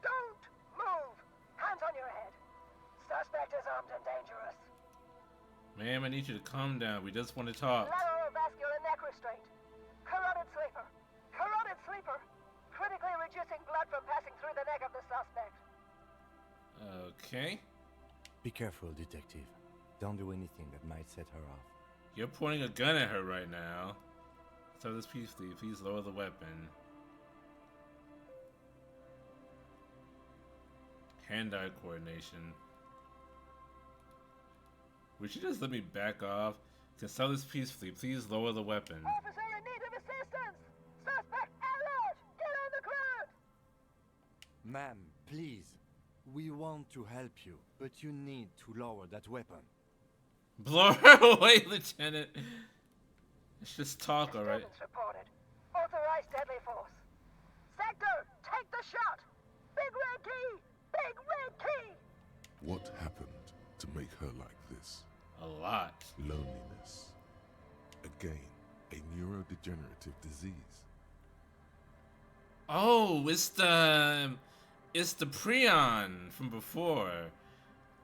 Don't move. Hands on your head. Suspect is armed and dangerous. Ma'am, I need you to calm down. We just want to talk. Laterovascular neck restraint. Carotid sleeper. Carotid sleeper. Critically reducing blood from passing through the neck of the suspect. Okay. Be careful, detective. Don't do anything that might set her off. You're pointing a gun at her right now. So this peacefully, please lower the weapon. Hand-eye coordination. Would you just let me back off? Can sell this peacefully. Please lower the weapon. Officer in need of assistance! Suspect alert! Ma'am, please. We want to help you, but you need to lower that weapon. Blow her away, Lieutenant. Let's just talk, alright? Disturbance reported. Authorized deadly force. Sector, take the shot! Big red key! Big red key! What happened to make her like this? A lot. Loneliness. Again, a neurodegenerative disease. Oh, it's the prion from before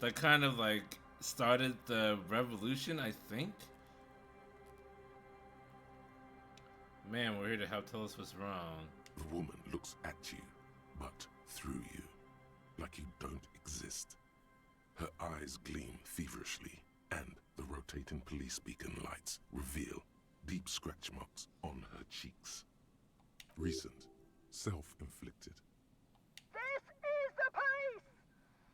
that kind of like started the revolution, I think. Man, we're here to help tell us what's wrong. The woman looks at you, but through you, like you don't exist. Her eyes gleam feverishly, and the rotating police beacon lights reveal deep scratch marks on her cheeks. Recent, self-inflicted. This is the police!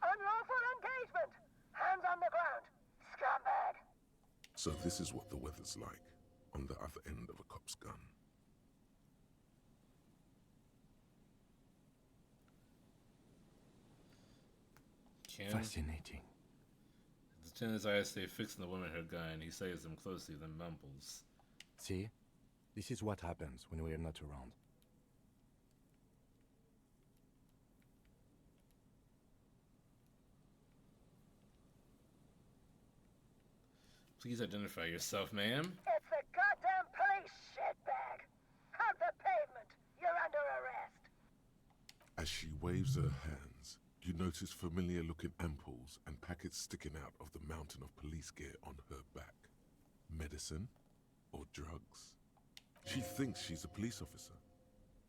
Unlawful engagement! Hands on the ground! Scumbag! So this is what the weather's like on the other end of a cop's gun. Fascinating. Lieutenant's eyes stay fixed on the woman her gun. He studies them closely, then mumbles. See? This is what happens when we are not around. Please identify yourself, ma'am. It's the goddamn police, shitbag! Hug the pavement! You're under arrest! As she waves her hands, you notice familiar-looking ampoules and packets sticking out of the mountain of police gear on her back. Medicine? Or drugs? She thinks she's a police officer.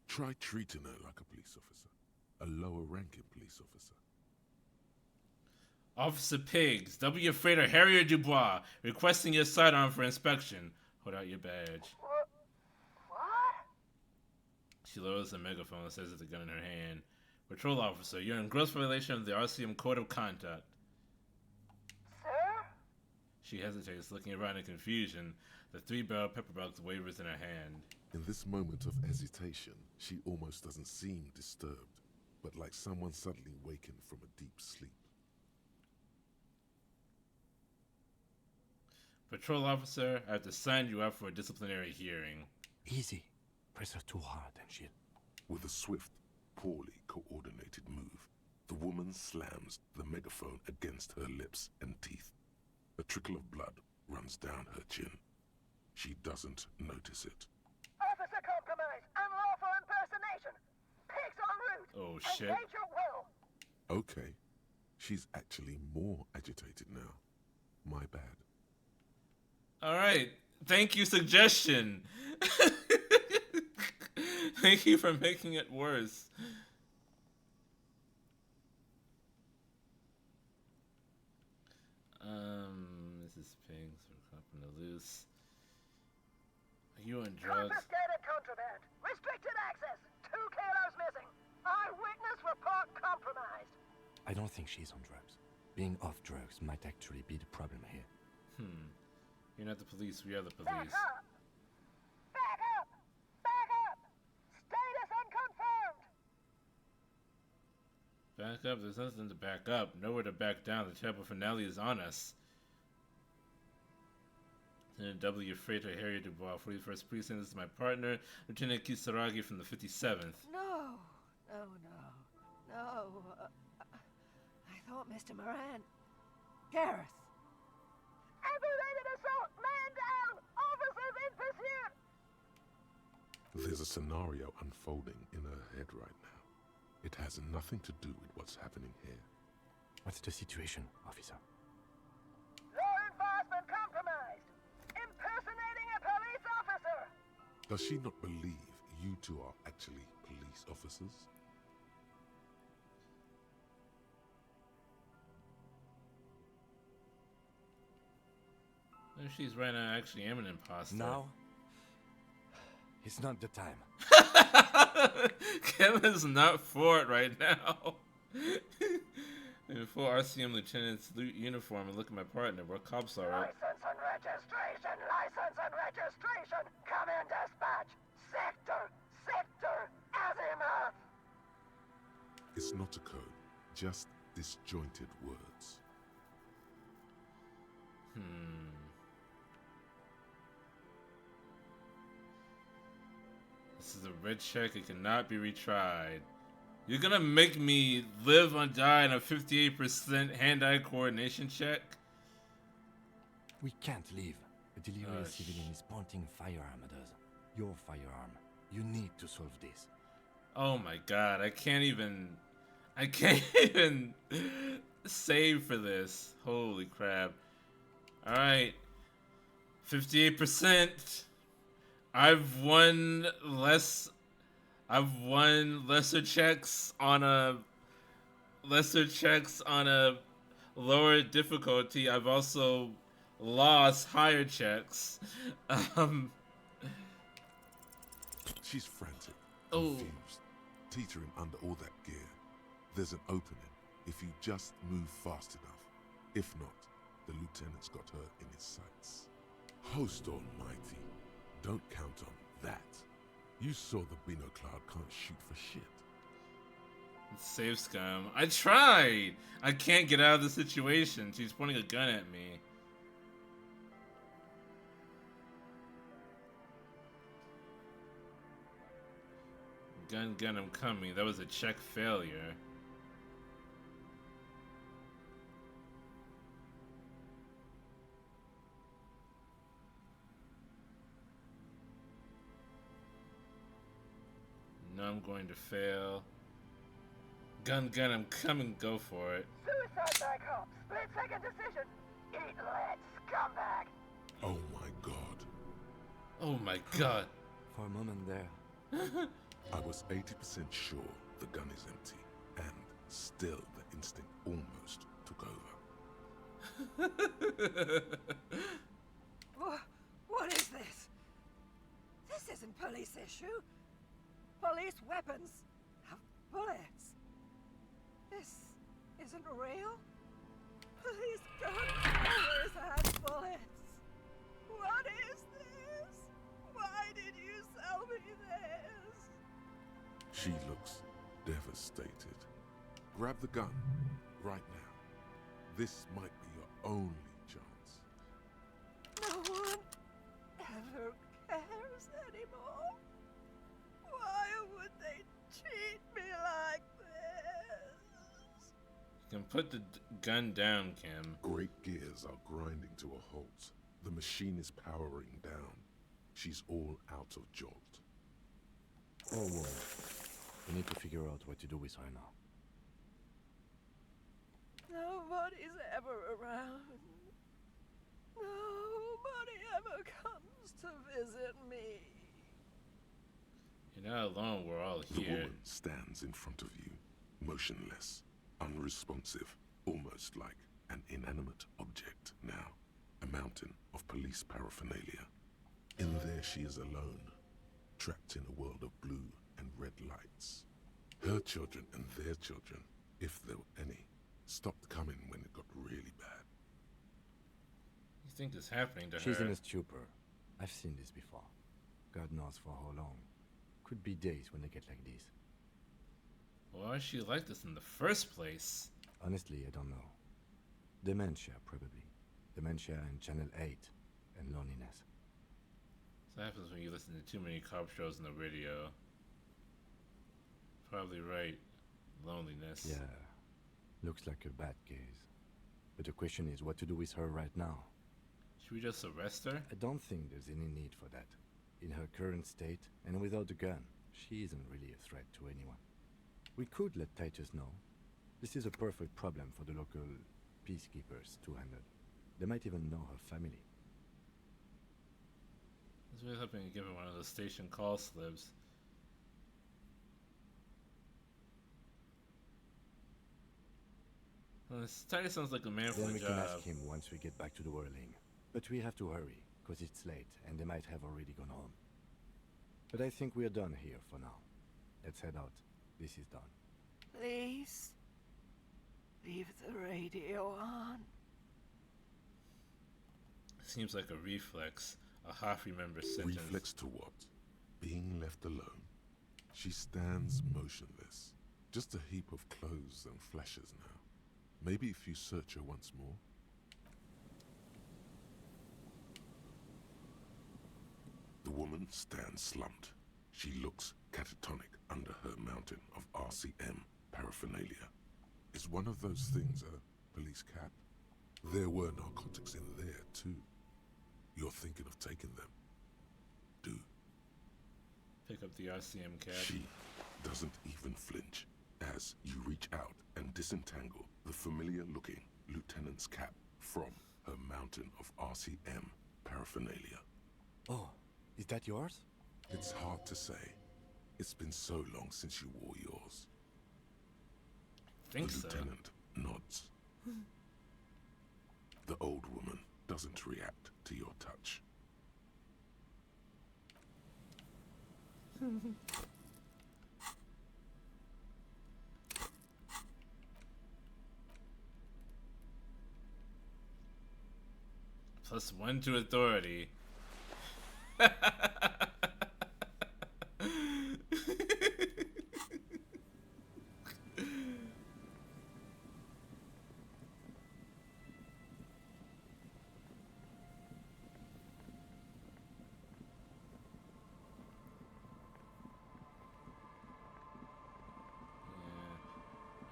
Try treating her like a police officer. A lower-ranking police officer. Officer Pigs, W. Freighter Harrier Dubois, requesting your sidearm for inspection. Hold out your badge. What? She lowers the megaphone and says with the gun in her hand. Patrol officer, you're in gross violation of the RCM Code of Conduct. Sir? She hesitates, looking around in confusion. The 3-barrel pepper box wavers in her hand. In this moment of hesitation, she almost doesn't seem disturbed, but like someone suddenly wakened from a deep sleep. Patrol officer, I have to sign you up for a disciplinary hearing. Easy. Press her too hard and she'll... With a swift, poorly coordinated move, the woman slams the megaphone against her lips and teeth. A trickle of blood runs down her chin. She doesn't notice it. Officer compromise! Unlawful impersonation! Pigs en route! Oh, shit. Engage your will! Okay. She's actually more agitated now. My bad. Alright. Thank you, suggestion. Thank you for making it worse. This is Pigs. We're copping the loose. Are you on drugs? Confiscated contraband! Restricted access! 2 kilos missing! Eyewitness report compromised! I don't think she's on drugs. Being off drugs might actually be the problem here. You're not the police, we are the Back police. up! Back up! Back up! Status unconfirmed! Back up? There's nothing to back up. Nowhere to back down. The terrible finale is on us. Lieutenant W. Freighter Harrier Dubois, 41st Precinct. This is my partner, Lieutenant Kisaragi from the 57th. No! No. I thought Mr. Moran... Gareth! Aggravated assault! Man down! Officers in pursuit! There's a scenario unfolding in her head right now. It has nothing to do with what's happening here. What's the situation, officer? Law enforcement compromised! Impersonating a police officer! Does she not believe you two are actually police officers? If she's right now, I actually am an imposter. Now? It's not the time. Kevin's not for it right now. In full RCM lieutenant's uniform and look at my partner. We're cops, alright. License and registration! License and registration! Come in, dispatch! Sector! Azimuth! It's not a code, just disjointed words. This is a red check. It cannot be retried. You're gonna make me live or die in a 58% hand-eye coordination check? We can't leave. A delirious civilian is pointing a firearm at us. Your firearm. You need to solve this. Oh my god, I can't even save for this. Holy crap. Alright. 58%. I've won lesser checks on a lower difficulty. I've also lost higher checks. She's frantic, confused, teetering under all that gear. There's an opening if you just move fast enough. If not, the lieutenant's got her in his sights. Host almighty, don't count on that. You saw the Beano Cloud can't shoot for shit. Save scum. I tried! I can't get out of the situation. She's pointing a gun at me. Gun, I'm coming. That was a check failure. No, I'm going to fail. Gun, I'm coming. Go for it. Suicide by cop. Split-second decision. Eat lead, scumbag. Oh my god. Oh my god. For a moment there. I was 80% sure the gun is empty, and still the instinct almost took over. What is this? This isn't police issue. Police weapons have bullets. This isn't real. Police gun always has bullets. What is this? Why did you sell me this? She looks devastated. Grab the gun, right now. This might be your only chance. No one ever cares anymore. Why would they treat me like this? You can put the gun down, Kim. Great gears are grinding to a halt. The machine is powering down. She's all out of jolt. Oh, well. We need to figure out what to do with her now. Nobody's ever around. Nobody ever comes to visit me. You're not alone, we're all The here. woman stands in front of you, motionless, unresponsive, almost like an inanimate object now. A mountain of police paraphernalia. In there she is alone, trapped in a world of blue and red lights. Her children and their children, if there were any, stopped coming when it got really bad. You think this is happening to She's her? in a stupor. I've seen this before. God knows for how long. Could be days when they get like this. Why is she like this in the first place? Honestly, I don't know. Dementia, probably. Dementia and Channel 8. And loneliness. That happens when you listen to too many cop shows on the radio. Probably right. Loneliness. Yeah. Looks like a bad case. But the question is what to do with her right now. Should we just arrest her? I don't think there's any need for that. In her current state, and without the gun, she isn't really a threat to anyone. We could let Titus know. This is a perfect problem for the local peacekeepers to handle. They might even know her family. I was really hoping to give her one of those station call slips. Well, this Titus sounds like a man for Then the we job. can ask him once we get back to the whirling. But we have to hurry, because it's late, and they might have already gone home. But I think we're done here for now. Let's head out. This is done. Please, leave the radio on. Seems like a reflex. A half-remembered sentence. Reflex to what? Being left alone. She stands motionless, Just a heap of clothes and flashes now. Maybe if you search her once more. The woman stands slumped. She looks catatonic under her mountain of RCM paraphernalia. Is one of those things a police cap? There were narcotics in there too. You're thinking of taking them? Do. Pick up the RCM cap. She doesn't even flinch as you reach out and disentangle the familiar-looking lieutenant's cap from her mountain of RCM paraphernalia. Oh, is that yours? It's hard to say. It's been so long since you wore yours. Think the so. lieutenant nods. The old woman doesn't react to your touch. +1 to authority.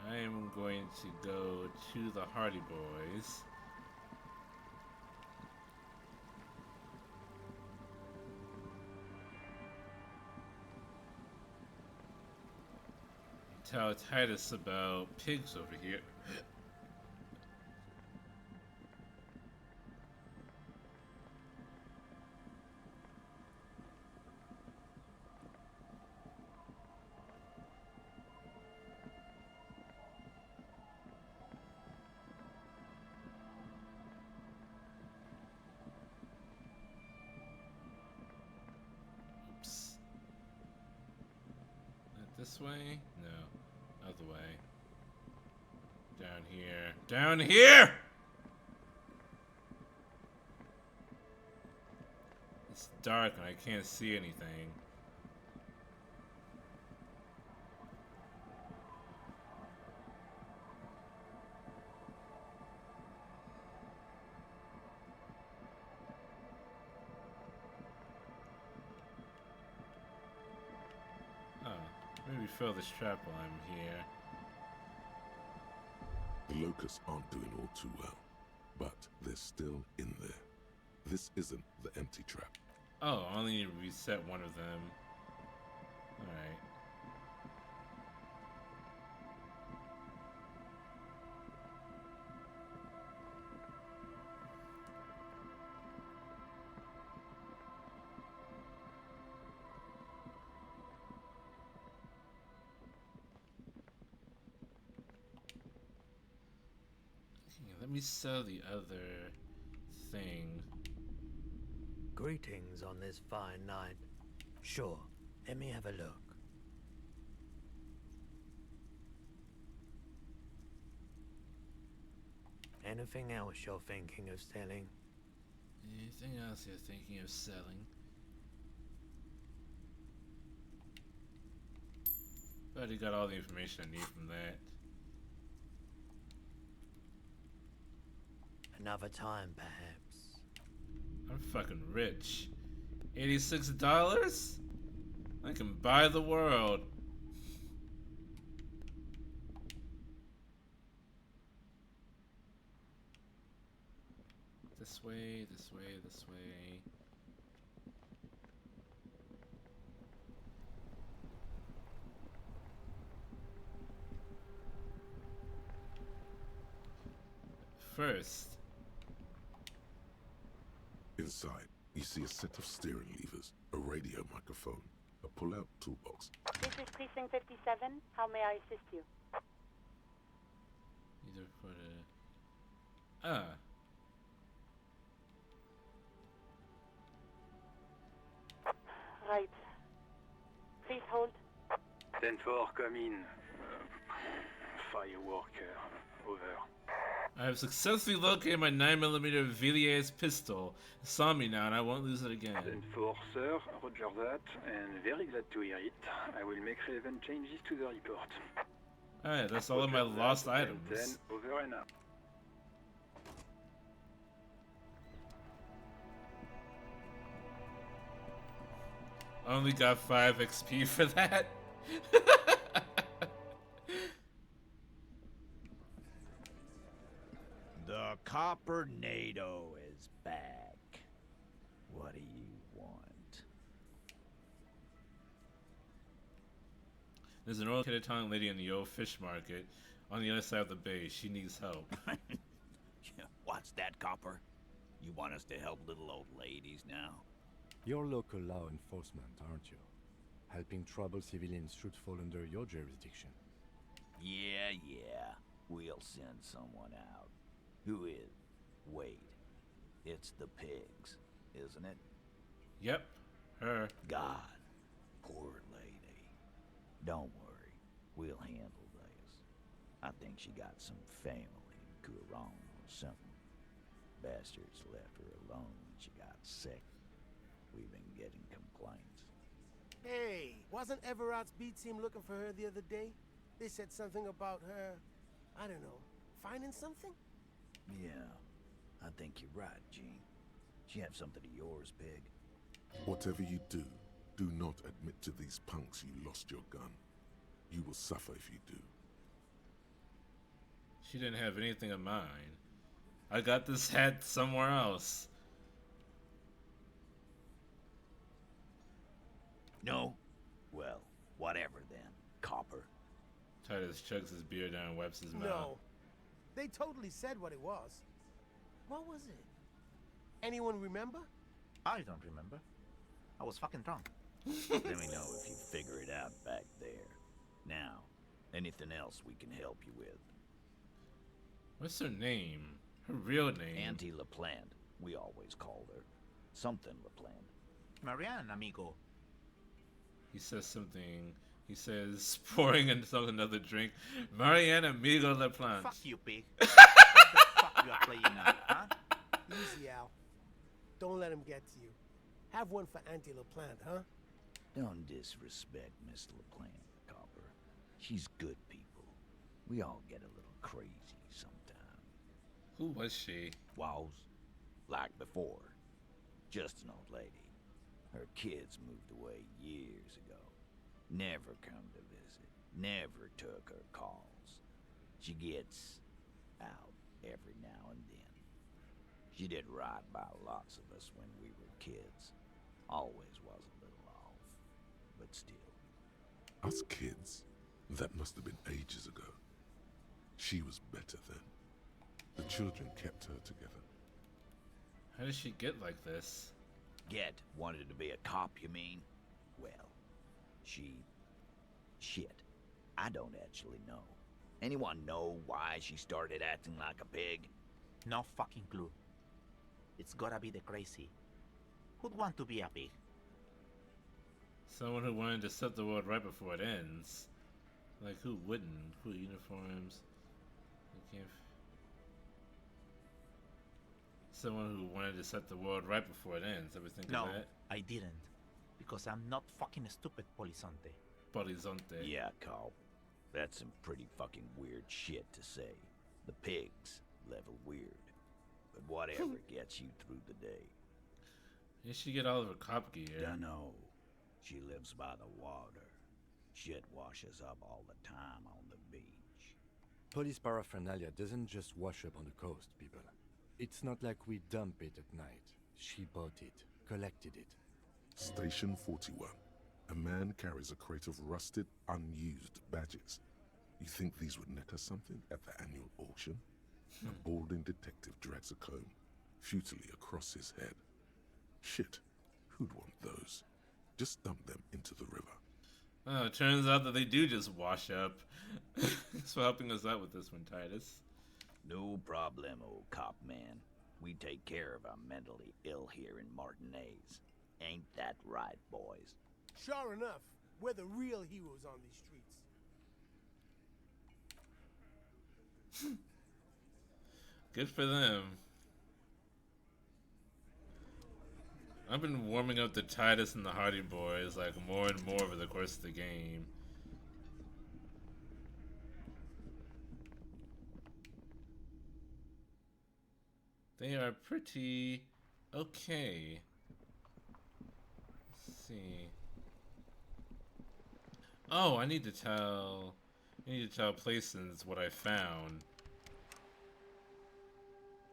I am going to go to the Hardy Boys. Tell Titus about pigs over here. Oops. Not this way? No. Other way. Down here. Down here! It's dark and I can't see anything. Oh, maybe fill this trap while I'm here. The locusts aren't doing all too well, but they're still in there. This isn't the empty trap. Oh, I only need to reset one of them. Alright. Let me sell the other thing. Greetings on this fine night. Sure, let me have a look. Anything else you're thinking of selling? Anything else you're thinking of selling? Already got all the information I need from that. Another time, perhaps. I'm fucking rich. $86? I can buy the world. This way, this way, this way. First. Inside, you see a set of steering levers, a radio microphone, a pull-out toolbox. This is Precinct 57. How may I assist you? Either for the... Right. Please hold. 10-4, come in. Fireworker, over. I have successfully located my 9mm Villiers pistol. It saw me now and I won't lose it again. 10-4, sir. Roger that. And very glad to hear it. I will make relevant changes to the report. Alright, that's all of my lost items. 10 over and out. Only got 5 XP for that. The Copper NATO is back. What do you want? There's an old Kittaton lady in the old fish market on the other side of the bay. She needs help. What's that, Copper? You want us to help little old ladies now? You're local law enforcement, aren't you? Helping troubled civilians should fall under your jurisdiction. Yeah. We'll send someone out. Who is? Wait. It's the pigs, isn't it? Yep. Her. God. Poor lady. Don't worry. We'll handle this. I think she got some family in Kurong or something. Bastards left her alone when she got sick. We've been getting complaints. Hey, wasn't Everard's B team looking for her the other day? They said something about her, I don't know, finding something? Yeah, I think you're right, Gene. She have something of yours, Pig. Whatever you do, do not admit to these punks you lost your gun. You will suffer if you do. She didn't have anything of mine. I got this hat somewhere else. No? Well, whatever then, Copper. Titus chugs his beer down and wipes his mouth. No. They totally said what it was. What was it? Anyone remember? I don't remember. I was fucking drunk. Let me know if you figure it out back there. Now, anything else we can help you with? What's her name? Her real name? Auntie LaPlante. We always called her. Something LaPlante. Marianne, amigo. He says something. He says, pouring himself another drink. Marianne Amigo LaPlante. Fuck you, pig. What the fuck you are playing now, huh? Easy, Al. Don't let him get to you. Have one for Auntie LaPlante, huh? Don't disrespect Miss LaPlante, Copper. She's good people. We all get a little crazy sometimes. Who was she? Was. Like before. Just an old lady. Her kids moved away years ago. Never come to visit. Never took her calls. She gets out every now and then. She did right by lots of us when we were kids. Always was a little off, but still. Us kids? That must have been ages ago. She was better then. The children kept her together. How did she get like this? Wanted to be a cop, you mean? Well, shit. I don't actually know. Anyone know why she started acting like a pig? No fucking clue. It's gotta be the crazy. Who'd want to be a pig? Someone who wanted to set the world right before it ends. Like, who wouldn't? Cool uniforms. I can't... Someone who wanted to set the world right before it ends. Ever think No, of that? I didn't. Because I'm not fucking stupid, Polizonte. Polizonte. Yeah, Carl. That's some pretty fucking weird shit to say. The pigs level weird. But whatever gets you through the day. Did she get all of her cop gear? Dunno. She lives by the water. Shit washes up all the time on the beach. Police paraphernalia doesn't just wash up on the coast, people. It's not like we dump it at night. She bought it, collected it. Station 41. A man carries a crate of rusted, unused badges. You think these would net us something at the annual auction? A balding detective drags a comb futilely across his head. Shit, who'd want those? Just dump them into the river. Oh, it turns out that they do just wash up. Thanks for helping us out with this one, Titus. No problemo, cop man. We take care of our mentally ill here in Martinez. Ain't that right, boys? Sure enough, we're the real heroes on these streets. Good for them. I've been warming up the Titus and the Hardy Boys like more and more over the course of the game. They are pretty okay. Let's see. Oh, I need to tell Plaisance what I found.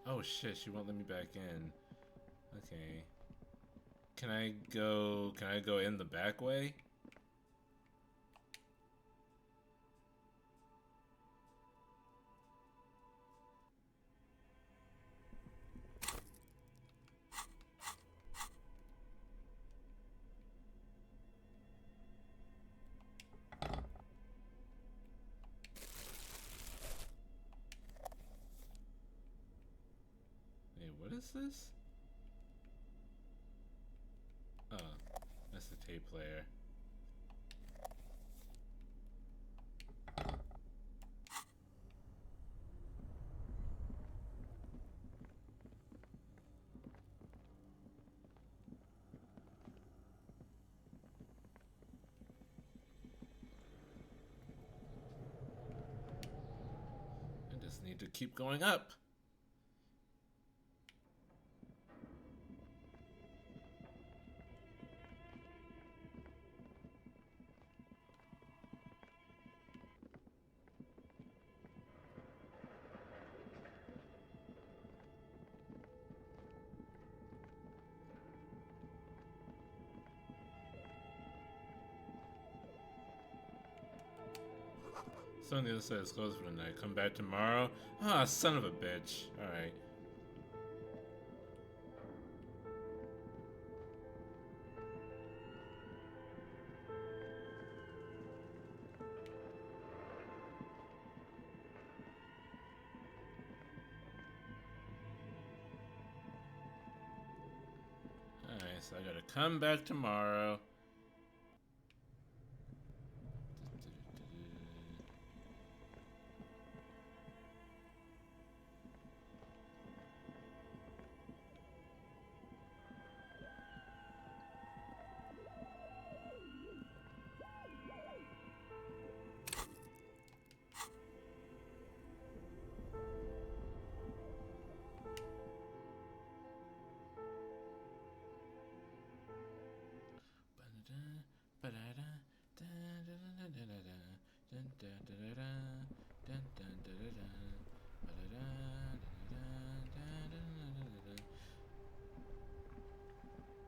Oh shit, she won't let me back in. Okay. Can I go in the back way? Hey, what is this? Oh, that's the tape player. I just need to keep going up. So on the other side is closed for the night. Come back tomorrow? Ah, son of a bitch. Alright. Alright, so I gotta come back tomorrow.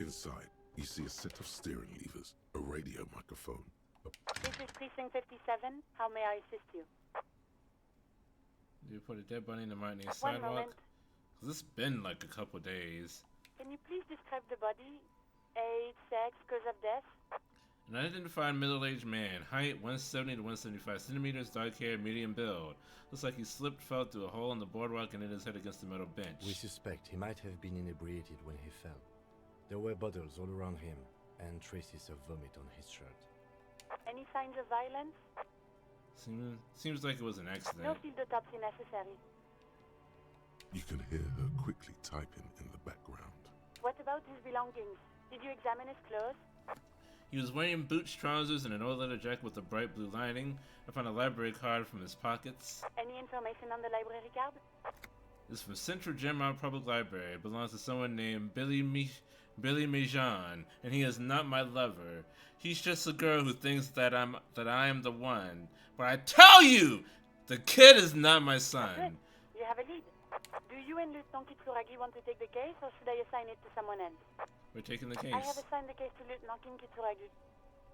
Inside, you see a set of steering levers, a radio microphone. This is Precinct 57. How may I assist you? Do you put a dead body in the Martini One sidewalk? moment. Cause it's been like a couple days. Can you please describe the body? Age, sex, cause of death? An unidentified middle-aged man, height 170 to 175 centimeters, dark hair, medium build. Looks like he slipped, fell through a hole in the boardwalk, and hit his head against the metal bench. We suspect he might have been inebriated when he fell. There were bottles all around him, and traces of vomit on his shirt. Any signs of violence? Seems like it was an accident. No field autopsy necessary. You can hear her quickly typing in the background. What about his belongings? Did you examine his clothes? He was wearing boots, trousers, and an old leather jacket with a bright blue lining. I found a library card from his pockets. Any information on the library card? It's from Central Gemma Public Library. It belongs to someone named Billy Mejan, and he is not my lover. He's just a girl who thinks that I am the one. But I tell you, the kid is not my son. Good. You have a lead. Do you and Lieutenant Kitsuragi want to take the case, or should I assign it to someone else? We're taking the case. I have assigned the case to Lieutenant Kitsuragi.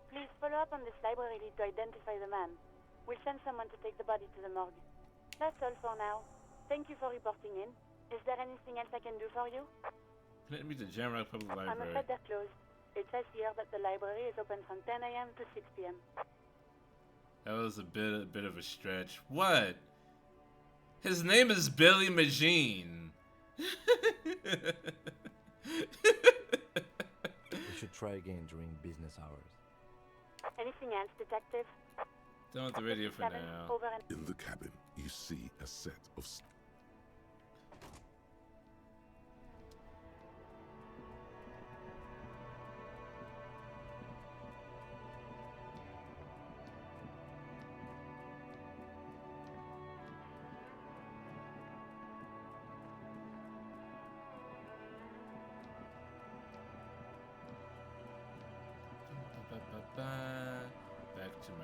Please follow up on this library lead to identify the man. We'll send someone to take the body to the morgue. That's all for now. Thank you for reporting in. Is there anything else I can do for you? Connect me to Jamrock Public Library. I'm afraid they're closed. It says here that the library is open from 10 a.m. to 6 p.m. That was a bit of a stretch. What? His name is Billy Magine. We should try again during business hours. Anything else, detective? Done with the radio for now. Over and In the cabin, you see a set of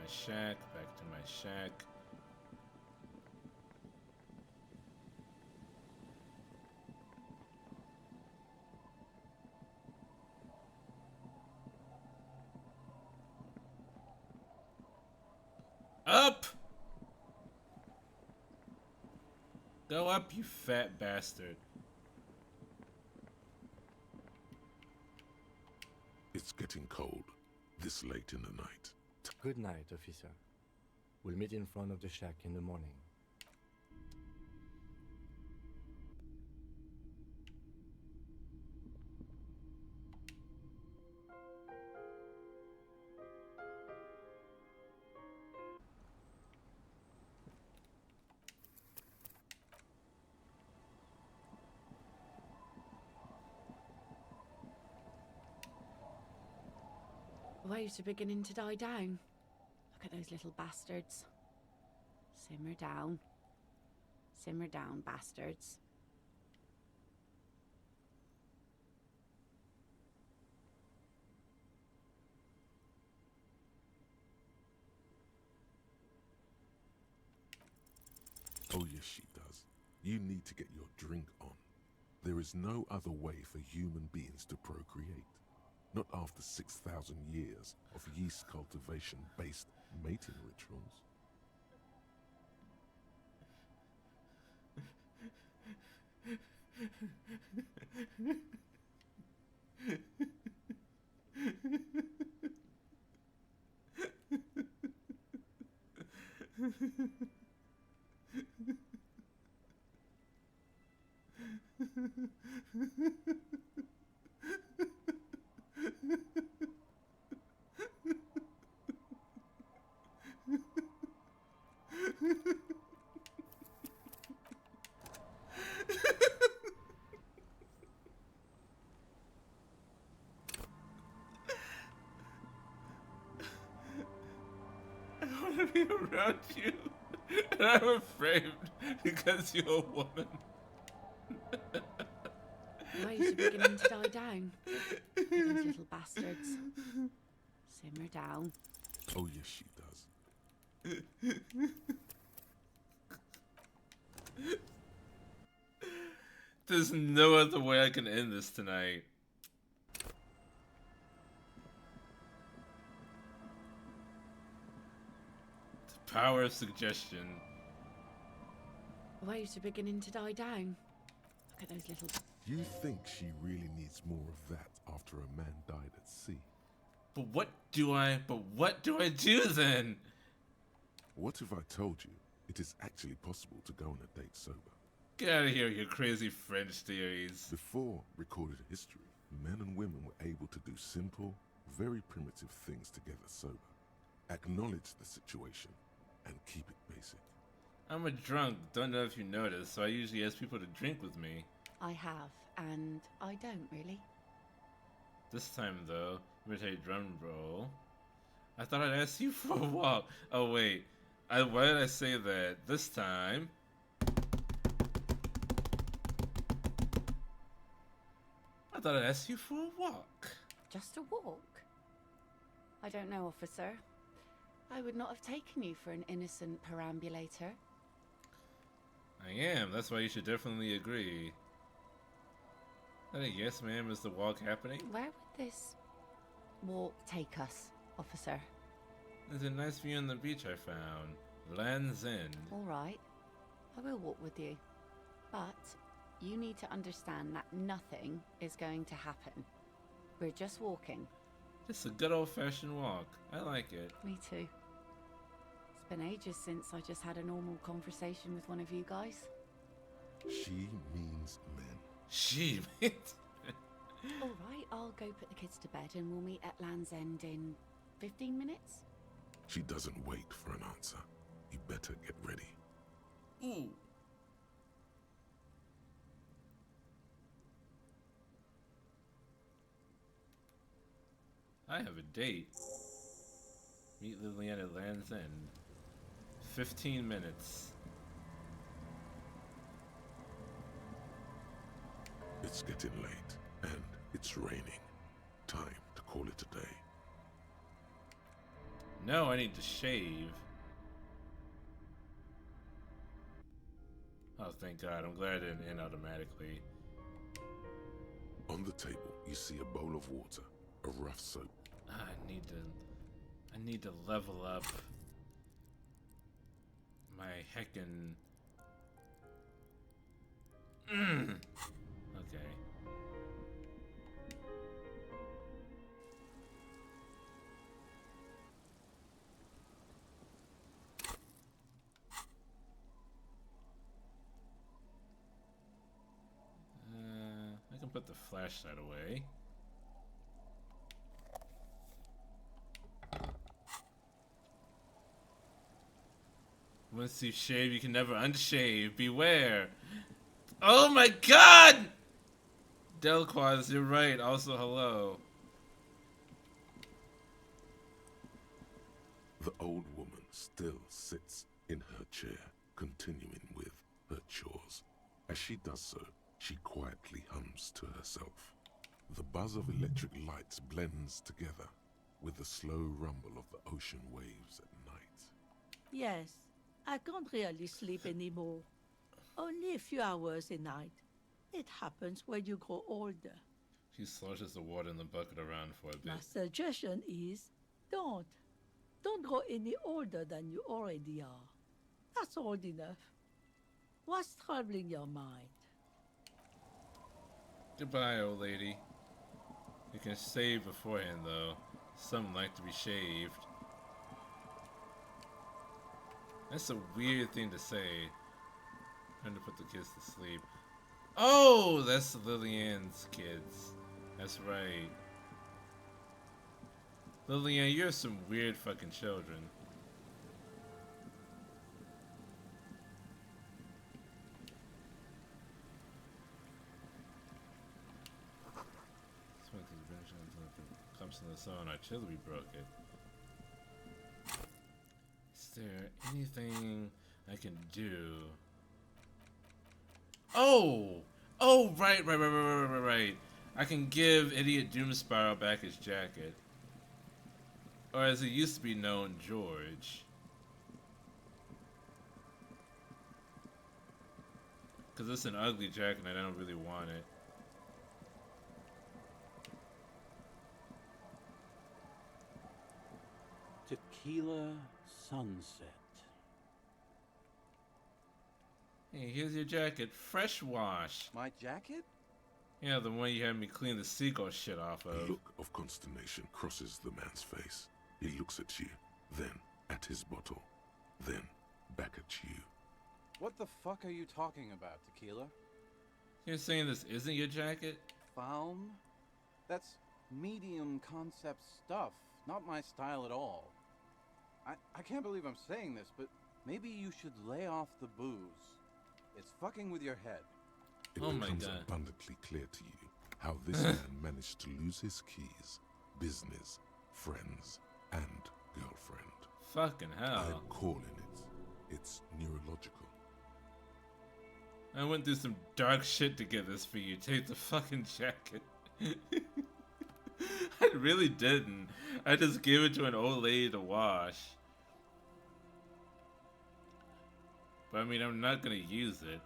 my shack, back to my shack. Up! Go up, you fat bastard. It's getting cold, this late in the night. Good night, officer. We'll meet in front of the shack in the morning. The waves are beginning to die down. Look at those little bastards. Simmer down. Simmer down, bastards. Oh yes, she does. You need to get your drink on. There is no other way for human beings to procreate. Not after 6,000 years of yeast cultivation-based mating rituals. I want to be around you, and I'm afraid because you're a woman. The waves are beginning to die down. Look at those little bastards. Simmer down. Oh yes, she does. There's no other way I can end this tonight. The power of suggestion. The waves are beginning to die down. Look at those little... You think she really needs more of that after a man died at sea? But what do I do then? What if I told you it is actually possible to go on a date sober? Get out of here, you crazy French theories. Before recorded history, men and women were able to do simple, very primitive things together sober. Acknowledge the situation and keep it basic. I'm a drunk, don't know if you noticed, so I usually ask people to drink with me. I have, and I don't really. This time though, imitate drum roll. I thought I'd ask you for a walk. Oh wait, why did I say that? This time... I thought I'd ask you for a walk. Just a walk? I don't know, officer. I would not have taken you for an innocent perambulator. I am, that's why you should definitely agree. Yes, ma'am, is the walk happening? Where would this walk take us, officer? There's a nice view on the beach I found. Land's End. All right. I will walk with you. But you need to understand that nothing is going to happen. We're just walking. Just a good old-fashioned walk. I like it. Me too. It's been ages since I just had a normal conversation with one of you guys. She means men. She means... All right, I'll go put the kids to bed and we'll meet at Land's End in 15 minutes. She doesn't wait for an answer. You better get ready. Ooh. I have a date. Meet Lillian at Land's End. 15 minutes. It's getting late, and it's raining. Time to call it a day. No, I need to shave. Oh, thank God. I'm glad it didn't end automatically. On the table, you see a bowl of water, a rough soap. I need to level up my heckin'. Okay. I can put the flashlight away. Once you shave, you can never unshave. Beware. Oh my God! Delquaz, you're right. Also, hello. The old woman still sits in her chair, continuing with her chores. As she does so, she quietly hums to herself. The buzz of electric lights blends together with the slow rumble of the ocean waves at night. Yes, I can't really sleep anymore. Only a few hours a night. It happens when you grow older. She sloshes the water in the bucket around for a bit. My suggestion is, don't. Don't grow any older than you already are. That's old enough. What's troubling your mind? Goodbye, old lady. You can shave beforehand, though. Some like to be shaved. That's a weird thing to say. Trying to put the kids to sleep. Oh, that's Lillian's kids. That's right. Lillian, you're some weird fucking children. Comes in the sun, artillery broke it. Is there anything I can do? Oh! Oh, right. I can give Idiot Doomspiral back his jacket. Or as it used to be known, George. Because it's an ugly jacket and I don't really want it. Tequila Sunset. Hey, here's your jacket. Fresh wash. My jacket? Yeah, the one you had me clean the seagull shit off of. A look of consternation crosses the man's face. He looks at you, then at his bottle, then back at you. What the fuck are you talking about, Tequila? You're saying this isn't your jacket? Foam? That's medium concept stuff, not my style at all. I can't believe I'm saying this, but maybe you should lay off the booze. It's fucking with your head. It becomes abundantly clear to you how this man managed to lose his keys, business, friends, and girlfriend. Fucking hell. I'm calling it. It's neurological. I went through some dark shit to get this for you. Take the fucking jacket. I really didn't. I just gave it to an old lady to wash. But I mean, I'm not gonna use it.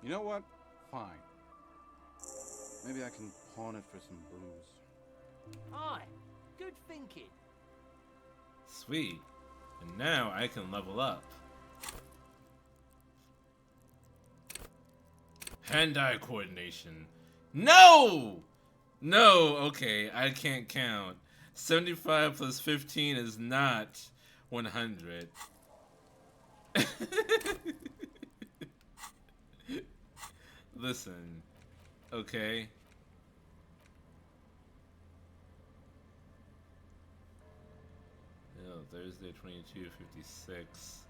You know what? Fine. Maybe I can pawn it for some booze. Aye, good thinking. Sweet. And now I can level up. Hand-eye coordination. No! No, okay, I can't count. 75 plus 15 is not 100. Listen, okay? Yo, Thursday, 22:56.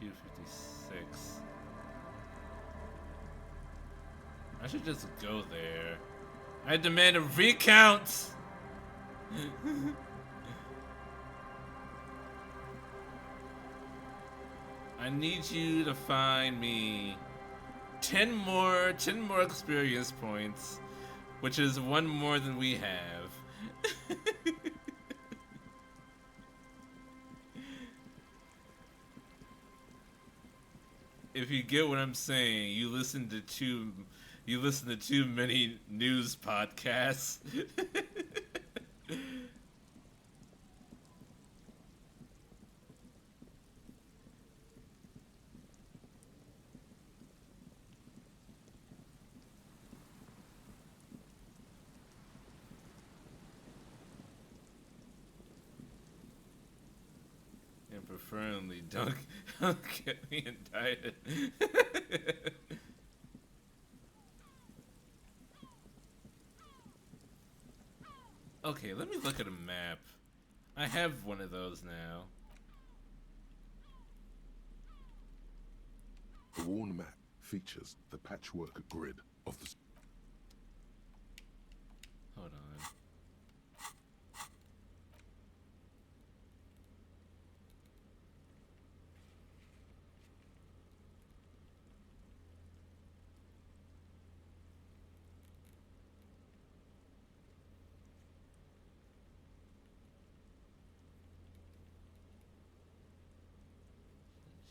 22:56. I should just go there. I demand a recount! I need you to find me 10 more experience points, which is one more than we have. if you get what I'm saying, you listen to too many news podcasts. And preferably don't get me indicted. Okay, let me look at a map. I have one of those now. The worn map features the patchwork grid of the... Hold on.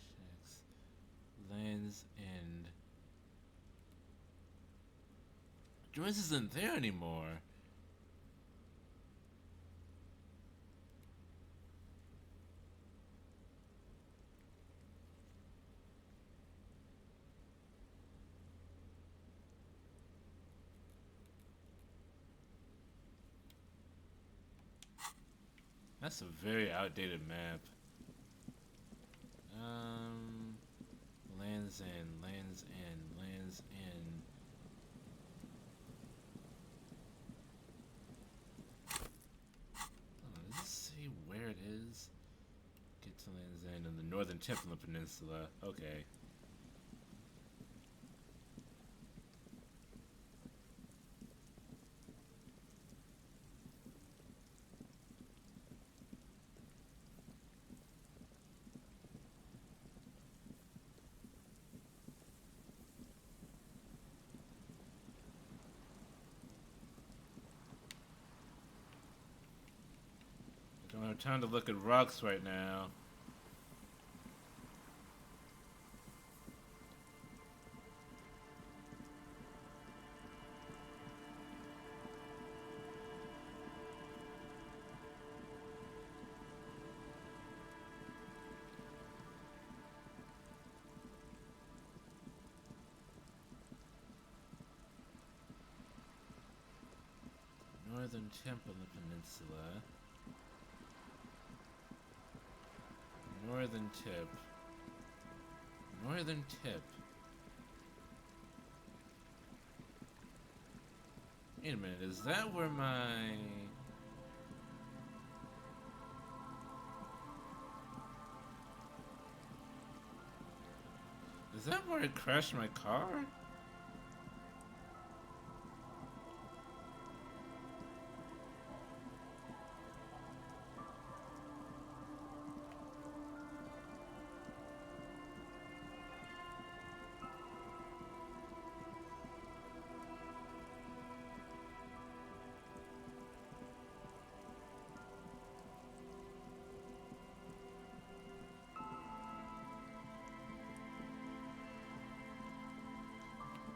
Checks. Lands End. Joyce isn't there anymore. That's a very outdated map. Lands End, Lands End, Lands End. Oh, does it say where it is? Get to Lands End on the northern tip of the peninsula. Okay. I don't have time to look at rocks right now. Northern tip of the peninsula. Northern tip. Northern tip. Wait a minute, is that where my... Is that where I crashed my car?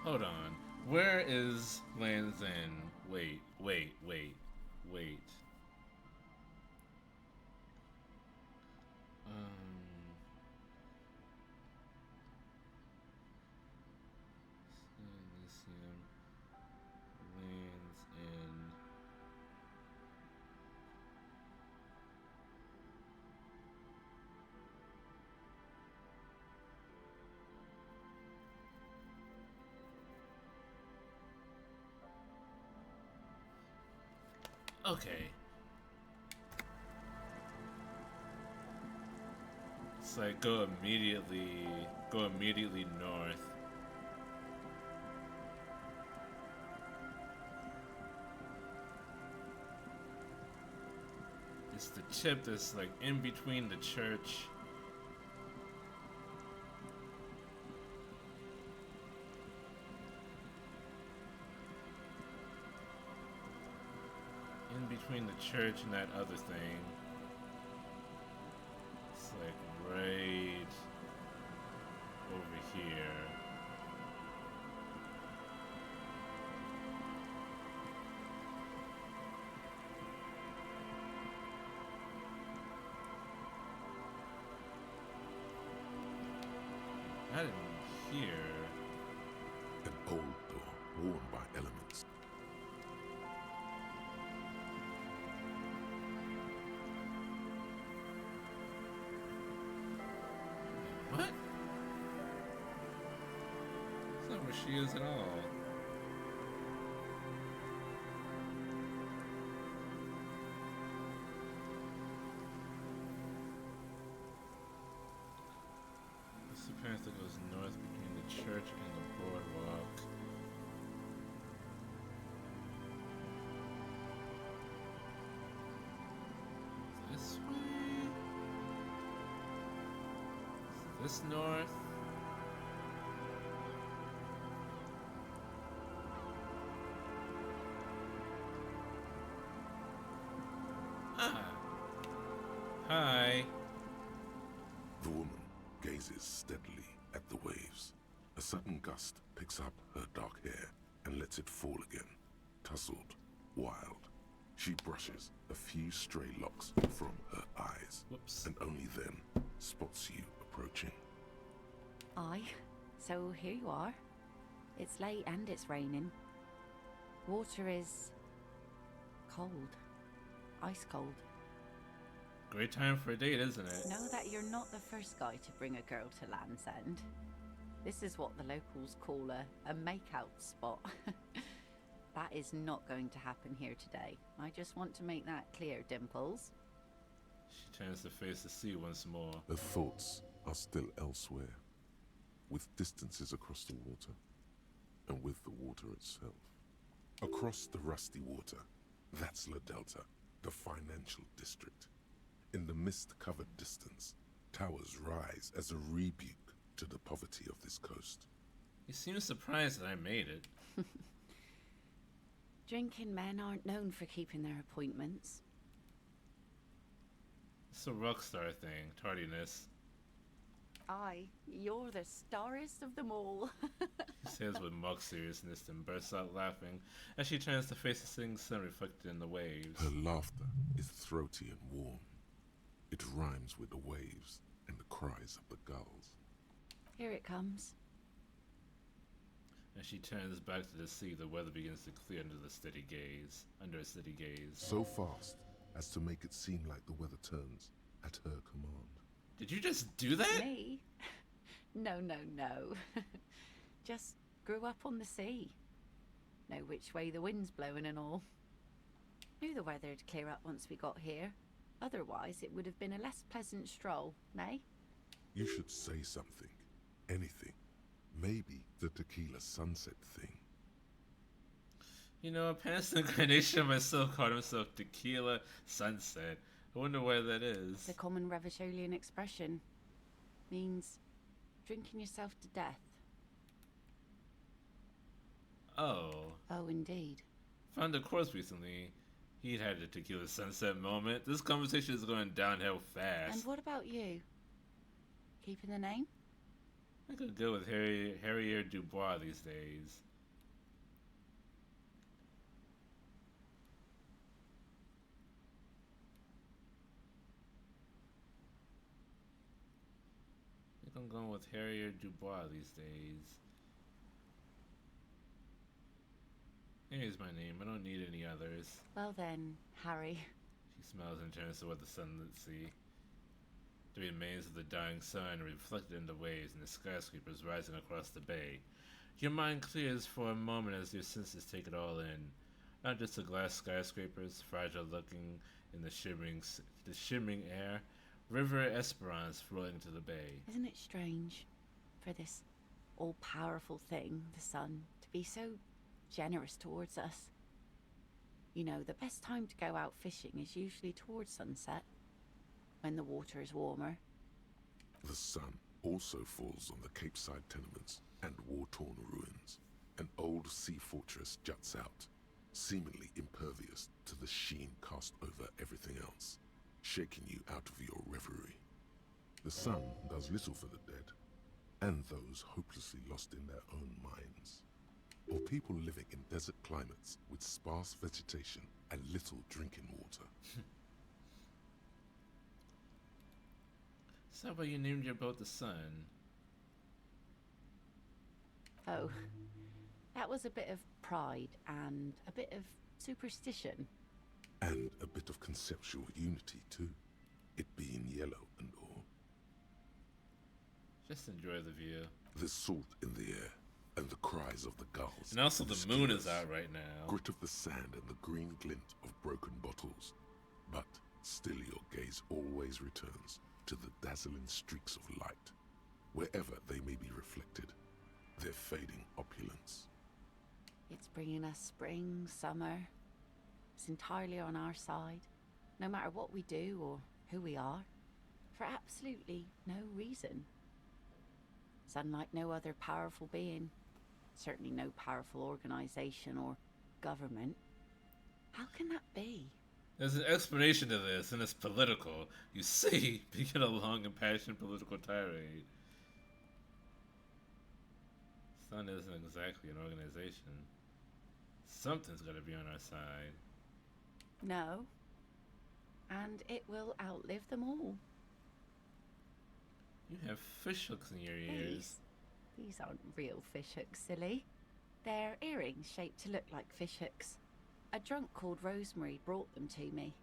Hold on. Where is Land's End? Wait. ELYSIUM. Land's End. Okay. It's like go immediately north. It's the tip that's like in between the church. In between the church and that other thing. It's like right over here. not in here. An old door worn by elements. What? That's not where she is at all. This apparently goes north between the church and the boardwalk. This way? Is this north? Ah. Hi. The woman gazes steadily at the waves. A sudden gust picks up her dark hair and lets it fall again, tousled, wild. She brushes a few stray locks from her eyes. Whoops. And only then spots you approaching. Aye, so here you are. It's late and it's raining. Water is cold. Ice cold. Great time for a date, isn't it? Know that you're not the first guy to bring a girl to Land's End. This is what the locals call a make-out spot. That is not going to happen here today. I just want to make that clear, Dimples. She turns to face the sea once more. Her thoughts are still elsewhere, with distances across the water, and with the water itself. Across the rusty water, that's La Delta, the financial district. In the mist-covered distance, towers rise as a rebuke to the poverty of this coast. You seem surprised that I made it. Drinking men aren't known for keeping their appointments. It's a rock star thing, tardiness. Aye, you're the starest of them all. She says with mock seriousness and bursts out laughing as she turns to face the setting sun reflected in the waves. Her laughter is throaty and warm. It rhymes with the waves and the cries of the gulls. Here it comes. As she turns back to the sea, the weather begins to clear under a steady gaze. So fast as to make it seem like the weather turns at her command. Did you just do that? Me? No, no, no. Just grew up on the sea. Know which way the wind's blowing and all. Knew the weather'd clear up once we got here. Otherwise, it would have been a less pleasant stroll, nay? You should say something. Anything. Maybe the tequila sunset thing. You know, a past incarnation of myself called himself Tequila Sunset. I wonder where that is. It's a common Revacholian expression. Means drinking yourself to death. Oh. Oh, indeed. Found a course recently. He'd had a Tequila Sunset moment. This conversation is going downhill fast. And what about you? Keeping the name? I could go with Harrier Dubois these days. I think I'm going with Harrier Dubois these days. Here's my name. I don't need any others. Well then, Harry. She smiles and turns toward the sunlit sea. The remains of the dying sun reflected in the waves and the skyscrapers rising across the bay. Your mind clears for a moment as your senses take it all in. Not just the glass skyscrapers, fragile looking in the shimmering air, River Esperance flowing to the bay. Isn't it strange for this all-powerful thing, the sun, to be so generous towards us? You know, the best time to go out fishing is usually towards sunset, when the water is warmer. The sun also falls on the Capeside tenements and war-torn ruins. An old sea fortress juts out, seemingly impervious to the sheen cast over everything else, shaking you out of your reverie. The sun does little for the dead, and those hopelessly lost in their own minds, or people living in desert climates with sparse vegetation and little drinking water. So how about you named your boat the Sun? Oh, that was a bit of pride and a bit of superstition. And a bit of conceptual unity too, it being yellow and all. Just enjoy the view. There's salt in the air, and the cries of the gulls. And also the moon is out right now. Grit of the sand and the green glint of broken bottles. But still your gaze always returns to the dazzling streaks of light. Wherever they may be reflected, their fading opulence. It's bringing us spring, summer. It's entirely on our side, no matter what we do or who we are, for absolutely no reason. It's unlike no other powerful being, certainly no powerful organization or government. How can that be? There's an explanation to this, and it's political. You see, begin a long and passionate political tirade. Sun isn't exactly an organization. Something's gotta be on our side. No. And it will outlive them all. You have fish hooks in your ears. These aren't real fish hooks, silly. They're earrings shaped to look like fish hooks. A drunk called Rosemary brought them to me.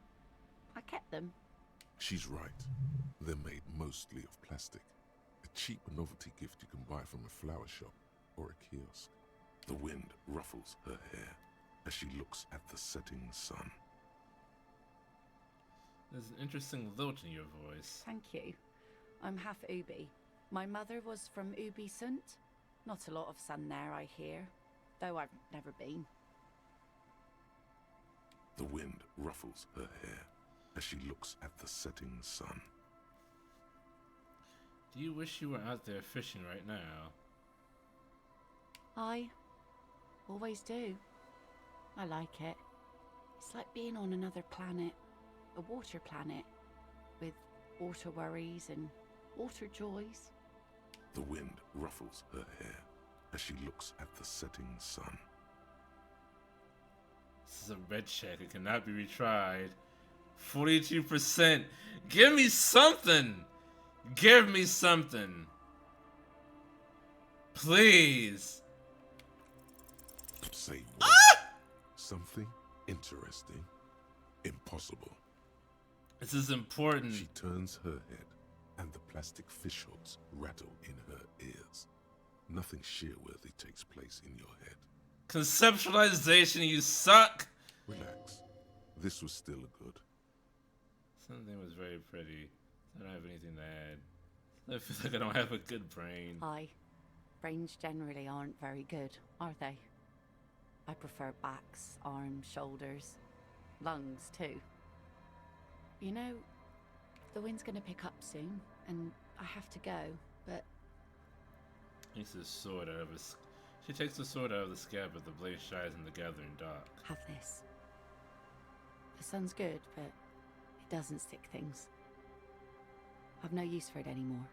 I kept them. She's right. They're made mostly of plastic. A cheap novelty gift you can buy from a flower shop or a kiosk. The wind ruffles her hair as she looks at the setting sun. There's an interesting lilt in your voice. Thank you. I'm half Ubi. My mother was from Ubi Sunt. Not a lot of sun there, I hear, though I've never been. The wind ruffles her hair as she looks at the setting sun. Do you wish you were out there fishing right now? I always do. I like it. It's like being on another planet, a water planet, with water worries and water joys. The wind ruffles her hair as she looks at the setting sun. This is a red check. It cannot be retried. 42%. Give me something. Give me something. Please. Say what? Something interesting. Impossible. This is important. She turns her head, and the plastic fish hooks rattle in her ears. Nothing shear-worthy takes place in your head. Conceptualization, you suck! Relax. This was still good. Something was very pretty. I don't have anything to add. I feel like I don't have a good brain. Aye. Brains generally aren't very good, are they? I prefer backs, arms, shoulders, lungs too. You know, the wind's gonna pick up soon, and I have to go, but... He takes the sword out of his... She takes the sword out of the scabbard. The blade shines in the gathering dark. Have this. The sun's good, but it doesn't stick things. I've no use for it anymore.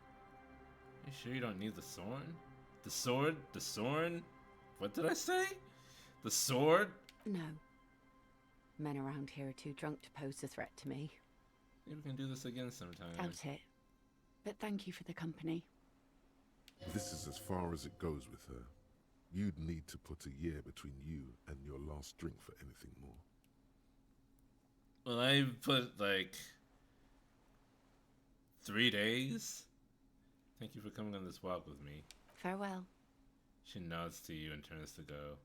You sure you don't need the sword? The sword? The sword? What did I say? The sword? No. Men around here are too drunk to pose a threat to me. Maybe we can do this again sometime. Doubt it. But thank you for the company. This is as far as it goes with her. You'd need to put a year between you and your last drink for anything more. Well, I put like 3 days. Thank you for coming on this walk with me. Farewell. She nods to you and turns to go.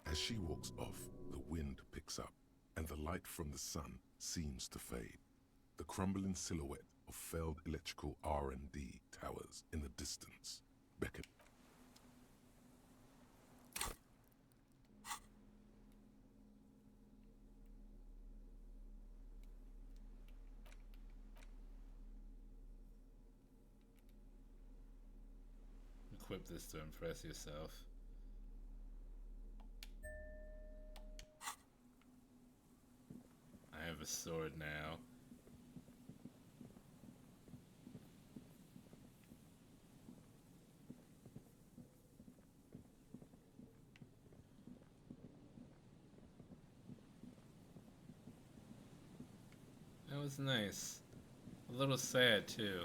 As she walks off, the wind picks up, and the light from the sun seems to fade. The crumbling silhouette of failed electrical R&D towers in the distance beckon. Equip this to impress yourself. I have a sword now. was nice. A little sad too.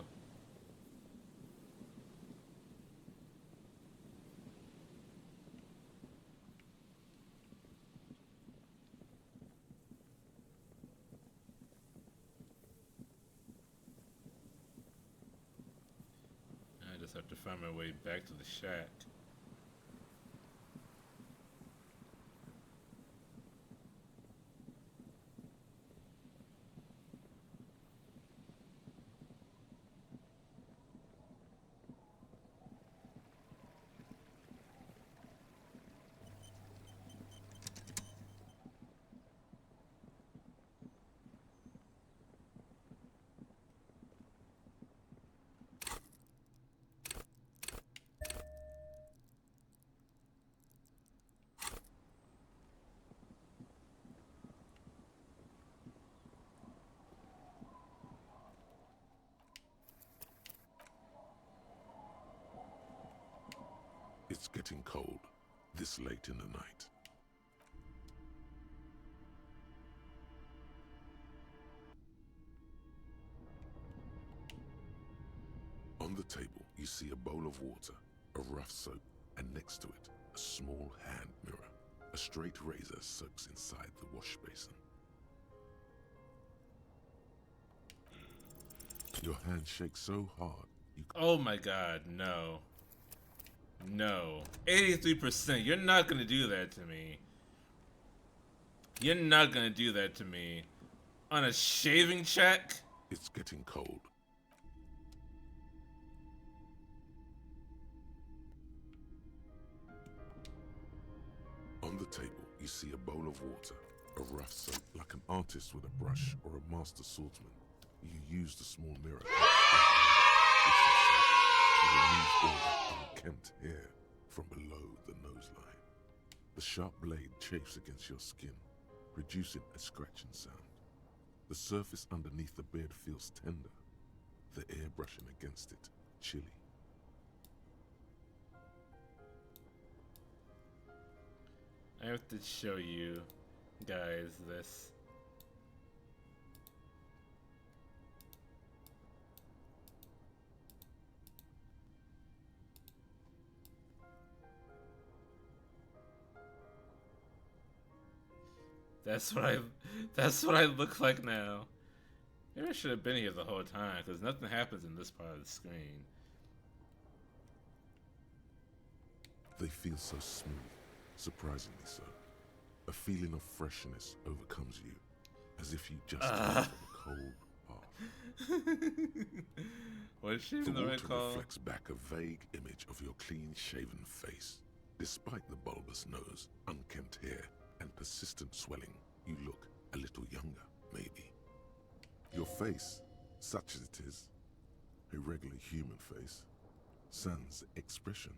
I just have to find my way back to the shack. It's getting cold, this late in the night. On the table, you see a bowl of water, a rough soap, and next to it, a small hand mirror. A straight razor soaks inside the wash basin. Your hand shakes so hard, you... Oh my god, no. No. 83%. You're not gonna do that to me. You're not gonna do that to me. On a shaving check? It's getting cold. On the table, you see a bowl of water, a rough soap, like an artist with a brush or a master swordsman. You use the small mirror to remove all that unkempt hair from below the noseline. The sharp blade chafes against your skin, producing a scratching sound. The surface underneath the beard feels tender, the air brushing against it chilly. I have to show you guys this. That's what I look like now. Maybe I should have been here the whole time, because nothing happens in this part of the screen. They feel so smooth, surprisingly so. A feeling of freshness overcomes you, as if you just came from a cold bath. Was she the the right water call? reflects back a vague image of your clean-shaven face. Despite the bulbous nose, unkempt hair, and persistent swelling, you look a little younger, maybe. Your face, such as it is, a regular human face, sans expression.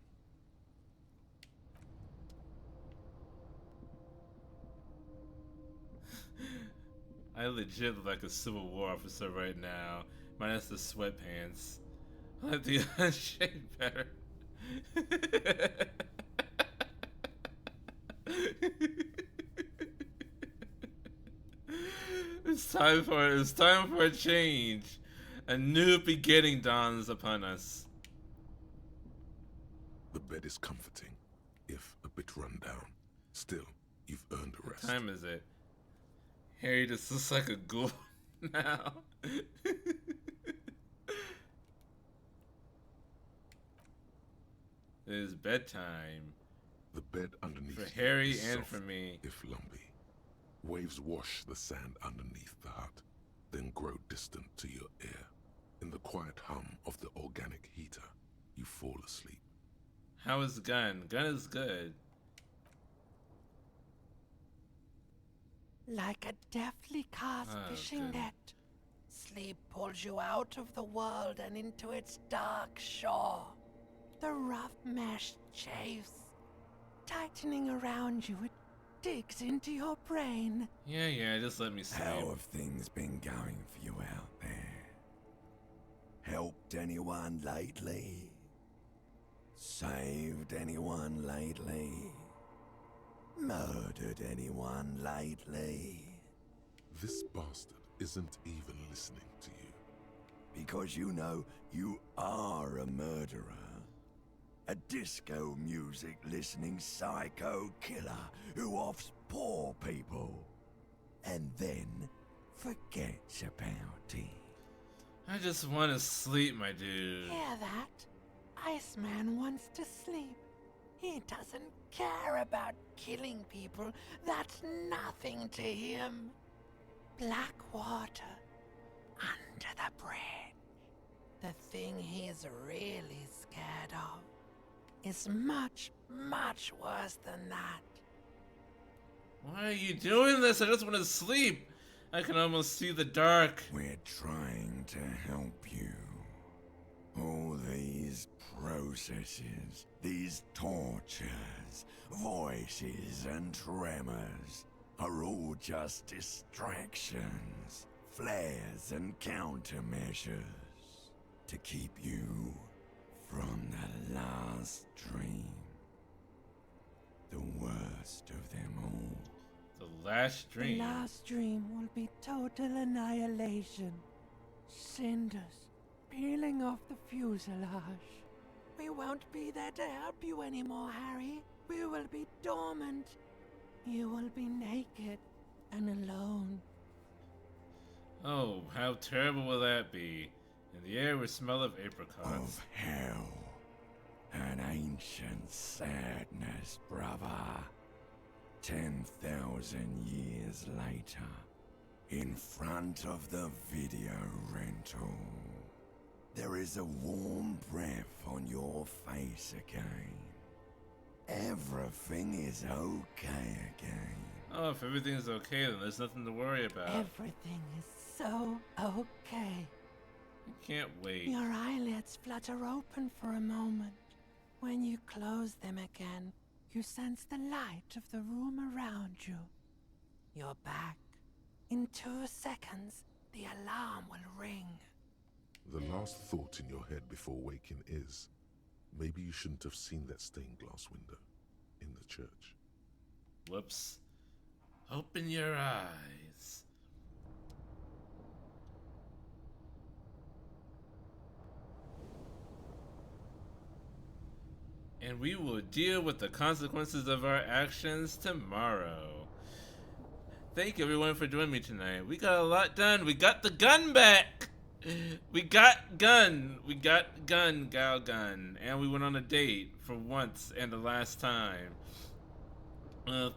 I legit look like a Civil War officer right now, minus the sweatpants. I like the unshaved better. It's time for a change. A new beginning dawns upon us. The bed is comforting, if a bit run down. Still, you've earned a rest. What time is it? Harry just looks like a ghoul now. It is bedtime. The bed underneath for Harry is and soft, for me. if lumpy. Waves wash the sand underneath the hut, then grow distant to your ear. In the quiet hum of the organic heater, you fall asleep. How is Gun? Gun is good. Like a deftly cast fishing good. net, sleep pulls you out of the world and into its dark shore. The rough mesh chafes, tightening around you, it digs into your brain. Yeah, just let me sleep. How have things been going for you out there? Helped anyone lately? Saved anyone lately? Murdered anyone lately? This bastard isn't even listening to you. Because you know you are a murderer. A disco music listening psycho killer who offs poor people. And then forgets about it. I just want to sleep, my dude. Hear that? Iceman wants to sleep. He doesn't care about killing people. That's nothing to him. Black water under the bridge. The thing he's really scared of is much, much worse than that. Why are you doing this? I just want to sleep. I can almost see the dark. We're trying to help you. All these processes, these tortures, voices and tremors are all just distractions, flares and countermeasures to keep you from the last dream. The worst of them all. The last dream. The last dream will be total annihilation. Cinders peeling off the fuselage. We won't be there to help you anymore, Harry. We will be dormant. You will be naked and alone. Oh, how terrible will that be? In the air will smell of apricots. Of hell. An ancient sadness, brother. 10,000 years later, in front of the video rental, there is a warm breath on your face again. Everything is okay again. Oh, if everything's okay, then there's nothing to worry about. Everything is so okay. I can't wait. Your eyelids flutter open for a moment. When you close them again, you sense the light of the room around you. You're back. In 2 seconds, the alarm will ring. The last thought in your head before waking is, maybe you shouldn't have seen that stained glass window in the church. Whoops. Open your eyes. And we will deal with the consequences of our actions tomorrow. Thank you everyone for joining me tonight. We got a lot done. We got the gun back. We got gun. We got gun, gal gun. And we went on a date for once and the last time.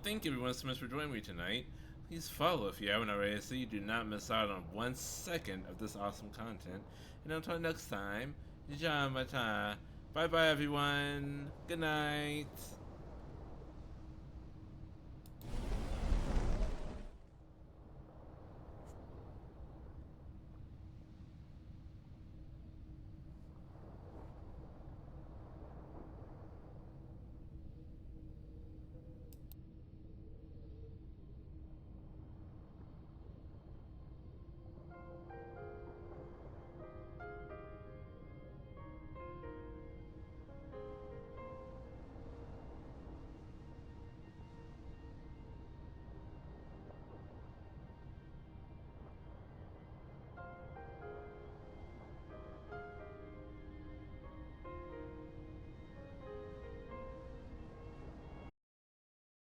Thank you everyone so much for joining me tonight. Please follow if you haven't already so you do not miss out on 1 second of this awesome content. And until next time, Jamata. Bye bye everyone. Good night.